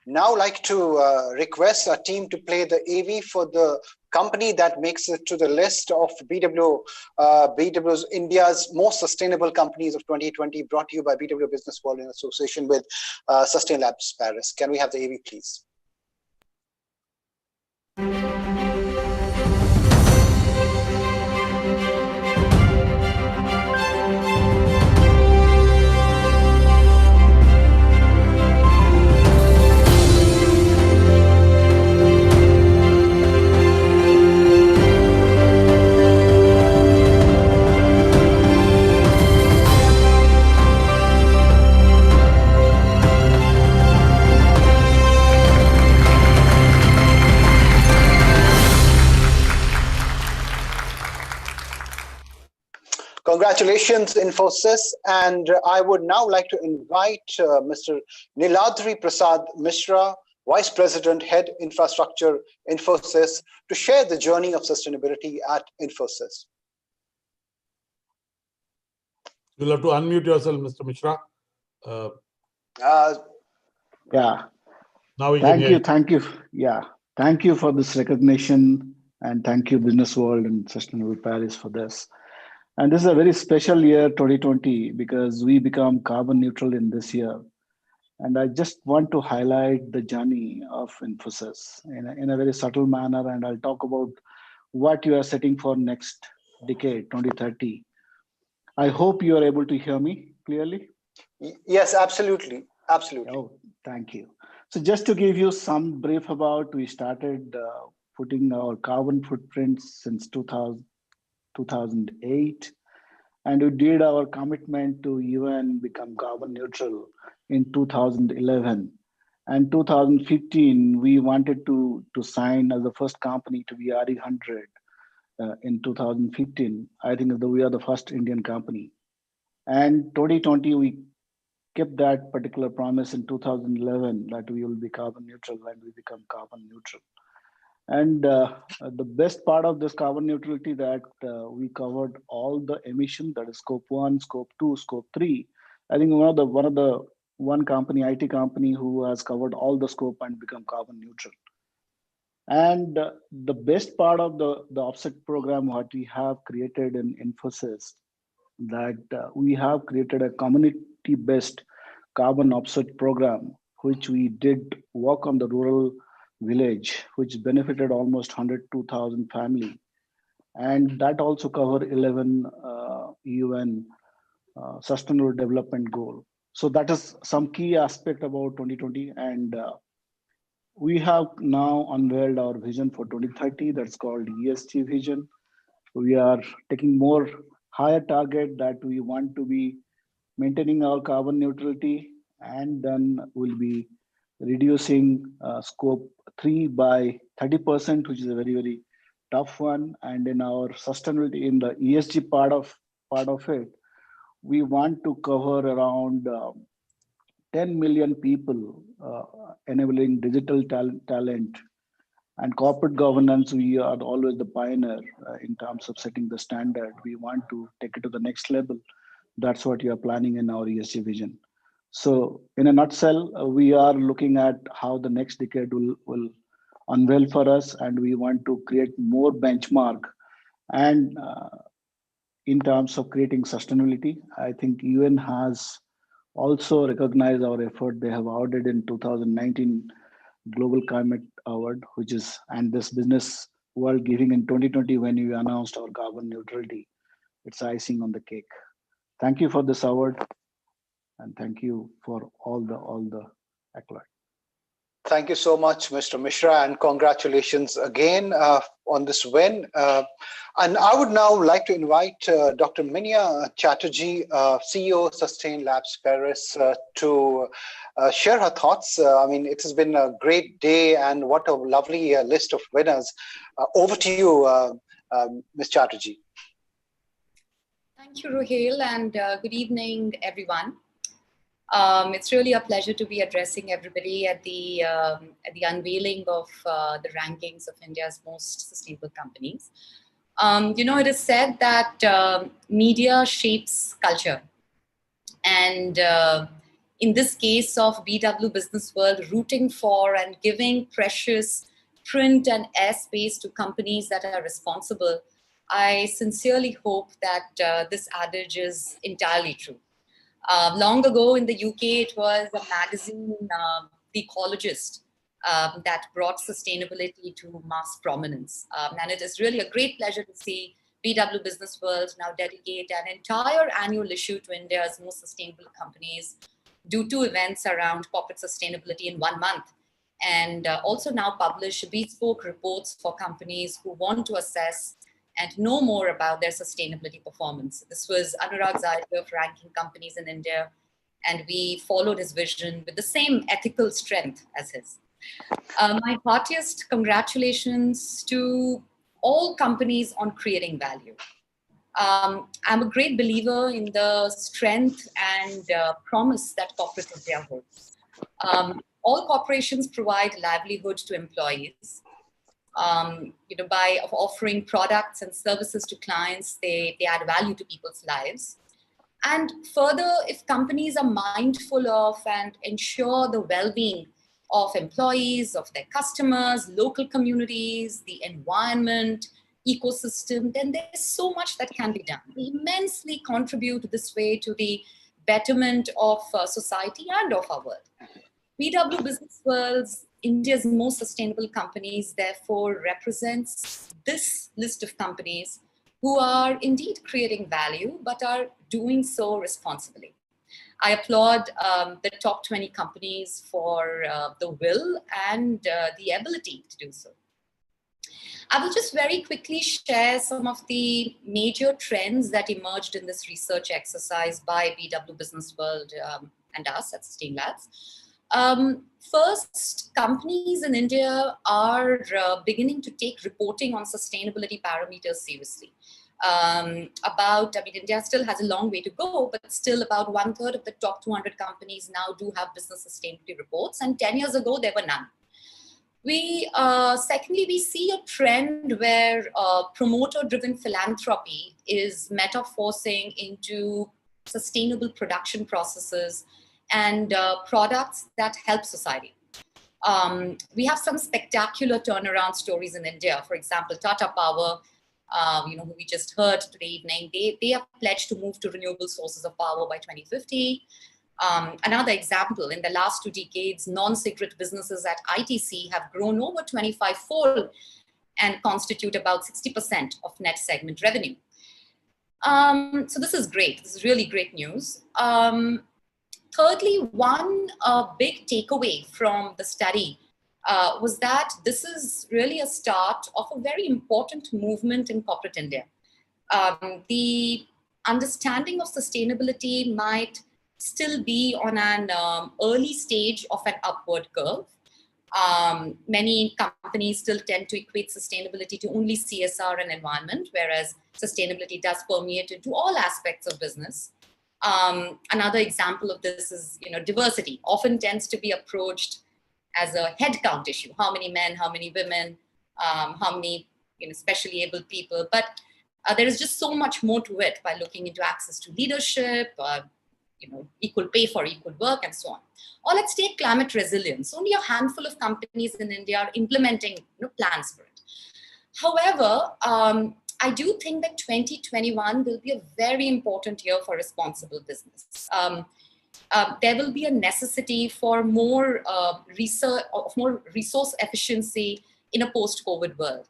now like to request our team to play the AV for the company that makes it to the list of BW's India's most sustainable companies of 2020, brought to you by BW Businessworld in association with Sustain Labs Paris. Can we have the AV, please? Congratulations, Infosys. And I would now like to invite Mr. Niladri Prasad Mishra, Vice President, Head Infrastructure, Infosys, to share the journey of sustainability at Infosys. You'll have to unmute yourself, Mr. Mishra. Yeah. Now we thank you. Yeah. Thank you for this recognition, and thank you, Businessworld and Sustainable Paris, for this. And this is a very special year, 2020, because we become carbon neutral in this year. And I just want to highlight the journey of Infosys in a very subtle manner. And I'll talk about what you are setting for next decade, 2030. I hope you are able to hear me clearly. Yes, absolutely. Absolutely. Oh, thank you. So just to give you some brief about, we started putting our carbon footprints since 2008, and we did our commitment to UN become carbon neutral in 2011. And 2015, we wanted to sign as the first company to be RE100 in 2015. I think that we are the first Indian company. And 2020, we kept that particular promise in 2011 that we will be carbon neutral when we become carbon neutral. And the best part of this carbon neutrality that we covered all the emission, that is scope 1, scope 2, scope 3. I think one company, IT company, who has covered all the scope and become carbon neutral. And the best part of the offset program, what we have created in Infosys, that we have created a community-based carbon offset program, which we did work on the rural village, which benefited almost 102,000 families. And that also covered 11 UN Sustainable Development Goal. So that is some key aspect about 2020. And we have now unveiled our vision for 2030. That's called ESG vision. We are taking more higher target that we want to be maintaining our carbon neutrality, and then we'll be reducing scope 3 by 30%, which is a very, very tough one. And in our sustainability, in the ESG part of it, we want to cover around 10 million people, enabling digital talent. And corporate governance, we are always the pioneer in terms of setting the standard. We want to take it to the next level. That's what we are planning in our ESG vision. So in a nutshell, we are looking at how the next decade will unveil for us, and we want to create more benchmark. And in terms of creating sustainability, I think UN has also recognized our effort. They have awarded in 2019 Global Climate Award, which is, and this Businessworld giving in 2020 when we announced our carbon neutrality. It's icing on the cake. Thank you for this award, and thank you for all the accolades. Thank you so much, Mr. Mishra, and congratulations again on this win. And I would now like to invite Dr. Minya Chatterjee, CEO, Sustain Labs Paris, to share her thoughts. I mean, it has been a great day, and what a lovely list of winners. Over to you, Ms. Chatterjee. Thank you, Ruhail, and good evening, everyone. It's really a pleasure to be addressing everybody at the unveiling of the rankings of India's most sustainable companies. You know, it is said that media shapes culture. And in this case of BW Businessworld, rooting for and giving precious print and airspace to companies that are responsible, I sincerely hope that this adage is entirely true. Long ago in the UK, it was a magazine, The Ecologist, that brought sustainability to mass prominence. And it is really a great pleasure to see BW Businessworld now dedicate an entire annual issue to India's most sustainable companies, do 2 events around corporate sustainability in 1 month, and also now publish bespoke reports for companies who want to assess and know more about their sustainability performance. This was Anurag's idea of ranking companies in India, and we followed his vision with the same ethical strength as his. My heartiest congratulations to all companies on creating value. I'm a great believer in the strength and promise that corporate India holds. All corporations provide livelihood to employees. You know, by offering products and services to clients, they add value to people's lives. And further, if companies are mindful of and ensure the well-being of employees, of their customers, local communities, the environment, ecosystem, then there's so much that can be done. We immensely contribute this way to the betterment of society and of our world. BW Businessworld's India's most sustainable companies therefore represents this list of companies who are indeed creating value, but are doing so responsibly. I applaud the top 20 companies for the will and the ability to do so. I will just very quickly share some of the major trends that emerged in this research exercise by BW Businessworld and us at Sustain Labs. First, companies in India are beginning to take reporting on sustainability parameters seriously. India still has a long way to go, but still about 1/3 of the top 200 companies now do have business sustainability reports, and 10 years ago, there were none. Secondly, we see a trend where promoter-driven philanthropy is metamorphosing into sustainable production processes and products that help society. We have some spectacular turnaround stories in India. For example, Tata Power, who we just heard today evening, they have pledged to move to renewable sources of power by 2050. Another example, in the last 2 decades, non-cigarette businesses at ITC have grown over 25-fold and constitute about 60% of net segment revenue. So this is great. This is really great news. Thirdly, one big takeaway from the study was that this is really a start of a very important movement in corporate India. The understanding of sustainability might still be on an early stage of an upward curve. Many companies still tend to equate sustainability to only CSR and environment, whereas sustainability does permeate into all aspects of business. Another example of this is, diversity often tends to be approached as a headcount issue. How many men, how many women, how many specially able people. But there is just so much more to it by looking into access to leadership, equal pay for equal work, and so on. Or let's take climate resilience. Only a handful of companies in India are implementing plans for it. However, I do think that 2021 will be a very important year for responsible business. There will be a necessity for more resource efficiency in a post-COVID world.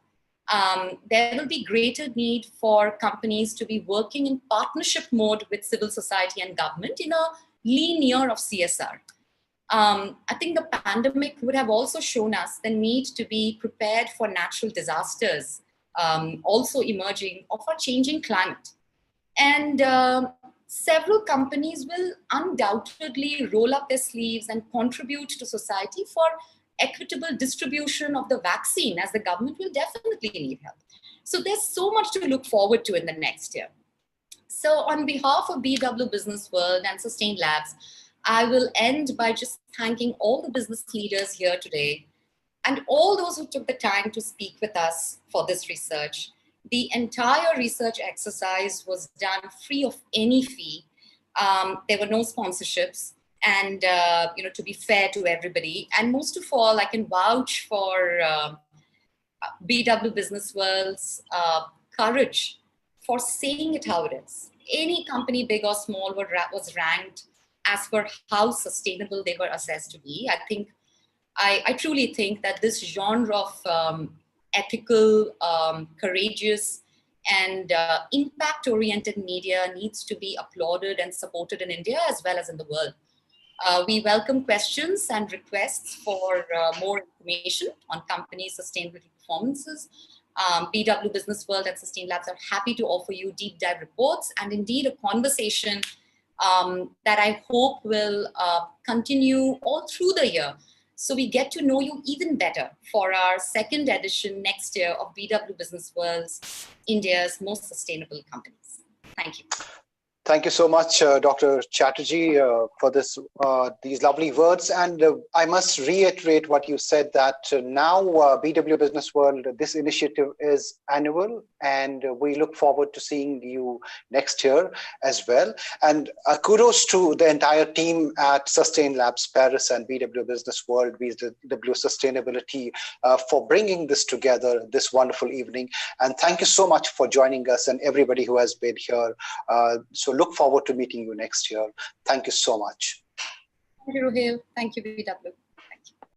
There will be greater need for companies to be working in partnership mode with civil society and government in a lean year of CSR. I think the pandemic would have also shown us the need to be prepared for natural disasters, also emerging of a changing climate. And several companies will undoubtedly roll up their sleeves and contribute to society for equitable distribution of the vaccine, as the government will definitely need help. So there's so much to look forward to in the next year. So on behalf of BW Businessworld and Sustain Labs, I will end by just thanking all the business leaders here today and all those who took the time to speak with us for this research. The entire research exercise was done free of any fee. There were no sponsorships, and to be fair to everybody. And most of all, I can vouch for BW Businessworld's courage for saying it how it is. Any company, big or small, was ranked as per how sustainable they were assessed to be. I truly think that this genre of ethical, courageous, and impact-oriented media needs to be applauded and supported in India as well as in the world. We welcome questions and requests for more information on company sustainability performances. BW Businessworld and Sustain Labs are happy to offer you deep dive reports and indeed a conversation that I hope will continue all through the year. So we get to know you even better for our second edition next year of BW Businessworld's India's Most Sustainable Companies. Thank you. Thank you so much, Dr. Chatterjee, for these lovely words. And I must reiterate what you said, that now BW Businessworld, this initiative is annual, and we look forward to seeing you next year as well. And kudos to the entire team at Sustain Labs Paris and BW Businessworld, BW Sustainability, for bringing this together this wonderful evening. And thank you so much for joining us and everybody who has been here. So look forward to meeting you next year. Thank you so much. Thank you, Ruhail. Thank you, BW.